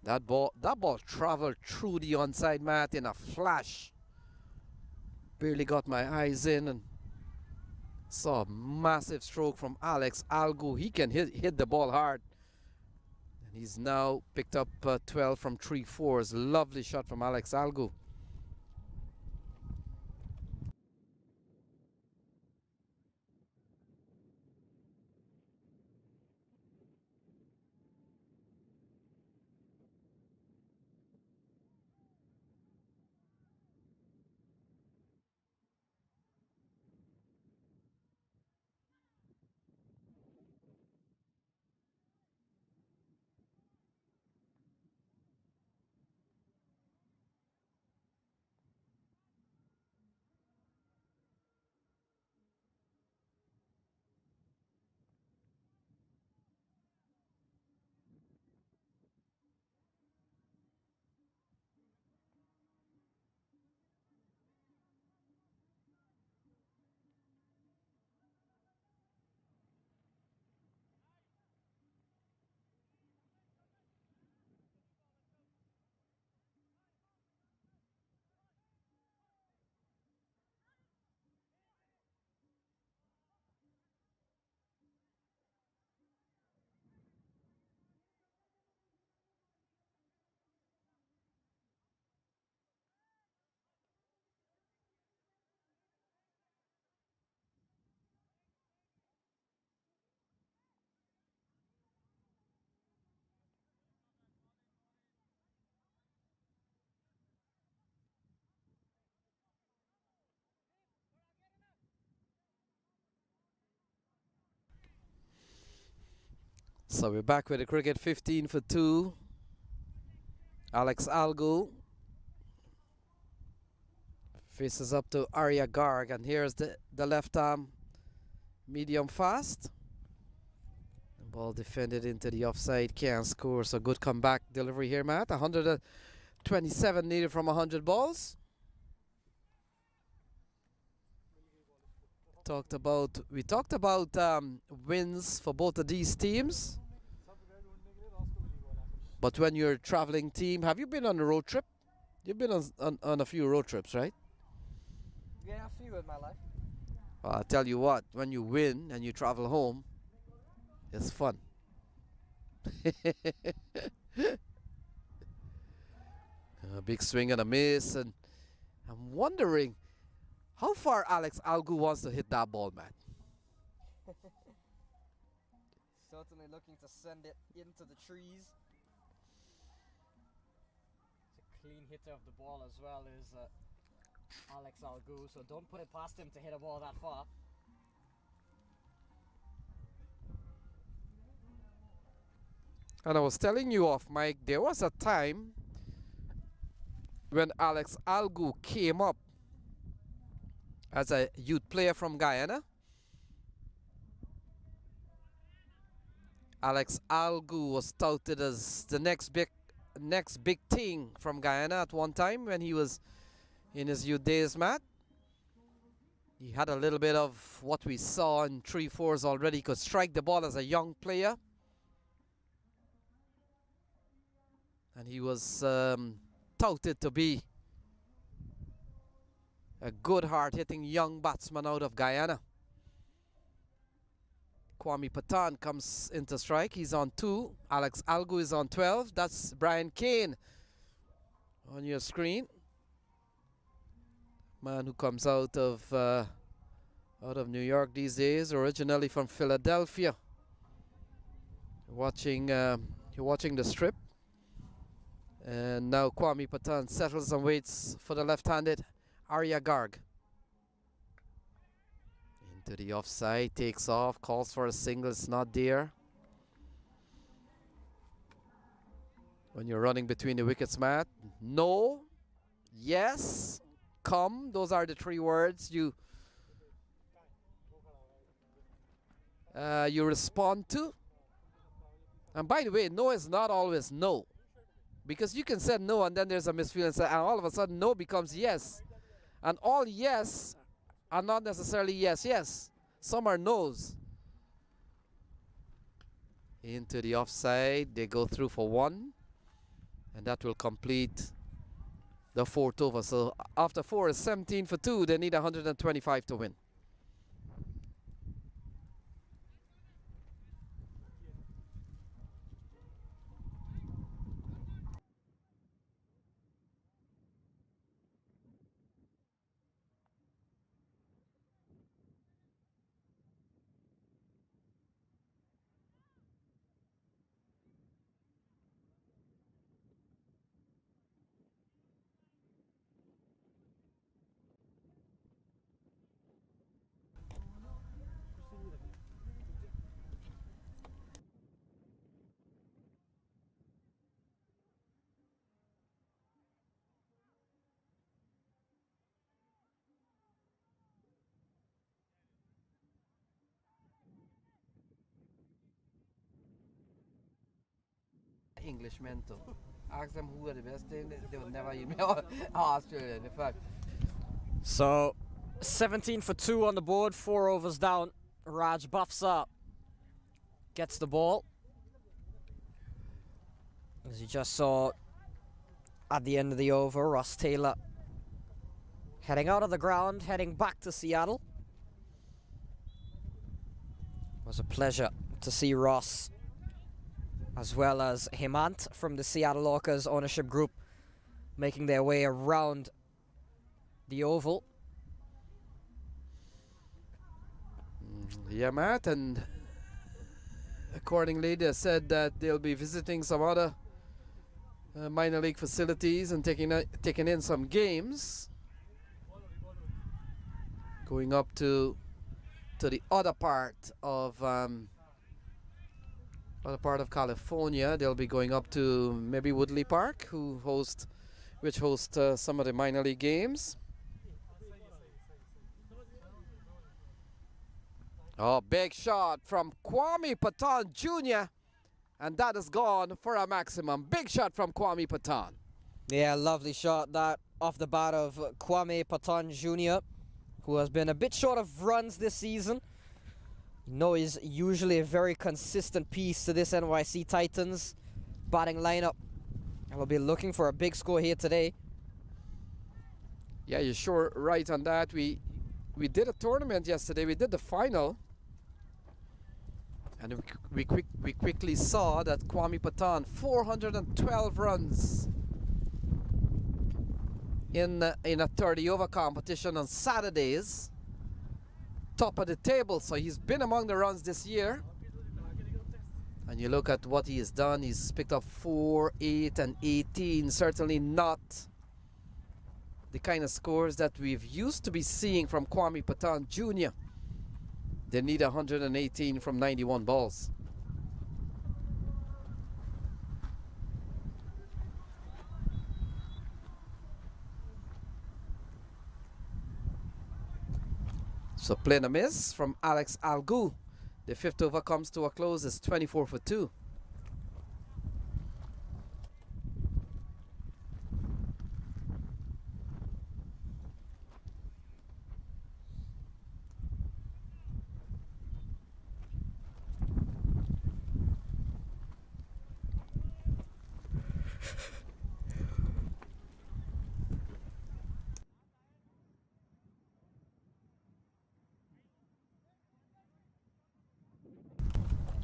that ball traveled through the onside mat in a flash. Barely got my eyes in and saw a massive stroke from Alex Algu. He can hit the ball hard. And he's now picked up 12 from 3 fours. Lovely shot from Alex Algu. So we're back with the cricket. 15 for 2. Alex Algu faces up to Arya Garg, and here's the left arm medium fast. The ball defended into the offside, can't score. So good comeback delivery here, Matt. 127 needed from 100 balls. We talked about wins for both of these teams. But when you're a traveling team, have you been on a road trip? You've been on a few road trips, right? Yeah, a few in my life. Well, I'll tell you what, when you win and you travel home, it's fun. A big swing and a miss, and I'm wondering how far Alex Algu wants to hit that ball, man. Certainly looking to send it into the trees. It's a clean hitter of the ball as well is Alex Algu, so don't put it past him to hit a ball that far. And I was telling you off, Mike, there was a time when Alex Algu came up as a youth player from Guyana. Alex Algu was touted as the next big thing from Guyana at one time when he was in his youth days, Matt. He had a little bit of what we saw in 3 fours already. He could strike the ball as a young player. And he was touted to be a good hard-hitting young batsman out of Guyana. Kwame Patan comes into strike. He's on 2. Alex Algu is on 12. That's Brian Kane on your screen. Man who comes out of New York these days, originally from Philadelphia. You're watching the strip. And now Kwame Patan settles and waits for the left-handed Arya Garg. In Into the offside, takes off, calls for a single, it's not there. When you're running between the wickets, Matt, no, yes, come, those are the three words you respond to. And by the way, no is not always no, because you can say no and then there's a misfeeling and all of a sudden no becomes yes, and all yes are not necessarily yes. Some are no's. Into the offside, they go through for one, and that will complete the fourth over. So after 4 is 17 for 2. They need 125 to win. Englishmen too. Ask them who are the best thing, they will never even Australian, in fact. So 17 for 2 on the board, 4 overs down. Raj buffs up, gets the ball. As you just saw at the end of the over, Ross Taylor heading out of the ground, heading back to Seattle. It was a pleasure to see Ross, as well as Hemant from the Seattle Orcas ownership group, making their way around the oval. Yeah, Matt, and accordingly they said that they'll be visiting some other minor league facilities and taking in some games. Going up to the other part of California. They'll be going up to maybe Woodley Park, which hosts some of the minor league games. Oh, big shot from Kwame Patan Jr. And that is gone for a maximum. Big shot from Kwame Patan. Yeah, lovely shot that off the bat of Kwame Patan Jr., who has been a bit short of runs this season. You know, he's usually a very consistent piece to this NYC Titans batting lineup. And we'll be looking for a big score here today. Yeah, you're sure right on that. We did a tournament yesterday. We did the final. And we quickly saw that Kwame Patan, 412 runs in a 30-over competition on Saturdays. Top of the table, so he's been among the runs this year. And you look at what he has done, he's picked up 4, 8, and 18. Certainly not the kind of scores that we've used to be seeing from Kwame Patan Jr. They need 118 from 91 balls. So playing a miss from Alex Algu. The 5th over comes to a close. It's 24 for 2.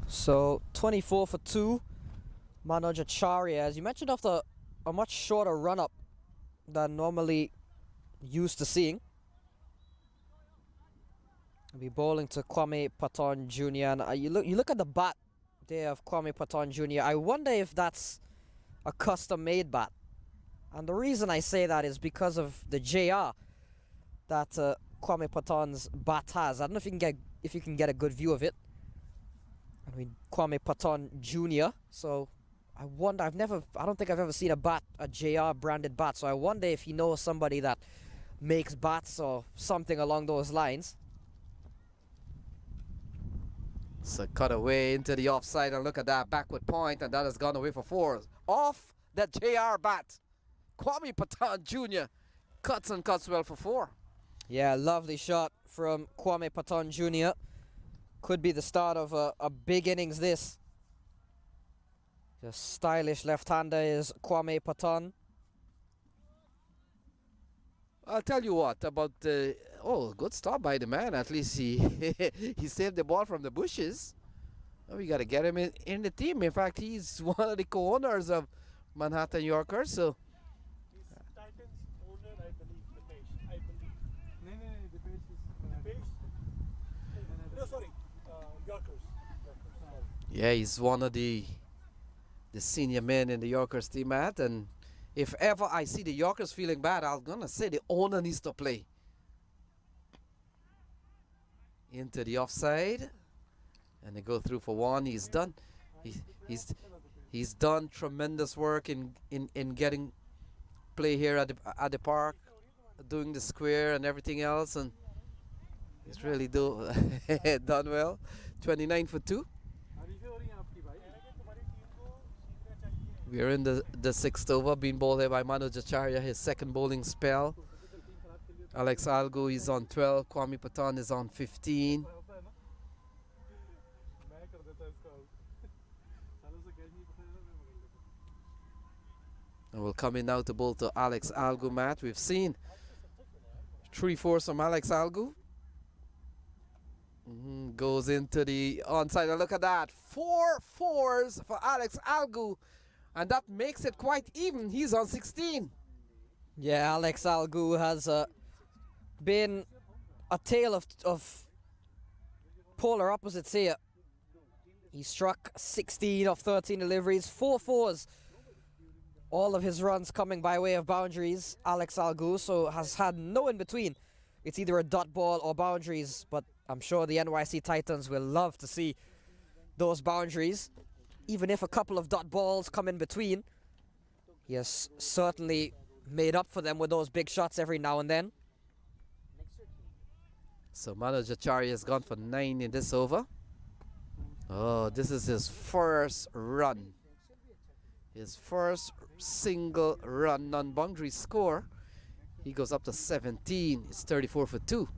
So 24 for 2. Manoj Acharya, as you mentioned, after a much shorter run-up than normally used to seeing. He'll be bowling to Kwame Patan Jr. And you look at the bat there of Kwame Patan Jr. I wonder if that's a custom-made bat. And the reason I say that is because of the JR that Kwame Patton's bat has. I don't know if you can get a good view of it. I mean, Kwame Patton Jr. So I wonder. I don't think I've ever seen a JR branded bat. So I wonder if he knows somebody that makes bats or something along those lines. So cut away into the offside, and look at that backward point, and that has gone away for 4. Off that JR bat. Kwame Patton Jr. cuts well for 4. Yeah, lovely shot from Kwame Patton Jr. Could be the start of a big innings this. The stylish left-hander is Kwame Patton. I'll tell you what about the good stop by the man. At least he he saved the ball from the bushes. Oh, we got to get him in the team. In fact, he's one of the co-owners of Manhattan Yorker. So He's Titans owner, I believe, the page. I believe. No, the page is the page. No, sorry, Yorkers. yeah, he's one of the senior men in the Yorkers team, Matt. And if ever I see the Yorkers feeling bad, I'm gonna say the owner needs to play. Into the offside, and they go through for 1. He's done. He's done tremendous work in getting play here at the park, doing the square and everything else, and he's really done well. 29 for 2. We are in the 6th over, being bowled here by Manoj Acharya, his second bowling spell. Alex Algu is on 12, Kwame Patton is on 15. And we'll come in now to bowl to Alex Algu, Matt. We've seen 3-4s from Alex Algu. Goes into the onside, and look at that. 4 4s for Alex Algu, and that makes it quite even. He's on 16. Yeah, Alex Algu has been a tale of polar opposites here. He struck 16 of 13 deliveries, 4 4s. All of his runs coming by way of boundaries. Alex Algu so has had no in between. It's either a dot ball or boundaries, but I'm sure the NYC Titans will love to see those boundaries. Even if a couple of dot balls come in between, he has certainly made up for them with those big shots every now and then. So Manoj Acharya has gone for 9 in this over. Oh, this is his first run. His first single run non-boundary score. He goes up to 17. It's 34 for 2.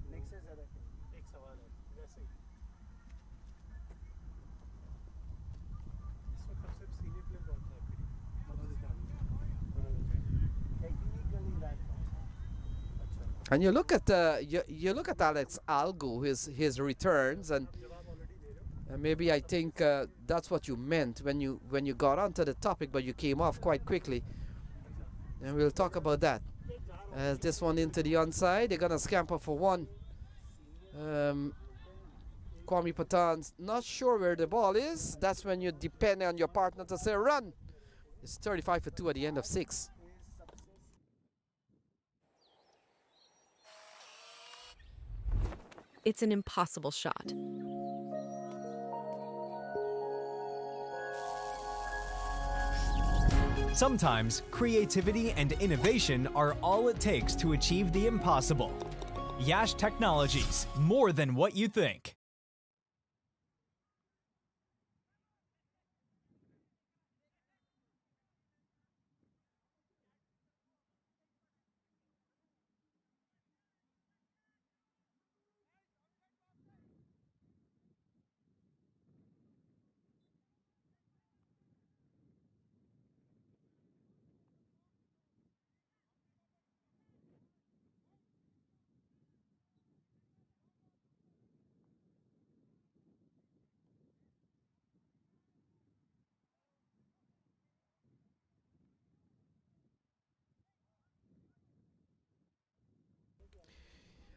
And you look at you look at Alex Algu, his returns, and maybe I think that's what you meant when you got onto the topic, but you came off quite quickly. And we'll talk about that. This one into the onside, they're gonna scamper for 1. Kwame Patton's not sure where the ball is. That's when you depend on your partner to say run. It's 35 for 2 at the end of 6. It's an impossible shot. Sometimes creativity and innovation are all it takes to achieve the impossible. Yash Technologies, more than what you think.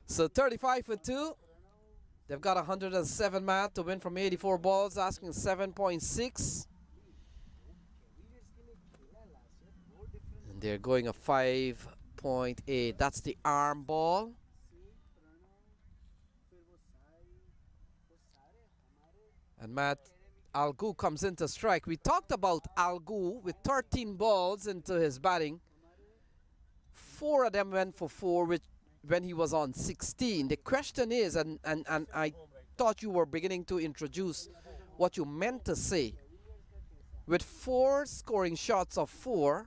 So 35 for 2. They've got 107 Matt to win from 84 balls, asking 7.6. And they're going a 5.8. That's the arm ball. And Matt Algu comes into strike. We talked about Algu with 13 balls into his batting. 4 of them went for 4, which when he was on 16. The question is, and I thought you were beginning to introduce what you meant to say. With 4 scoring shots of 4,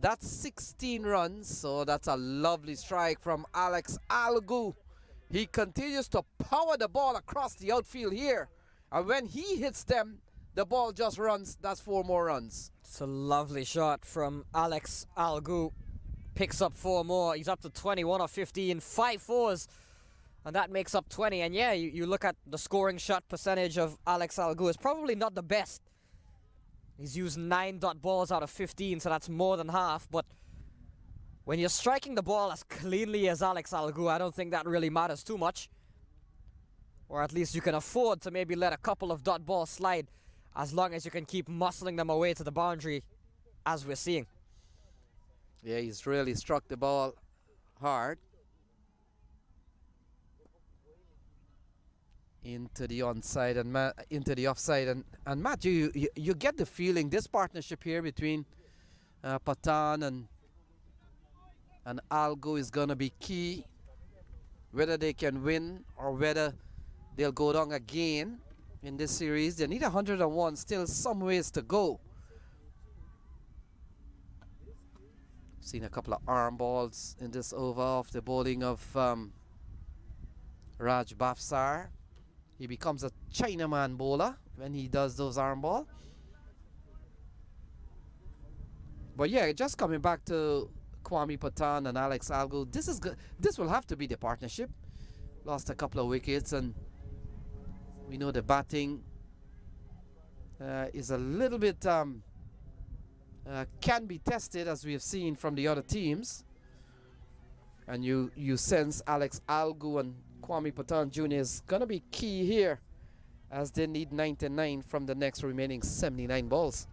that's 16 runs, so that's a lovely strike from Alex Algu. He continues to power the ball across the outfield here. And when he hits them, the ball just runs. That's 4 more runs. It's a lovely shot from Alex Algu. Picks up 4 more. He's up to 21 of 15, 5 fours. And that makes up 20. And yeah, you look at the scoring shot percentage of Alex Algu. It's probably not the best. He's used 9 dot balls out of 15, so that's more than half. But when you're striking the ball as cleanly as Alex Algu, I don't think that really matters too much. Or at least you can afford to maybe let a couple of dot balls slide as long as you can keep muscling them away to the boundary, as we're seeing. Yeah, he's really struck the ball hard. Into the onside and into the offside. And Matt, you get the feeling this partnership here between Patan and Algo is going to be key. Whether they can win or whether they'll go down again in this series. They need 101, still some ways to go. Seen a couple of arm balls in this over off the bowling of Raj Bafsar. He becomes a Chinaman bowler when he does those arm ball. But yeah, just coming back to Kwame Patan and Alex Algo, this is good. This will have to be the partnership. Lost a couple of wickets, and we know the batting is a little bit can be tested, as we have seen from the other teams. And you sense Alex Algo and Kwame Patan Jr. is going to be key here, as they need 99 from the next remaining 79 balls.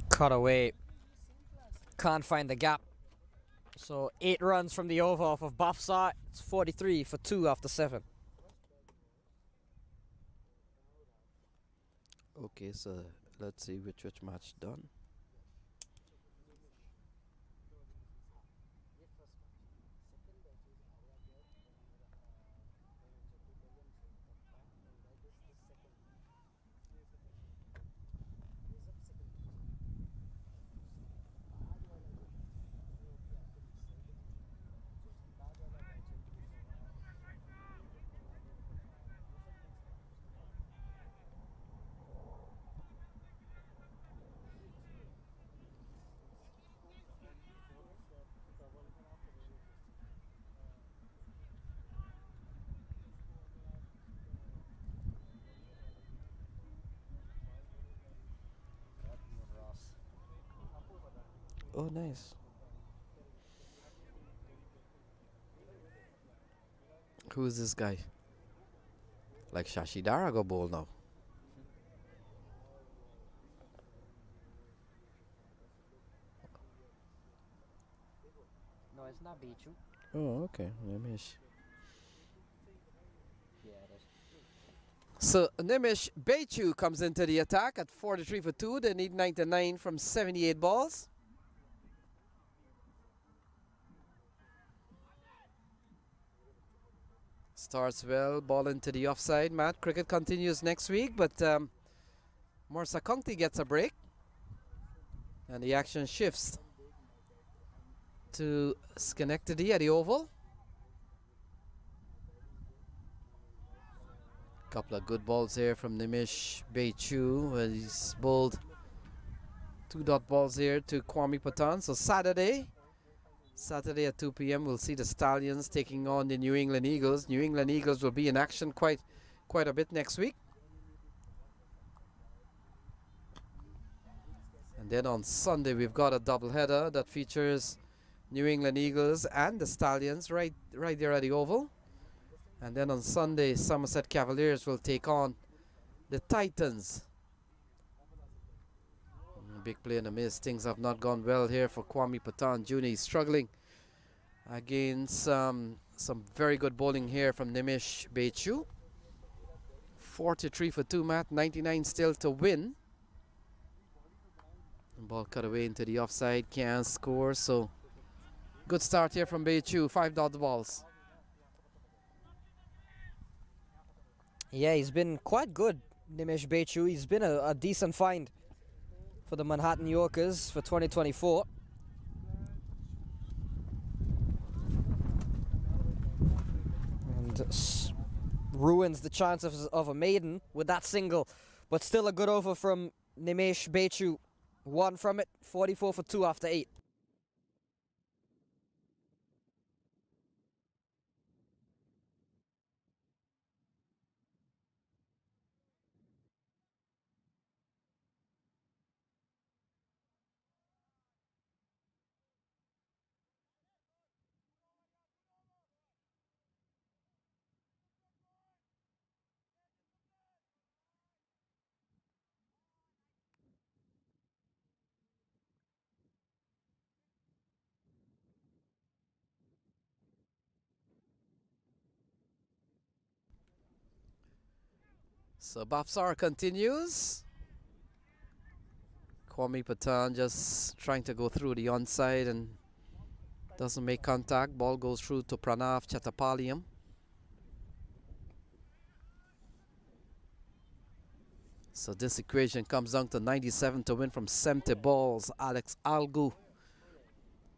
Cut away. Can't find the gap. So 8 runs from the over off of Bafsa. It's 43 for 2 after 7. Okay, so let's see which match done. Oh, nice. Who is this guy? Like Shashi Dara go bowl now. No, it's not Bichu. Oh, okay. Nimish. So Nimish Beichu comes into the attack at 43 for 2. They need 99 from 78 balls. Starts well, ball into the offside. Matt, cricket continues next week, but Morsa County gets a break. And the action shifts to Schenectady at the Oval. Couple of good balls here from Nimish Beichu. He's bowled 2 dot balls here to Kwame Patan. So Saturday at 2 p.m. we'll see the Stallions taking on the New England Eagles. New England Eagles will be in action quite a bit next week. And then on Sunday we've got a doubleheader that features New England Eagles and the Stallions right there at the Oval. And then on Sunday, Somerset Cavaliers will take on the Titans. Big play in the miss. Things have not gone well here for Kwame Patan Jr. He's struggling against some very good bowling here from Nimish Bechu. 43 for 2, Matt. 99 still to win. Ball cut away into the offside. Can't score. So good start here from Bechu. 5 dot balls. Yeah, he's been quite good, Nimish Bechu. He's been a decent find for the Manhattan Yorkers for 2024. And ruins the chances of a maiden with that single. But still a good over from Nimish Bechu. 1 from it, 44 for 2 after 8. So Bafsar continues. Kwame Patan just trying to go through the onside and doesn't make contact. Ball goes through to Pranav Chattapaliam. So this equation comes down to 97 to win from 70 balls. Alex Algu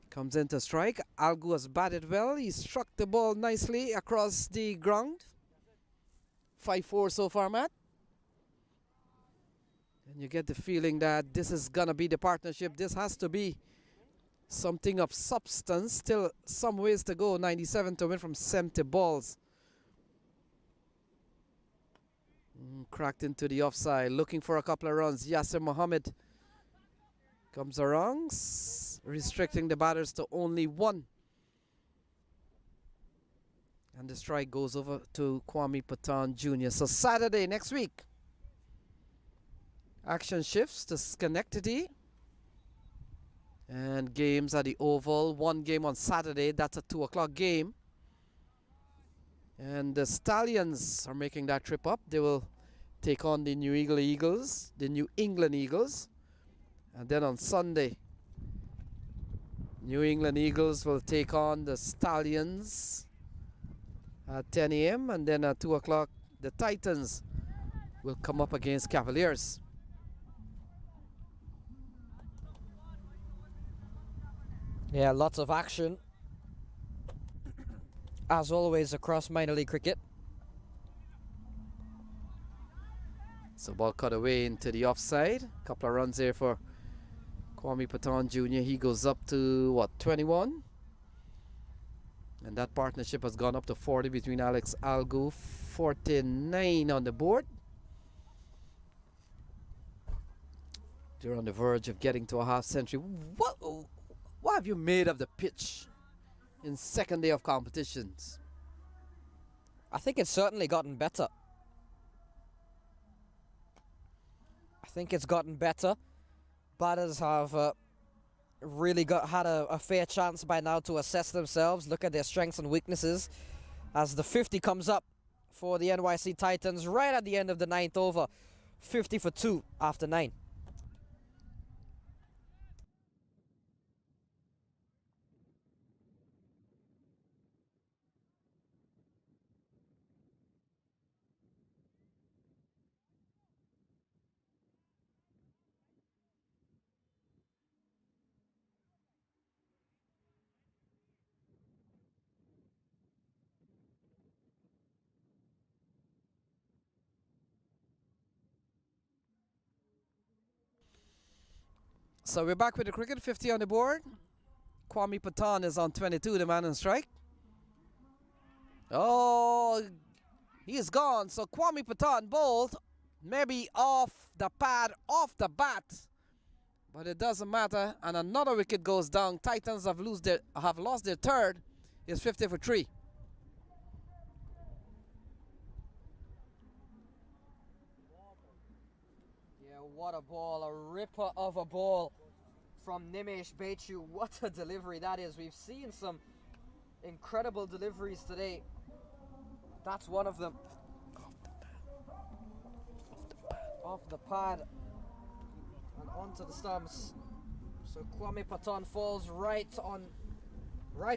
comes in to strike. Algu has batted well. He struck the ball nicely across the ground. 5-4 so far, Matt. And you get the feeling that this is going to be the partnership. This has to be something of substance. Still some ways to go. 97 to win from 70 balls. Cracked into the offside. Looking for a couple of runs. Yasser Mohammed comes around, restricting the batters to only 1. And the strike goes over to Kwame Patan Jr. So Saturday next week, action shifts to Schenectady. And games at the Oval. 1 game on Saturday. That's a 2 o'clock game. And the Stallions are making that trip up. They will take on the New England Eagles. And then on Sunday, New England Eagles will take on the Stallions at 10 a.m. And then at 2 o'clock, the Titans will come up against Cavaliers. Yeah, lots of action, as always, across minor league cricket. So ball cut away into the offside. Couple of runs here for Kwame Patan Jr. He goes up to, what, 21? And that partnership has gone up to 40 between Alex Algu. 49 on the board. They're on the verge of getting to a half century. What have you made of the pitch in second day of competitions? I think it's certainly gotten better. Batters have really had a fair chance by now to assess themselves, look at their strengths and weaknesses, as the 50 comes up for the NYC Titans right at the end of the 9th over. 50 for 2 after 9. So we're back with the cricket. 50 on the board. Kwame Patan is on 22, the man on strike. Oh, he's gone. So Kwame Patan bowled, maybe off the pad, off the bat. But it doesn't matter. And another wicket goes down. Titans have lost their third. It's 50 for 3. what a ball, a ripper of a ball from Nimesh Bechu. What a delivery that is. We've seen some incredible deliveries today. That's one of them. Off the pad and onto the stumps. So Kwame Patan falls right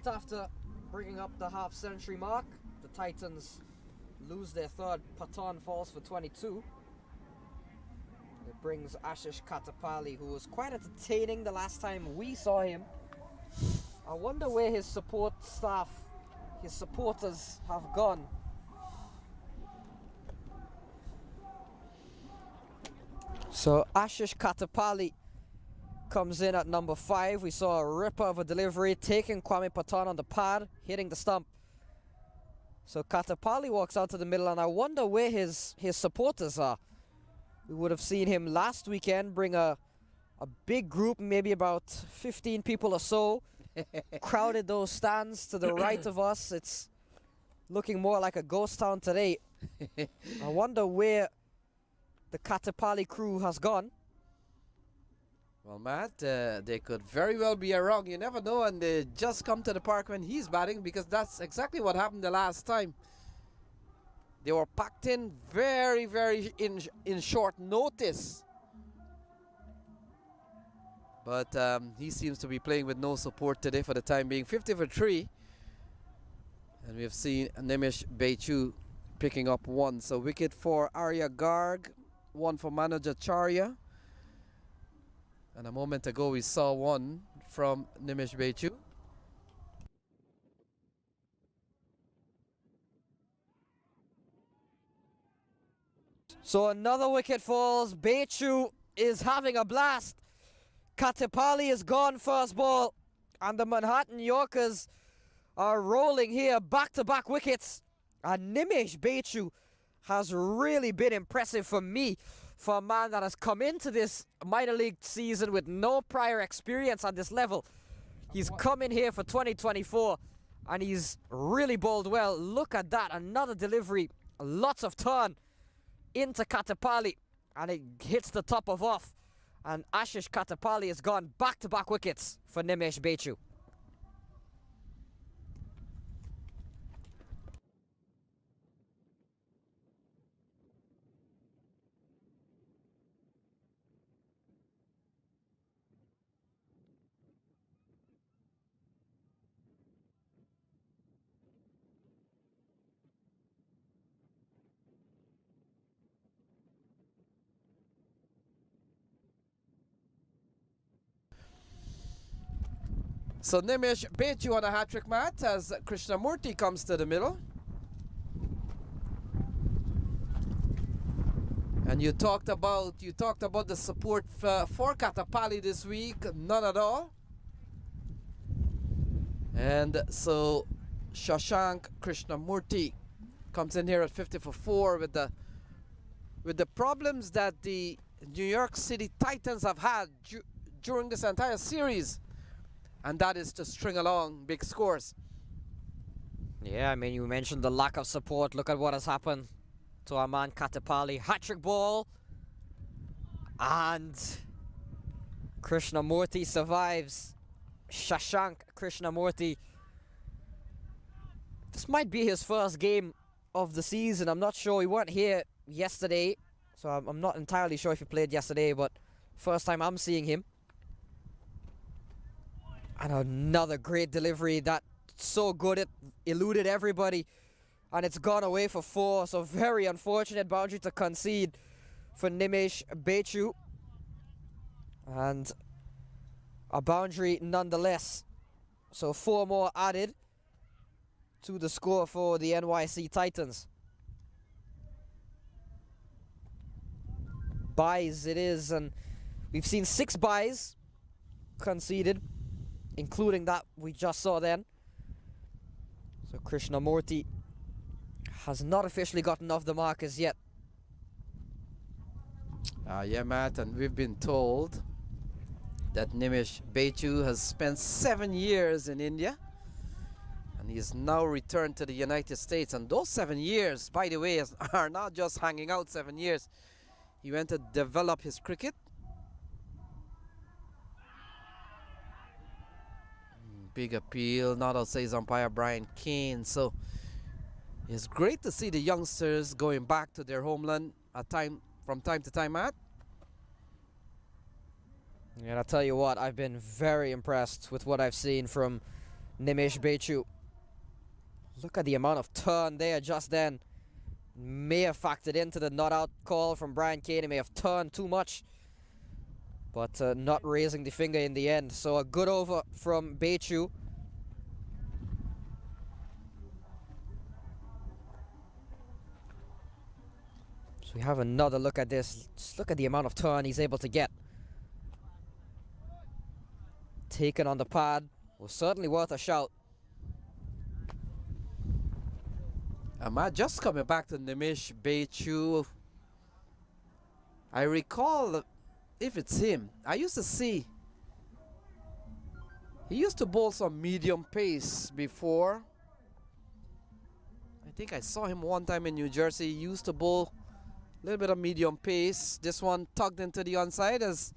after bringing up the half-century mark. The Titans lose their third. Patan falls for 22. It brings Ashish Katapali, who was quite entertaining the last time we saw him. I wonder where his support staff, his supporters have gone. So Ashish Katapali comes in at number 5. We saw a ripper of a delivery, taking Kwame Patan on the pad, hitting the stump. So Katapali walks out to the middle, and I wonder where his supporters are. We would have seen him last weekend bring a big group, maybe about 15 people or so, crowded those stands to the right of us. It's looking more like a ghost town today. I wonder where the Katapali crew has gone. Well, Matt, they could very well be around. You never know, and they just come to the park when he's batting, because that's exactly what happened the last time. They were packed in very, very in short notice. But he seems to be playing with no support today for the time being. 50 for 3. And we've seen Nimesh Bechu picking up 1. So wicket for Arya Garg, 1 for Manojacharya. And a moment ago we saw 1 from Nimesh Bechu. So another wicket falls. Bechu is having a blast. Katapali is gone first ball. And the Manhattan Yorkers are rolling here. Back-to-back wickets. And Nimesh Bechu has really been impressive for me. For a man that has come into this minor league season with no prior experience at this level. He's come in here for 2024 and he's really bowled well. Look at that, another delivery, lots of turn into Katapali, and it hits the top of off. And Ashish Katapali has gone back-to-back wickets for Nimesh Bechu. So Nimesh Bechu on a hat-trick, Matt, as Krishnamurti comes to the middle. And you talked about the support for Katapali this week. None at all. And so Shashank Krishnamurti comes in here at 50 for 4 with the problems that the New York City Titans have had during this entire series. And that is to string along big scores. Yeah, I mean, you mentioned the lack of support. Look at what has happened to our man Katapali. Hat-trick ball. And Krishnamurti survives. Shashank Krishnamurti. This might be his first game of the season. I'm not sure. He weren't here yesterday, so I'm not entirely sure if he played yesterday, but first time I'm seeing him. And another great delivery. That's so good. It eluded everybody. And it's gone away for 4. So very unfortunate boundary to concede for Nimesh Bechu. And a boundary nonetheless. So 4 more added to the score for the NYC Titans. Byes it is. And we've seen 6 byes conceded, including that we just saw then. So Krishnamurti has not officially gotten off the mark as yet. Yeah, Matt, and we've been told that Nimesh Bechu has spent 7 years in India, and he's now returned to the United States. And those 7 years, by the way, are not just hanging out 7 years. He went to develop his cricket. Big appeal, not outside umpire Brian Kane. So it's great to see the youngsters going back to their homeland from time to time, Matt. And I'll tell you what, I've been very impressed with what I've seen from Nimish Bechu. Look at the amount of turn there just then. May have factored into the not out call from Brian Kane. He may have turned too much, but not raising the finger in the end. So a good over from Bechu. So we have another look at this. Just look at the amount of turn he's able to get. Taken on the pad was certainly worth a shout. Matt, just coming back to Nimish Bechu, I recall, if it's him, I used to see he used to bowl some medium pace before. I think I saw him one time in New Jersey. He used to bowl a little bit of medium pace. This one tugged into the onside as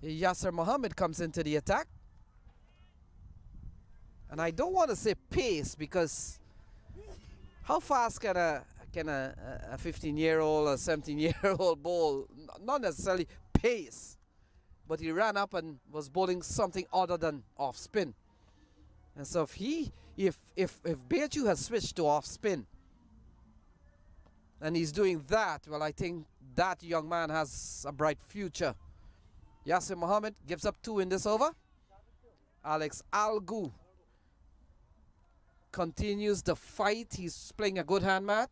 Yasser Mohammed comes into the attack. And I don't want to say pace because how fast can a 15-year-old or 17-year-old bowl? Not necessarily pace, but he ran up and was bowling something other than off spin. And so if Bechu has switched to off spin and he's doing that, well, I think that young man has a bright future. Yasser Mohammed gives up 2 in this over. Alex Algu continues the fight. He's playing a good hand, Matt.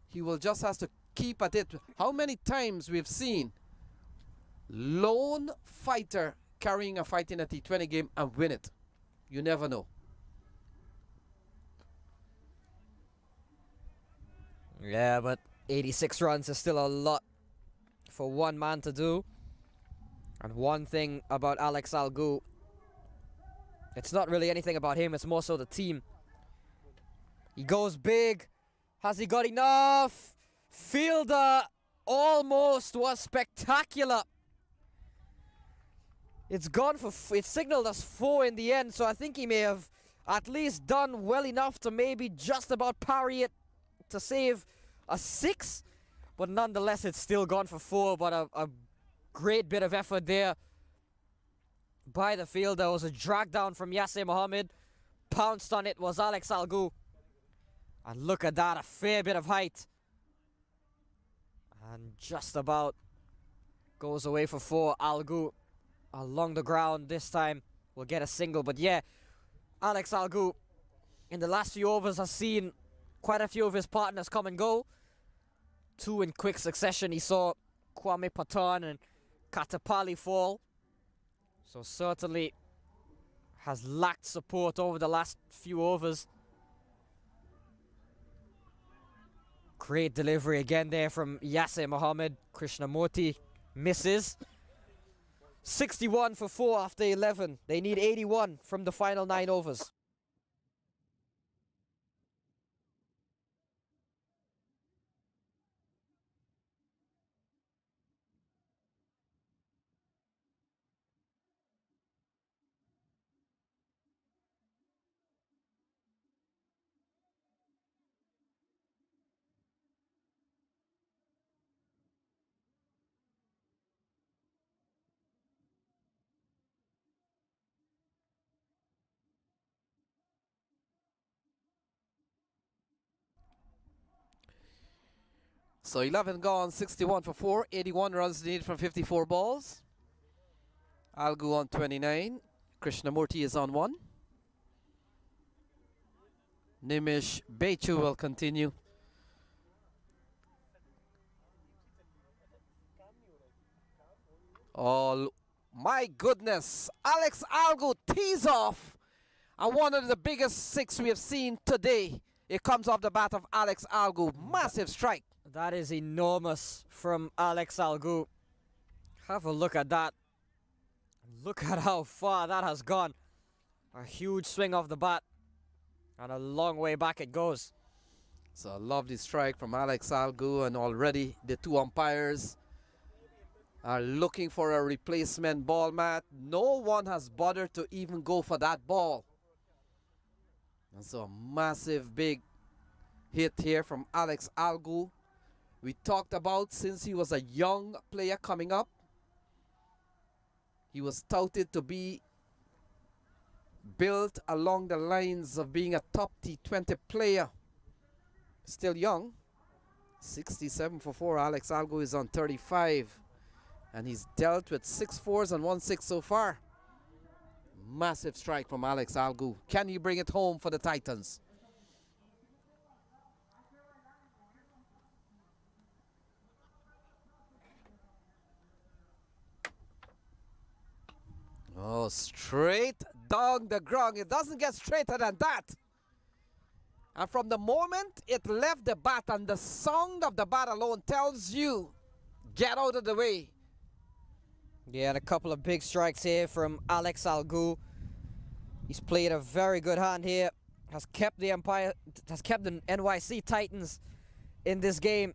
He will just have to keep at it. How many times we've seen lone fighter carrying a fight in a T20 game and win it? You never know. Yeah, but 86 runs is still a lot for one man to do. And one thing about Alex Algu, it's not really anything about him, it's more so the team. He goes big. Has he got enough? Fielder almost was spectacular. It's gone for, it signaled us 4 in the end, so I think he may have at least done well enough to maybe just about parry it to save a 6. But nonetheless, it's still gone for 4, but a great bit of effort there by the fielder. It was a drag down from Yasser Mohammed. Pounced on it was Alex Algu. And look at that, a fair bit of height. And just about goes away for 4. Algu along the ground this time will get a single. But yeah, Alex Algu in the last few overs has seen quite a few of his partners come and go. 2 in quick succession. He saw Kwame Patan and Katapali fall. So certainly has lacked support over the last few overs. Great delivery again there from Yasser Mohammed. Krishnamurti misses. 61 for 4 after 11. They need 81 from the final 9 overs. So 11 gone, 61 for 4, 81 runs needed from 54 balls. Algu on 29. Krishnamurti is on 1. Nimish Bechu will continue. Oh, my goodness. Alex Algu tees off. And one of the biggest 6 we have seen today. It comes off the bat of Alex Algu. Massive strike. That is enormous from Alex Algu. Have a look at that. Look at how far that has gone. A huge swing off the bat. And a long way back it goes. So a lovely strike from Alex Algu, and already the 2 umpires are looking for a replacement ball, Matt. No one has bothered to even go for that ball. And so a massive big hit here from Alex Algu. We talked about since he was a young player coming up. He was touted to be built along the lines of being a top T20 player. Still young. 67 for 4. Alex Algu is on 35. And he's dealt with 6 fours and 1 6 so far. Massive strike from Alex Algu. Can he bring it home for the Titans? Oh, straight down the ground. It doesn't get straighter than that. And from the moment it left the bat, and the sound of the bat alone tells you, get out of the way. Yeah, and a couple of big strikes here from Alex Algu. He's played a very good hand here. Has kept the NYC Titans in this game.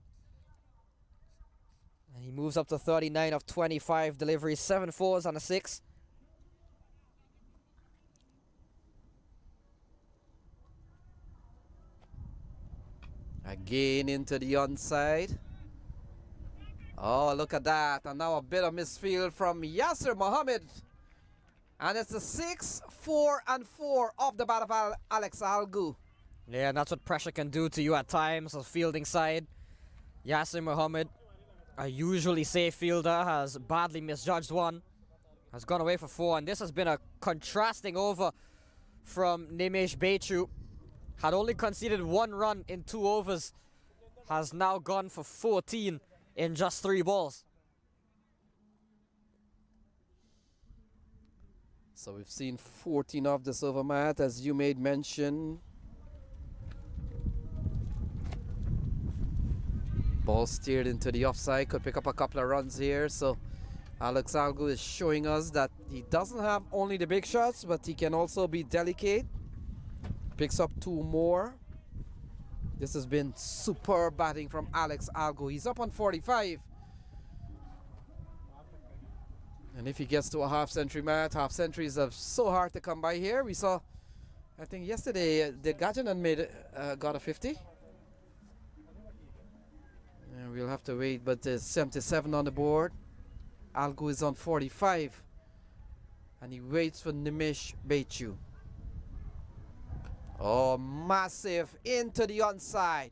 And he moves up to 39 of 25 deliveries, 7 fours and a 6. Again into the onside. Oh, look at that. And now a bit of misfield from Yasser Mohammed. And it's a 6, 4, and 4 off the bat of Alex Algu. Yeah, and that's what pressure can do to you at times, as fielding side. Yasser Mohammed, a usually safe fielder, has badly misjudged one. Has gone away for 4, and this has been a contrasting over from Nimesh Bechu. Had only conceded 1 run in 2 overs. Has now gone for 14 in just 3 balls. So we've seen 14 off this over, Matt, as you made mention. Ball steered into the offside, could pick up a couple of runs here. So Alex Algu is showing us that he doesn't have only the big shots, but he can also be delicate. Picks up 2 more. This has been superb batting from Alex Algu. He's up on 45. And if he gets to a half-century, Matt, half-centuries are so hard to come by here. We saw, I think yesterday, the Gajanan got a 50. And we'll have to wait, but there's 77 on the board. Algu is on 45. And he waits for Nimesh Bechu. Oh, massive into the onside.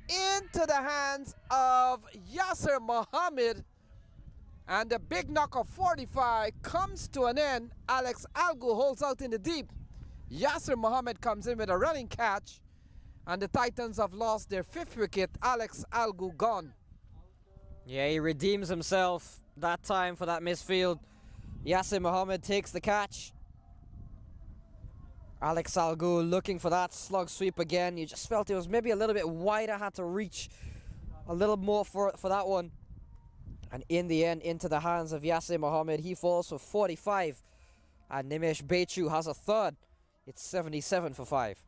Into the hands of Yasser Mohammed. And the big knock of 45 comes to an end. Alex Algu holds out in the deep. Yasser Mohammed comes in with a running catch. And the Titans have lost their 5th wicket. Alex Algu gone. Yeah, he redeems himself that time for that misfield. Yasser Mohammed takes the catch. Alex Algu looking for that slug sweep again. You just felt it was maybe a little bit wider, had to reach a little more for that one. And in the end, into the hands of Yasser Mohammed, he falls for 45. And Nimesh Bechu has a 3rd. It's 77 for 5.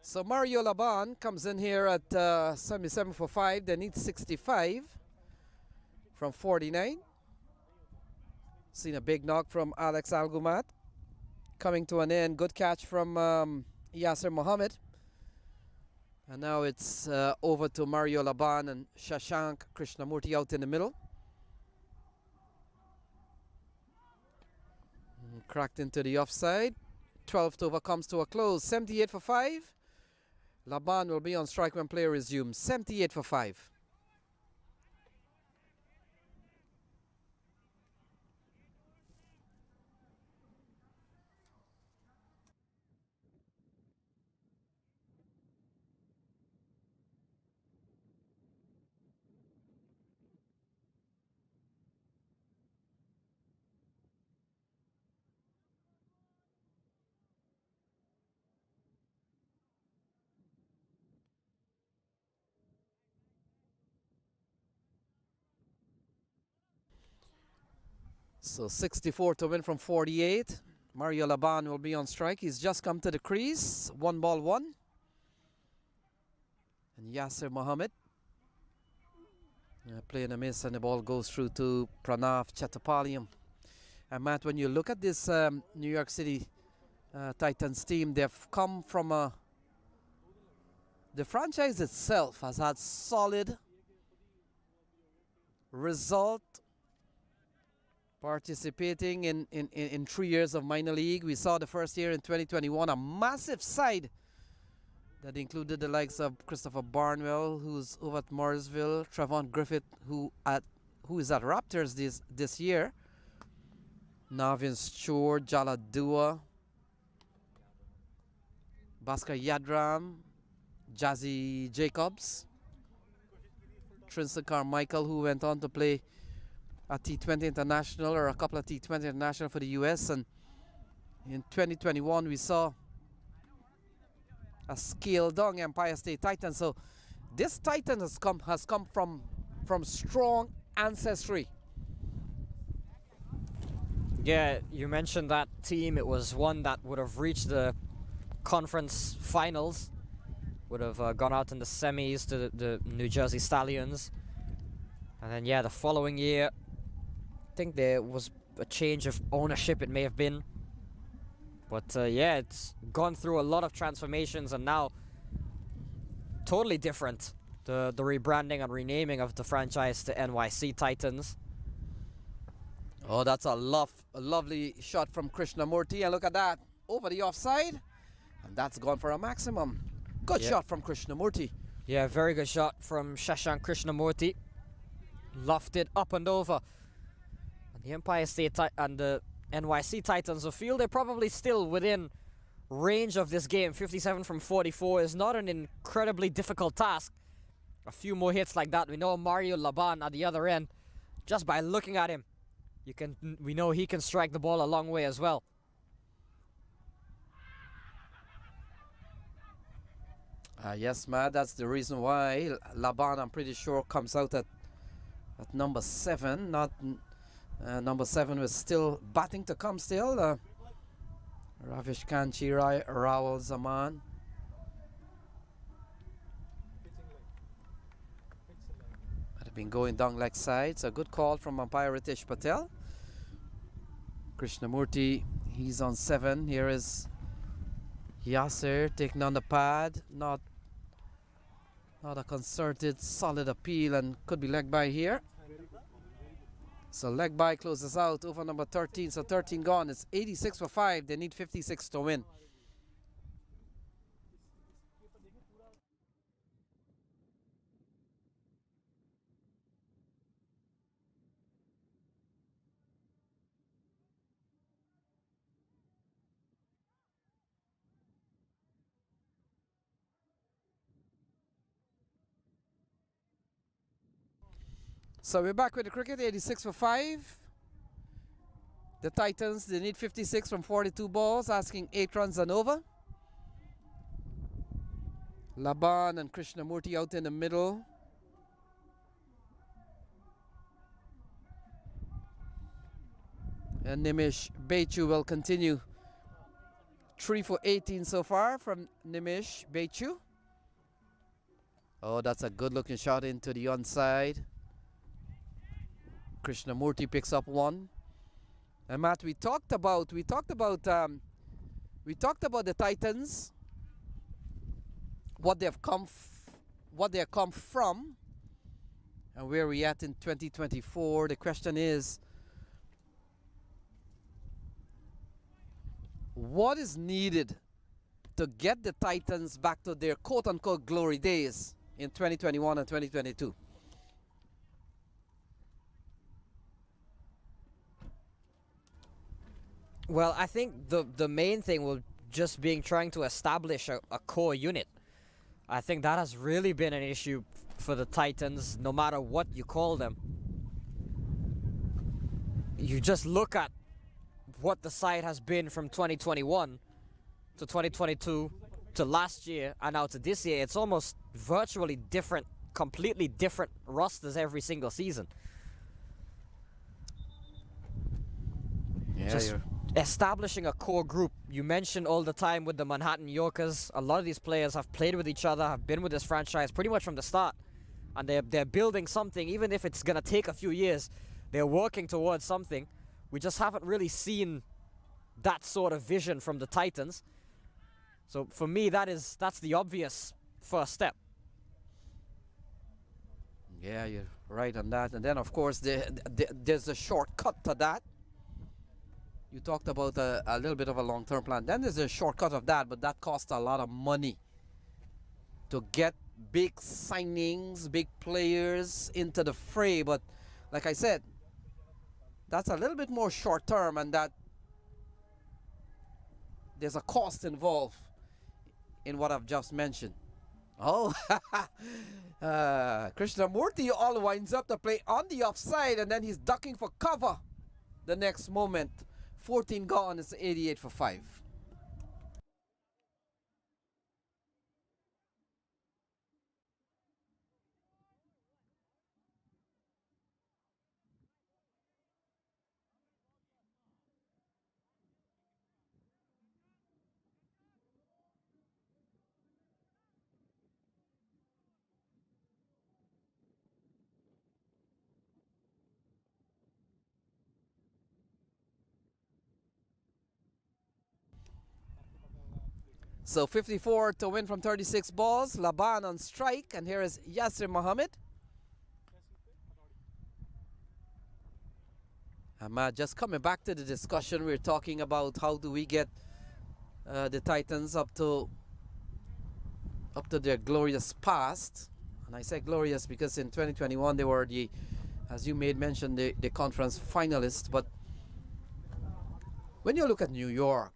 So Mario Laban comes in here at 77 for 5. They need 65 from 49. Seen a big knock from Alex Algumat. Coming to an end. Good catch from Yasser Mohammed. And now it's over to Mario Laban and Shashank Krishnamurti out in the middle. Cracked into the offside. 12th over comes to a close. 78 for 5. Laban will be on strike when play resumes. 78 for 5. So 64 to win from 48. Mario Laban will be on strike. He's just come to the crease. 1-1. And Yasser Mohammed playing a miss, and the ball goes through to Pranav Chattopadhyay. And Matt, when you look at this New York City Titans team, they've come from the franchise itself has had solid result, participating in 3 years of minor league. We saw the first year in 2021 a massive side that included the likes of Christopher Barnwell, who's over at Morrisville, Trevon Griffith, who is at Raptors this year, Navin Stewart, Jala Dua, Bhaskar Yadram, Jazzy Jacobs, Trinson Carmichael, who went on to play a T20 International or a couple of T20 International for the US. And in 2021 we saw a scaled down Empire State Titan. So this Titan has come from strong ancestry. Yeah, you mentioned that team. It was one that would have reached the conference finals, would have gone out in the semis to the New Jersey Stallions. And then, yeah, the following year, I think there was a change of ownership, it may have been. But, yeah, it's gone through a lot of transformations, and now totally different. The rebranding and renaming of the franchise to NYC Titans. Oh, that's a lovely shot from Krishnamurti. And look at that, over the offside. And that's gone for a maximum. Good shot from Krishnamurti. Yeah, very good shot from Shashank Krishnamurti. Lofted up and over. And the Empire State and the NYC Titans will feel they're probably still within range of this game. 57 from 44 is not an incredibly difficult task. A few more hits like that. We know Mario Laban at the other end. Just by looking at him, we know he can strike the ball a long way as well. Yes, Matt, that's the reason why Laban, I'm pretty sure, comes out at number 7. Not number 7 was still batting to come still. Ravish Kanchi, Rawal Zaman. Had been going down leg side. So a good call from umpire Ritesh Patel. Krishnamurti, he's on 7. Here is Yasser taking on the pad. Not a concerted, solid appeal, and could be leg by here. So leg by closes out over number 13. So 13 gone. It's 86 for 5. They need 56 to win. So we're back with the cricket, 86 for 5. The Titans, they need 56 from 42 balls, asking 8 runs and over. Laban and Krishnamurti out in the middle. And Nimish Bechu will continue. 3 for 18 so far from Nimish Bechu. Oh, that's a good looking shot into the onside. Krishnamurti picks up 1. And Matt, we talked about the Titans, what they have come from, and where we at in 2024. The question is, what is needed to get the Titans back to their quote-unquote glory days in 2021 and 2022? Well, I think the main thing will just being trying to establish a core unit. I think that has really been an issue for the Titans, no matter what you call them. You just look at what the side has been from 2021 to 2022 to last year and now to this year. It's almost virtually different, completely different rosters every single season. Yeah, Just you're- establishing a core group. You mentioned all the time with the Manhattan Yorkers, a lot of these players have played with each other, have been with this franchise pretty much from the start. And they're building something, even if it's going to take a few years. They're working towards something. We just haven't really seen that sort of vision from the Titans. So for me, that's the obvious first step. Yeah, you're right on that. And then, of course, there's a shortcut to that. You talked about a little bit of a long-term plan. Then there's a shortcut of that, but that costs a lot of money to get big signings, big players into the fray. But like I said, that's a little bit more short-term, and that there's a cost involved in what I've just mentioned. Oh, Krishnamurti all winds up the play on the offside, and then he's ducking for cover the next moment. 14 gone, it's 88 for 5. So 54 to win from 36 balls. Laban on strike, and here is Yasir Mohammed. Just coming back to the discussion, we're talking about how do we get the Titans up to their glorious past. And I say glorious because in 2021 they were the, as you made mention, the conference finalists. But when you look at New York,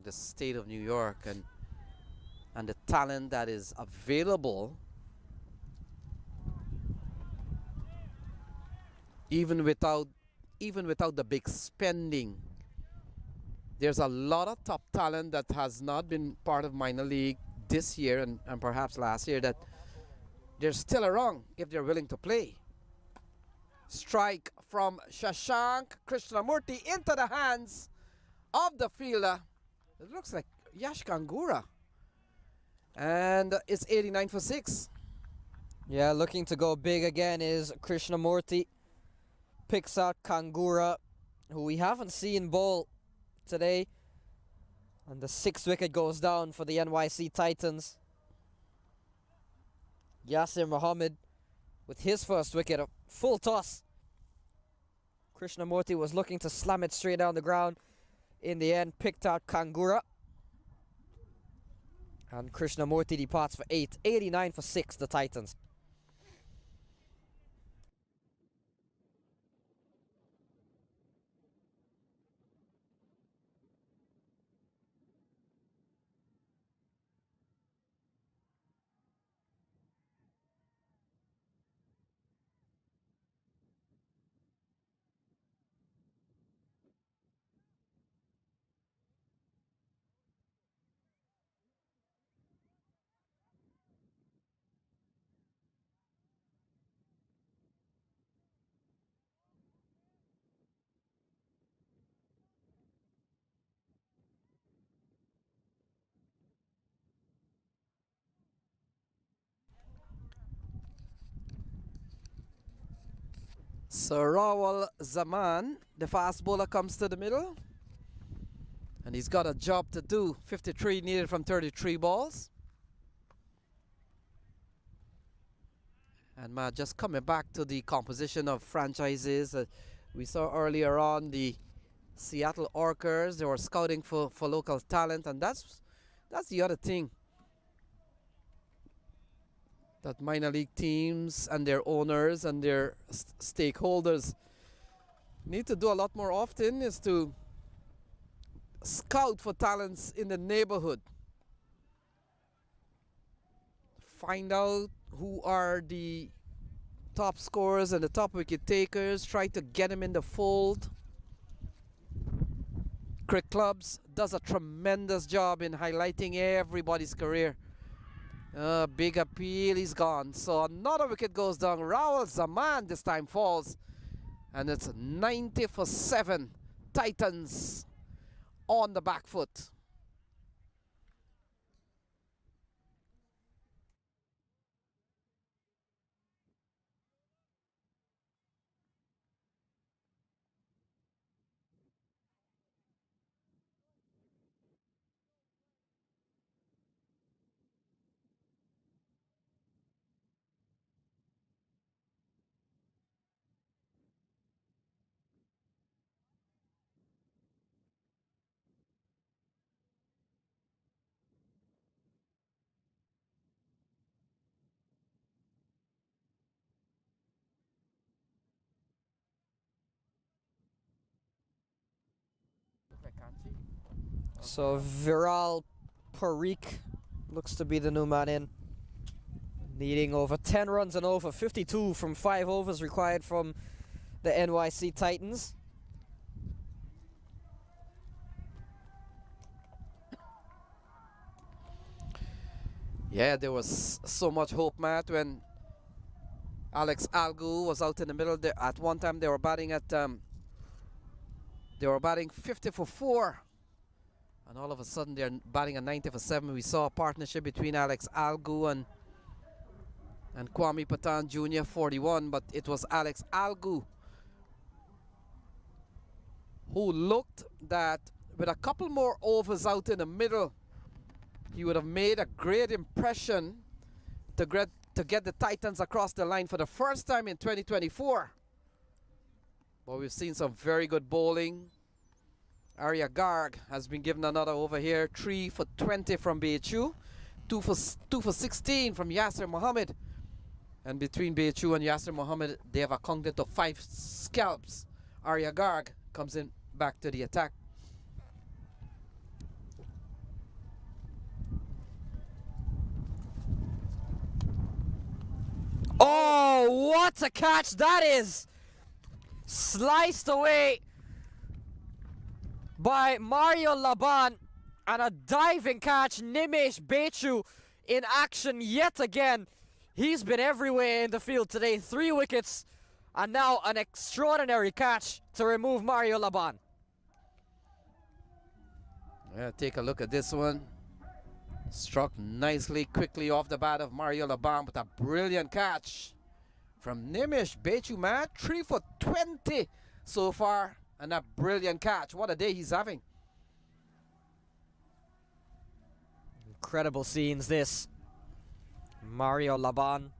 the state of New York, and the talent that is available, even without the big spending, there's a lot of top talent that has not been part of minor league this year and perhaps last year that they're still around if they're willing to play. Strike from Shashank Krishnamurti into the hands of the fielder. It looks like Yash Kangura. And it's 89 for 6. Yeah, looking to go big again is Krishnamurti. Picks out Kangura, who we haven't seen bowl today. And the 6th wicket goes down for the NYC Titans. Yasir Mohammed with his first wicket, a full toss. Krishnamurti was looking to slam it straight down the ground. In the end, picked out Kangura. And Krishnamurti departs for 8. 89 for 6, the Titans. So Rawal Zaman, the fast bowler, comes to the middle. And he's got a job to do. 53 needed from 33 balls. And just coming back to the composition of franchises, we saw earlier on the Seattle Orcas. They were scouting for local talent, and that's the other thing that minor league teams and their owners and their stakeholders need to do a lot more often, is to scout for talents in the neighborhood. Find out who are the top scorers and the top wicket takers. Try to get them in the fold. Cricket Clubs does a tremendous job in highlighting everybody's career. Big appeal, he's gone. So another wicket goes down. Rawal Zaman this time falls. And it's 90 for 7. Titans on the back foot. So Viral Parikh looks to be the new man in. Needing over 10 runs and over 52 from 5 overs required from the NYC Titans. Yeah, there was so much hope, Matt, when Alex Algu was out in the middle. There, at one time, they were batting 50 for 4. And all of a sudden, they're batting a 90 for 7. We saw a partnership between Alex Algu and Kwame Patan Jr., 41. But it was Alex Algu who looked that with a couple more overs out in the middle, he would have made a great impression to get the Titans across the line for the first time in 2024. But we've seen some very good bowling. Arya Garg has been given another over here. 3 for 20 from Bechu. 2 for 16 from Yasser Mohammed. And between Bechu and Yasser Mohammed, they have accounted to 5 scalps. Arya Garg comes in back to the attack. Oh, what a catch that is! Sliced away by Mario Laban, and a diving catch. Nimesh Bechu in action yet again. He's been everywhere in the field today. 3 wickets, and now an extraordinary catch to remove Mario Laban. Yeah, take a look at this one. Struck nicely, quickly off the bat of Mario Laban with a brilliant catch from Nimesh Bechu, man. 3 for 20 so far, and a brilliant catch. What a day he's having. Incredible scenes this. Mario Laban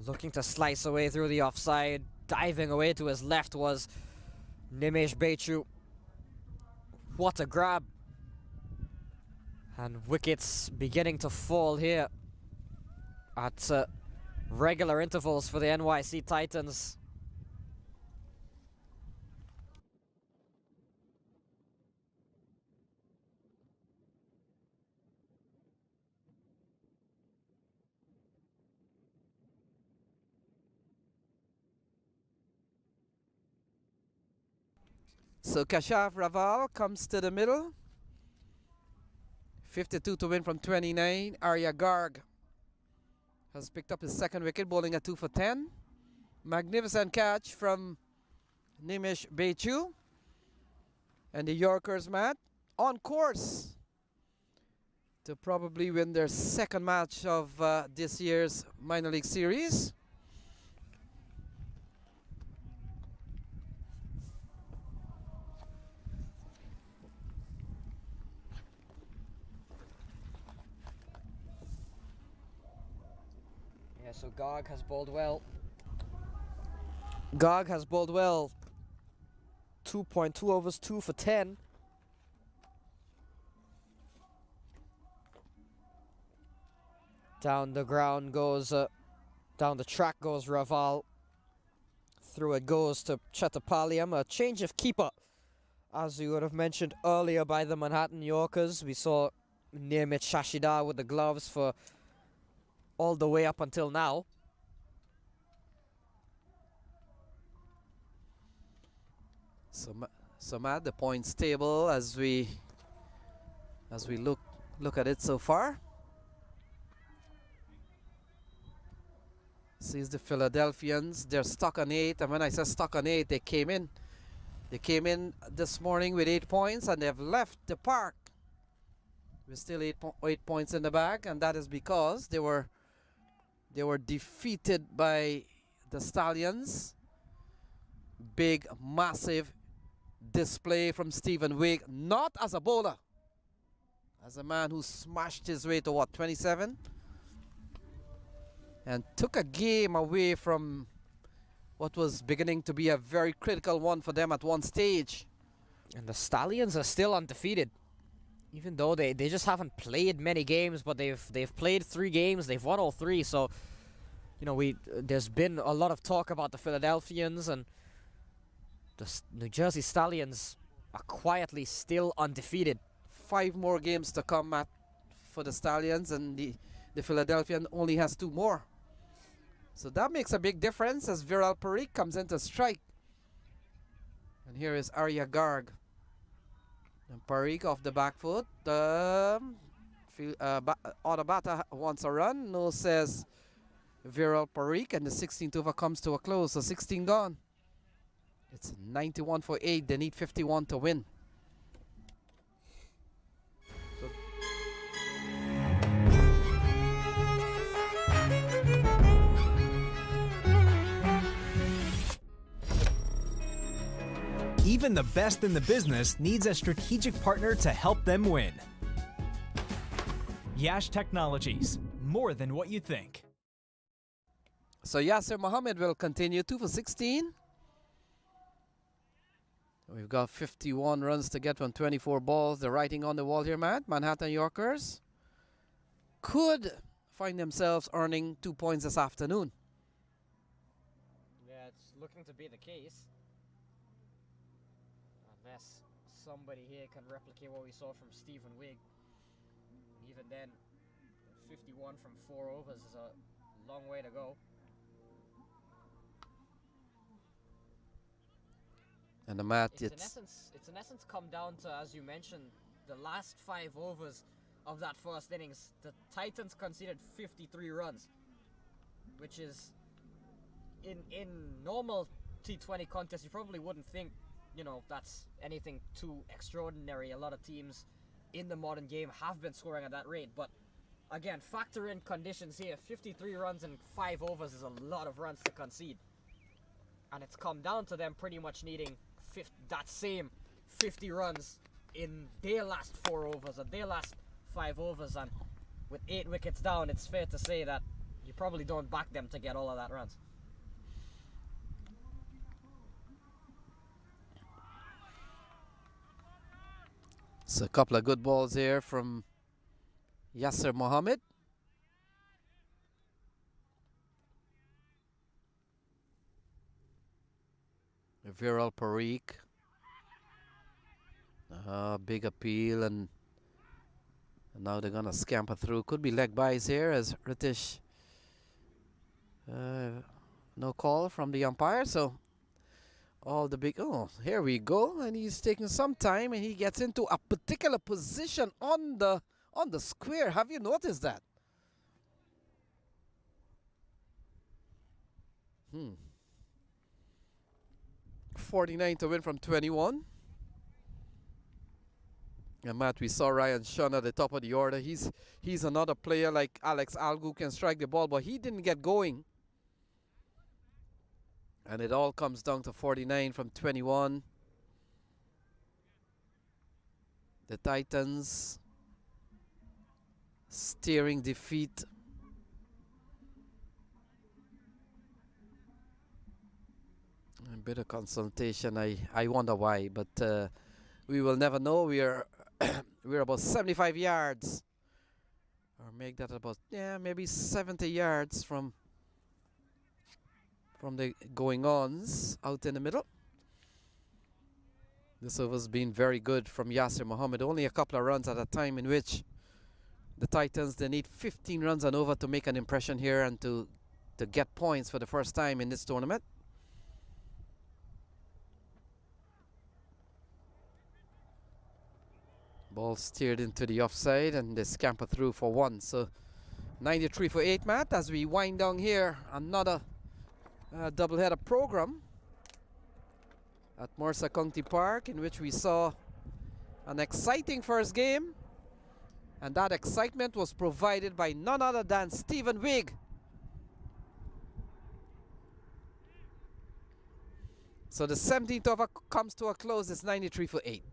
looking to slice away through the offside. Diving away to his left was Nimesh Bechu. What a grab. And wickets beginning to fall here at regular intervals for the NYC Titans. So Kashav Raval comes to the middle. 52 to win from 29. Arya Garg has picked up his second wicket, bowling at 2 for 10. Magnificent catch from Nimesh Bechu. And the Yorkers, Matt, on course to probably win their second match of this year's minor league series. Yeah, so Garg has bowled well. Garg has bowled well. 2.2 overs, 2 for 10. Down the ground goes, down the track goes Raval. Through it goes to Chattapalliam. A change of keeper, as you would have mentioned earlier, by the Manhattan Yorkers. We saw Nirmit Shashidar with the gloves for all the way up until now. So Matt, the points table as we look at it so far. Sees the Philadelphians, they're stuck on 8, and when I say stuck on 8, they came in They came in this morning with 8 points and they've left the park with still 8 points in the bag, and that is because they were defeated by the Stallions. Big, massive display from Stephen Wigg, not as a bowler, as a man who smashed his way to what, 27? And took a game away from what was beginning to be a very critical one for them at one stage. And the Stallions are still undefeated. Even though they just haven't played many games, but they've played 3 games, they've won all 3, so you know, there's been a lot of talk about the Philadelphians, and the New Jersey Stallions are quietly still undefeated. 5 more games to come for the Stallions, and the Philadelphian only has 2 more. So that makes a big difference as Viral Parikh comes into strike. And here is Arya Garg. And Parikh off the back foot. Other batter wants a run. No, says Viral Parikh, and the 16th over comes to a close. So 16 gone. It's 91 for 8. They need 51 to win. Even the best in the business needs a strategic partner to help them win. Yash Technologies, more than what you think. So Yasser Mohammed will continue 2 for 16. We've got 51 runs to get from 24 balls. The writing on the wall here, Matt. Manhattan Yorkers could find themselves earning 2 points this afternoon. Yeah, it's looking to be the case. Unless somebody here can replicate what we saw from Stephen Wigg. Even then, 51 from 4 overs is a long way to go. And the Matt, It's in essence come down to, as you mentioned, the last 5 overs of that first innings. The Titans conceded 53 runs, which is in normal T20 contests you probably wouldn't think, you know, that's anything too extraordinary. A lot of teams in the modern game have been scoring at that rate, but again, factor in conditions here. 53 runs in 5 overs is a lot of runs to concede, and it's come down to them pretty much needing that same 50 runs in their last 4 overs or their last 5 overs, and with 8 wickets down, it's fair to say that you probably don't back them to get all of that runs. So a couple of good balls here from Yasser Mohammed. Viral Parikh. Big appeal, and now they're gonna scamper through. Could be leg byes here as Ritish. No call from the umpire, so all the big, oh, here we go, and he's taking some time, and he gets into a particular position on the square. Have you noticed that? 49 to win from 21. And Matt, we saw Ryan Shun at the top of the order. He's another player like Alex Algu, can strike the ball, but he didn't get going. And it all comes down to 49 from 21. The Titans steering defeat. A bit of consultation. I wonder why, but we will never know. We're about 75 yards, or make that about, yeah, maybe 70 yards from the going-ons out in the middle. This over's been very good from Yasser Mohammed. Only a couple of runs at a time, in which the Titans, they need 15 runs and over to make an impression here and to get points for the first time in this tournament. Ball steered into the offside, and they scamper through for 1. So 93 for 8, Matt, as we wind down here another doubleheader program. at Mercer County Park, in which we saw an exciting first game. And that excitement was provided by none other than Stephen Wigg. So the 17th over comes to a close. It's 93 for 8.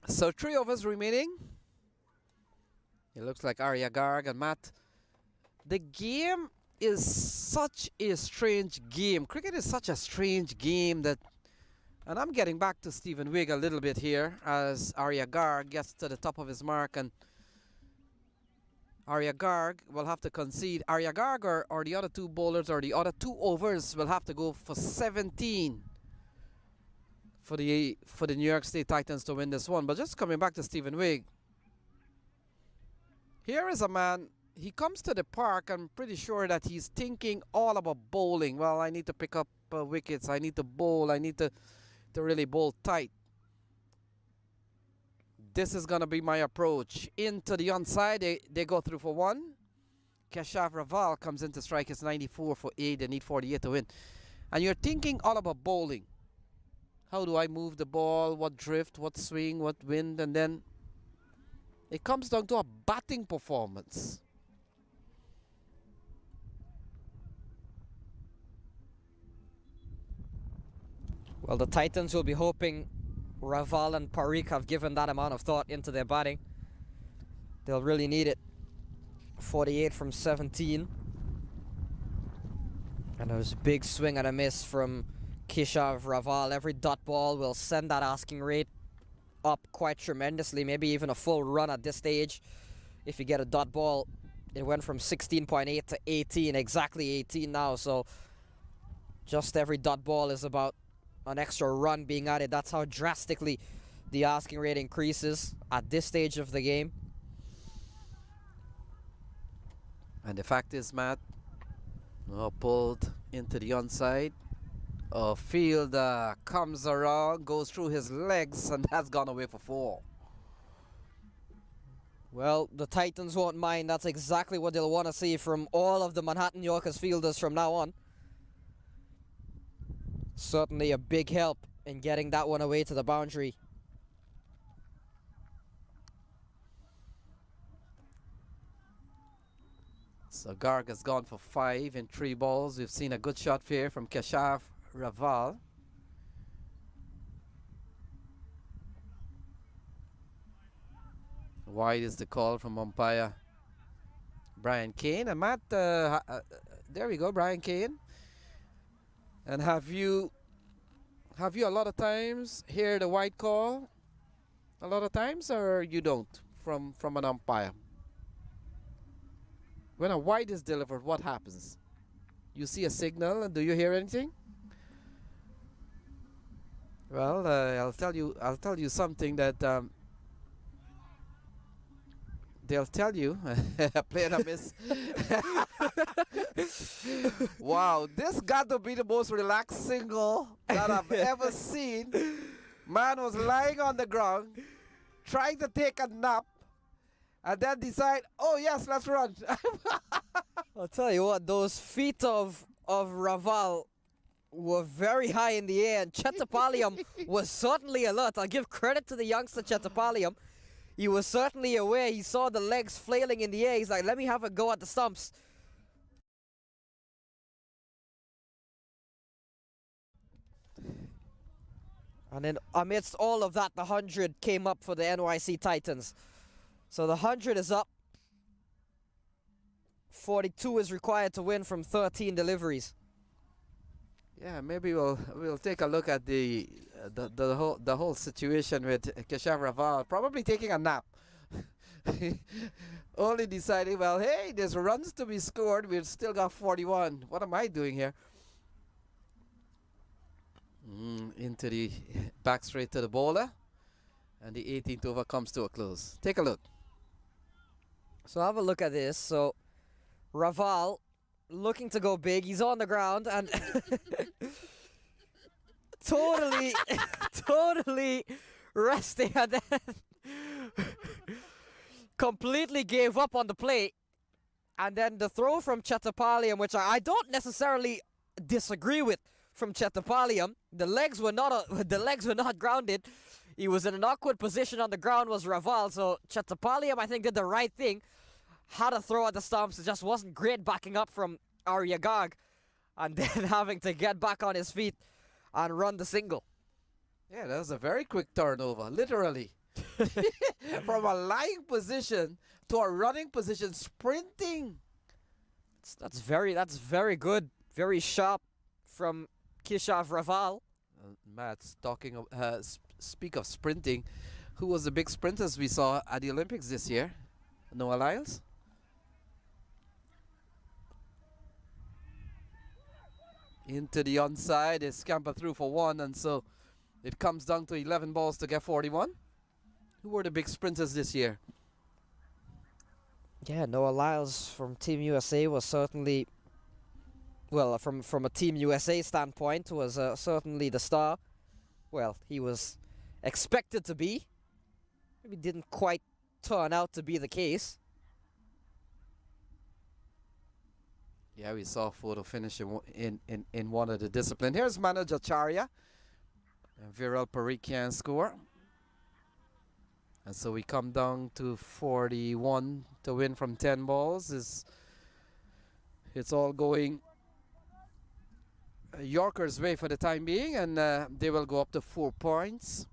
So 3 overs remaining. It looks like Arya Garg and Matt. The game is such a strange game. Cricket is such a strange game that, and I'm getting back to Stephen Wigg a little bit here as Arya Garg gets to the top of his mark, and Arya Garg will have to concede. Arya Garg or the other 2 bowlers or the other 2 overs will have to go for 17 for the New York State Titans to win this one. But just coming back to Stephen Wigg, here is a man, he comes to the park, I'm pretty sure that he's thinking all about bowling. Well, I need to pick up wickets, I need to bowl, I need to really bowl tight. This is going to be my approach. Into the onside, they go through for 1. Keshav Raval comes in to strike. It's 94 for 8. They need 48 to win. And you're thinking all about bowling. How do I move the ball? What drift? What swing? What wind? And then it comes down to a batting performance. Well, the Titans will be hoping Raval and Parikh have given that amount of thought into their batting. They'll really need it. 48 from 17. And there was a big swing and a miss from Keshav Raval. Every dot ball will send that asking rate up quite tremendously, maybe even a full run at this stage. If you get a dot ball, it went from 16.8 to 18, exactly 18 now. So just every dot ball is about an extra run being added. That's how drastically the asking rate increases at this stage of the game. And the fact is, Matt, pulled into the onside. Field comes around, goes through his legs, and that's gone away for 4. Well, the Titans won't mind. That's exactly what they'll want to see from all of the Manhattan Yorkers fielders from now on. Certainly a big help in getting that one away to the boundary. So Garg has gone for 5 in 3 balls. We've seen a good shot here from Keshav Raval. Wide is the call from umpire Brian Kane. And Matt, there we go, Brian Kane. And have you a lot of times hear the wide call? A lot of times, or you don't from an umpire? When a wide is delivered, what happens? You see a signal, and do you hear anything? Well, I'll tell you something that they'll tell you. Playing a miss. Wow, this got to be the most relaxed single that I've ever seen. Man was lying on the ground, trying to take a nap, and then decide, oh yes, let's run. I'll tell you what, those feet of Raval were very high in the air, and Chetapalliam was certainly alert. I'll give credit to the youngster Chetapalliam. He was certainly aware. He saw the legs flailing in the air. He's like, let me have a go at the stumps. And then amidst all of that, the 100 came up for the NYC Titans. So the 100 is up. 42 is required to win from 13 deliveries. Yeah, maybe we'll take a look at the whole situation with Keshav Raval probably taking a nap. Only deciding, well, hey, there's runs to be scored. We've still got 41. What am I doing here? Into the back straight to the bowler, and the 18th over comes to a close. Take a look. So have a look at this. So Raval looking to go big. He's on the ground and totally, totally resting, and then completely gave up on the play. And then the throw from Chattapaliam, which I don't necessarily disagree with from Chattapaliam. The legs were not grounded. He was in an awkward position on the ground, was Raval. So Chattapaliam, I think, did the right thing. Had a throw at the stumps. It just wasn't great backing up from Arya Garg. And then having to get back on his feet and run the single. Yeah, that was a very quick turnover, literally. From a lying position to a running position, sprinting. That's very good. Very sharp from Kishav Raval. Matt's talking of, speak of sprinting. Who was the big sprinters we saw at the Olympics this year? Noah Lyles? Into the onside, they scamper through for one, and so it comes down to 11 balls to get 41. Who were the big sprinters this year? Yeah, Noah Lyles from Team USA was certainly, well, from a Team USA standpoint, was certainly the star. Well, he was expected to be. Maybe didn't quite turn out to be the case. Yeah, we saw a photo finish in one of the disciplines. Here's manager Charya. And Viral Parikh can score. And so we come down to 41 to win from 10 balls. It's all going Yorker's way for the time being, and they will go up to 4 points.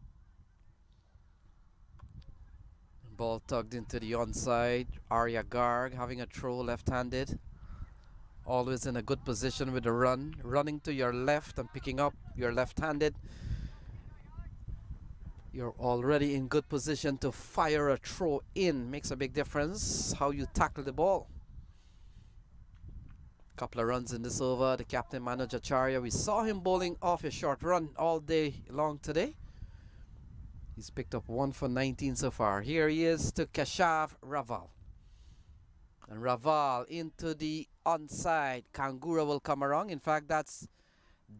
Ball tugged into the onside. Arya Garg having a throw left-handed. Always in a good position with the run. Running to your left and picking up your left-handed. You're already in good position to fire a throw in. Makes a big difference how you tackle the ball. Couple of runs in this over. The captain, manager Charya, we saw him bowling off a short run all day long today. He's picked up 1 for 19 so far. Here he is to Keshav Raval. And Raval into the onside. Kangura will come around. In fact, that's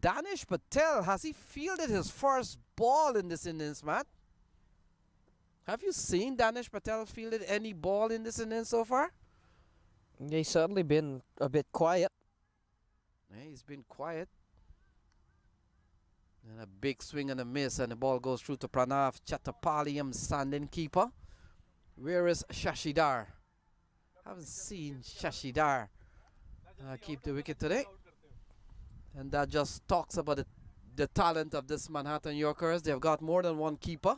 Danish Patel. Has he fielded his first ball in this innings, Matt? Have you seen Danish Patel fielded any ball in this innings so far? Yeah, he's certainly been a bit quiet. Yeah, he's been quiet. And a big swing and a miss, and the ball goes through to Pranav Chattapaliam, standing keeper. Where is Shashidhar? Haven't seen Shashidhar keep the wicket today. And that just talks about the talent of this Manhattan Yorkers. They've got more than one keeper.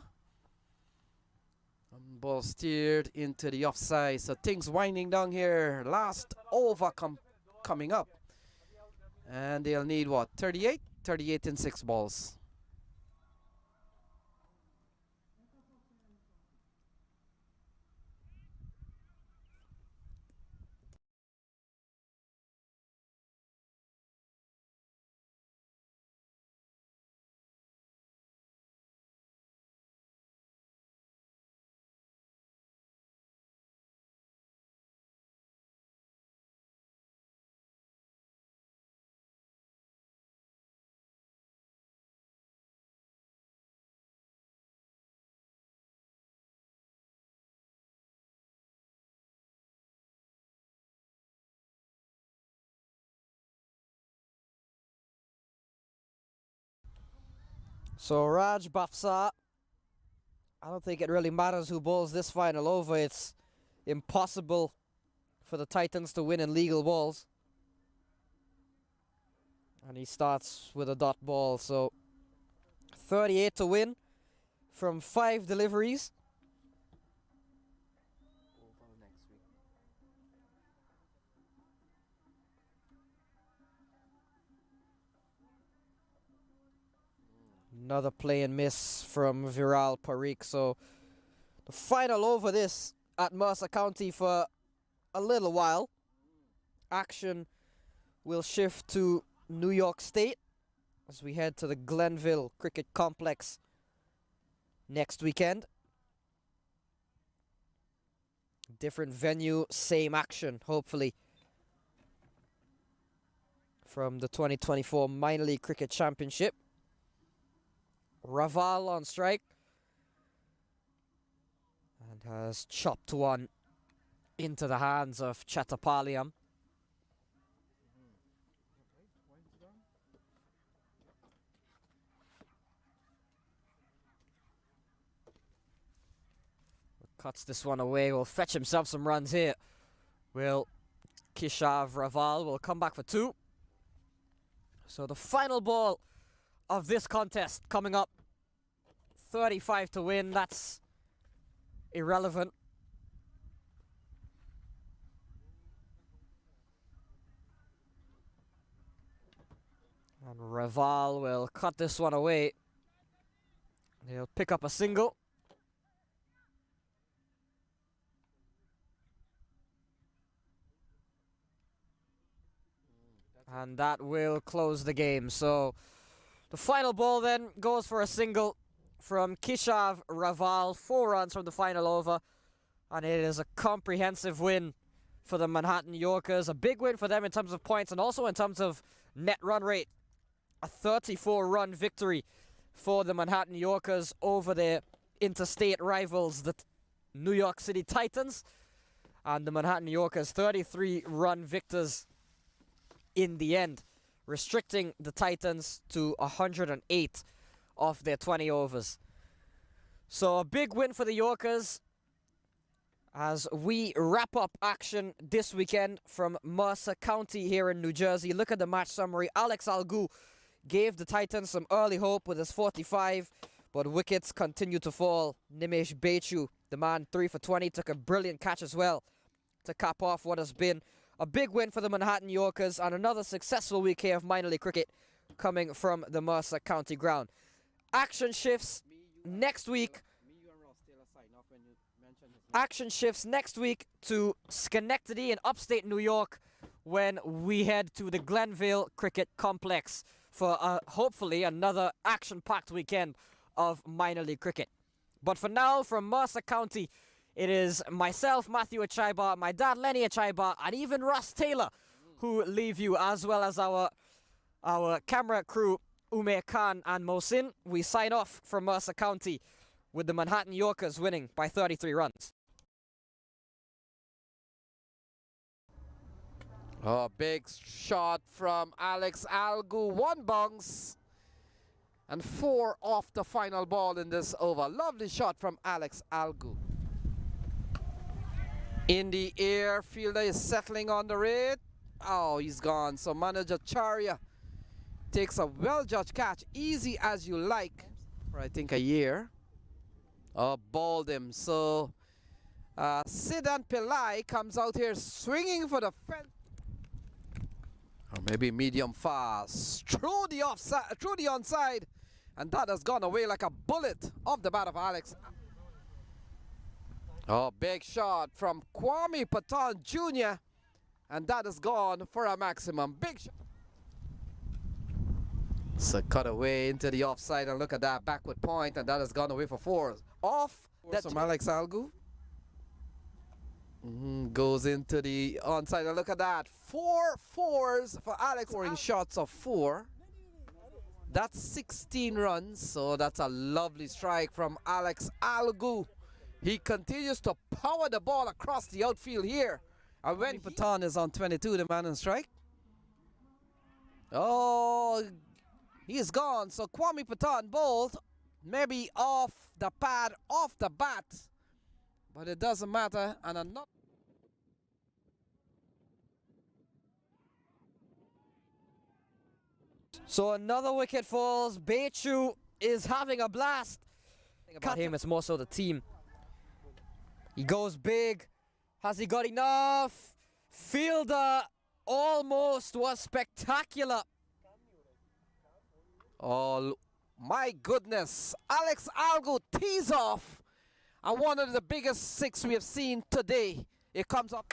Ball steered into the offside. So things winding down here. Last over coming up. And they'll need what? 38? 38 in 6 balls. So Raj Bafsa, I don't think it really matters who bowls this final over. It's impossible for the Titans to win in legal balls. And he starts with a dot ball, so 38 to win from 5 deliveries. Another play and miss from Viral Parikh. So the final over this at Mercer County for a little while. Action will shift to New York State as we head to the Glenville Cricket Complex next weekend. Different venue, same action, hopefully. From the 2024 Minor League Cricket Championship. Raval on strike. And has chopped one into the hands of Chattapalliam. Cuts this one away, will fetch himself some runs here. Will Keshav Raval will come back for 2. So the final ball of this contest coming up. 35 to win, that's irrelevant. And Raval will cut this one away. He'll pick up a single. And that will close the game. So the final ball then goes for a single from Keshav Raval. 4 runs from the final over. And it is a comprehensive win for the Manhattan Yorkers. A big win for them in terms of points and also in terms of net run rate. A 34-run victory for the Manhattan Yorkers over their interstate rivals, the New York City Titans. And the Manhattan Yorkers 33-run victors in the end, restricting the Titans to 108 of their 20 overs. So a big win for the Yorkers as we wrap up action this weekend from Mercer County here in New Jersey. Look at the match summary. Alex Algu gave the Titans some early hope with his 45, but wickets continue to fall. Nimesh Bechu, the man 3 for 20, took a brilliant catch as well to cap off what has been a big win for the Manhattan Yorkers and another successful week here of minor league cricket coming from the Mercer County ground. Action shifts next week. Action shifts next week to Schenectady in upstate New York when we head to the Glenville Cricket Complex for hopefully another action-packed weekend of minor league cricket. But for now, from Mercer County, it is myself, Matthew Achaiba, my dad, Lenny Achaiba, and even Russ Taylor who leave you, as well as our camera crew, Umair Khan and Mohsin. We sign off from Mercer County with the Manhattan Yorkers winning by 33 runs. Oh, big shot from Alex Algu. 1 bounce and 4 off the final ball in this over. Lovely shot from Alex Algu. In the air, fielder is settling on the rate. Oh, he's gone. So manager Charya takes a well-judged catch, easy as you like, for I think a year. Oh, balled him. So Siddhan Pillai comes out here swinging for the fence. Or maybe medium fast through the offside, through the onside, and that has gone away like a bullet off the bat of Alex. Oh, big shot from Kwame Patton Jr., and that is gone for a maximum. Big shot. So cut away into the offside, and look at that backward point, and that has gone away for 4. Off that from Alex Algu. Goes into the onside, and look at that. 4 fours for Alex, scoring shots of 4. That's 16 runs, so that's a lovely strike from Alex Algu. He continues to power the ball across the outfield here. And when Patton is on 22, the man in strike. Oh, he's gone. So Kwame Patton bowled, maybe off the pad, off the bat. But it doesn't matter. And another. So another wicket falls. Bechu is having a blast. About him, it's more so the team. He goes big. Has he got enough? Fielder almost was spectacular. Oh, my goodness. Alex Algu tees off. And one of the biggest 6 we have seen today. It comes up.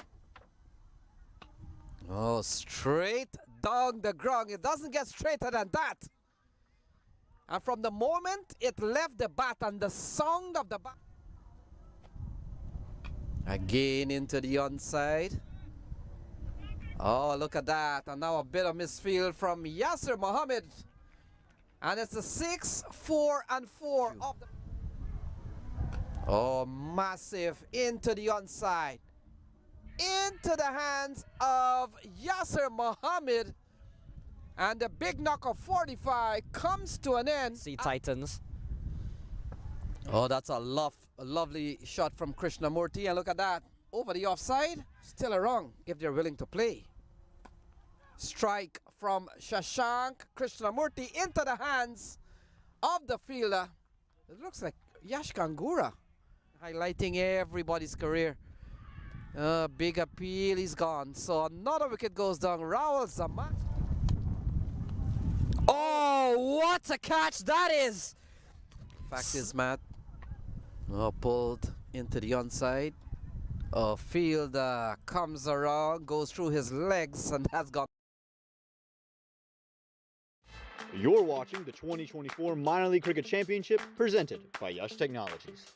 Oh, straight down the ground. It doesn't get straighter than that. And from the moment it left the bat and the sound of the bat. Again into the onside. Oh, look at that. And now a bit of misfield from Yasser Mohammed. And it's a 6, 4, and 4 of the. Oh, massive into the onside. Into the hands of Yasser Mohammed. And the big knock of 45 comes to an end. See Titans. Oh, that's a lovely shot from Krishnamurti. And look at that. Over the offside. Still a wrong if they're willing to play. Strike from Shashank Krishnamurti into the hands of the fielder. It looks like Yash Kangura. Highlighting everybody's career. Big appeal, he's gone. So another wicket goes down. Raul Zaman. Oh, what a catch that is! Fact is, Matt, pulled into the onside. Field comes around, goes through his legs, and has gone. You're watching the 2024 Minor League Cricket Championship presented by Yash Technologies.